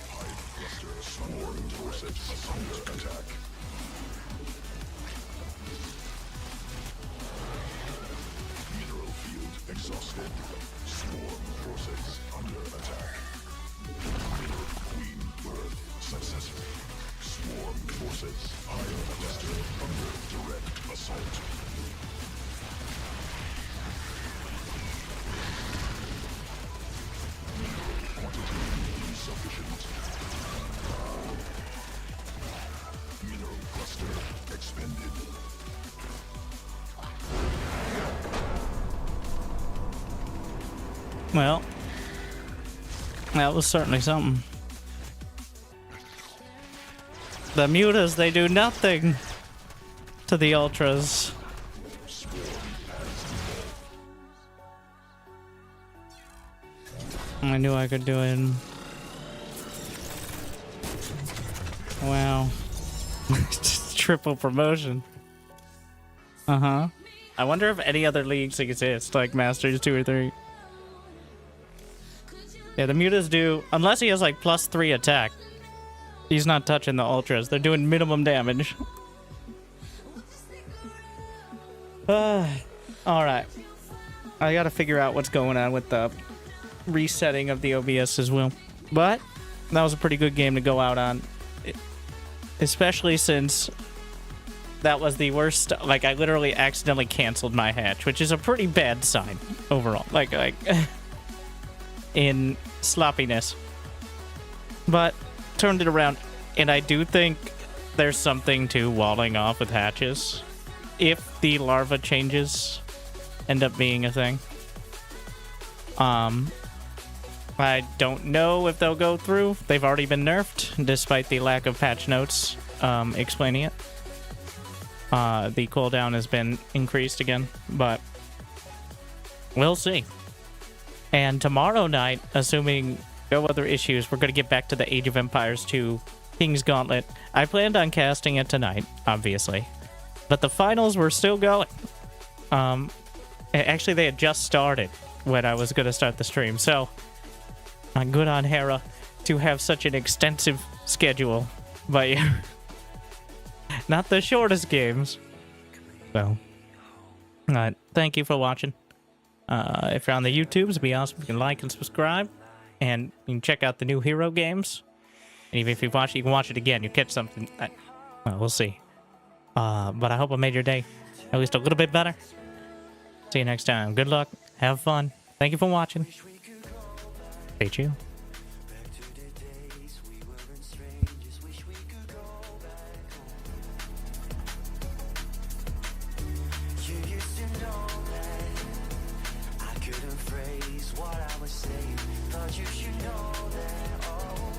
Hive cluster. Swarm forces under attack. Mineral field exhausted. Swarm forces under attack. Queen birth successful. Swarm forces higher cluster under direct assault. Mineral quantity insufficient. Mineral cluster expended. Well, that was certainly something. The mutas, they do nothing to the ultras. I knew I could do it. Wow. Just triple promotion. Uh-huh. I wonder if any other leagues exist, like Masters 2 or 3. Yeah, the mutas do, unless he has like +3 attack. He's not touching the ultras. They're doing minimum damage. Alright. I gotta figure out what's going on with the resetting of the OBS as well. But that was a pretty good game to go out on. Especially since that was the worst. Like, I literally accidentally canceled my hatch, which is a pretty bad sign overall. Like in sloppiness. But turned it around, and I do think there's something to walling off with hatches if the larva changes end up being a thing. I don't know if they'll go through. They've already been nerfed, despite the lack of patch notes explaining it. The cooldown has been increased again, but we'll see. And tomorrow night, assuming no other issues, we're going to get back to the Age of Empires 2 King's Gauntlet. I planned on casting it tonight, obviously, but the finals were still going. Actually, they had just started when I was going to start the stream, so good on Hera to have such an extensive schedule, but yeah, not the shortest games. So, thank you for watching. If you're on the YouTubes, it'd be awesome if you can like and subscribe, and you can check out the new Hero games. And even if you watch it, you can watch it again. You catch something. Well, we'll see. But I hope I made your day at least a little bit better. See you next time. Good luck. Have fun. Thank you for watching. Stay chill. You used to know that I couldn't phrase what I was saying. Thought you should know that. Oh,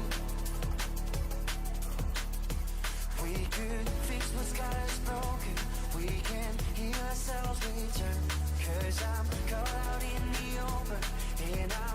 we could fix what's got us broken. We can heal ourselves, return. 'Cause I'm caught out in the open, and I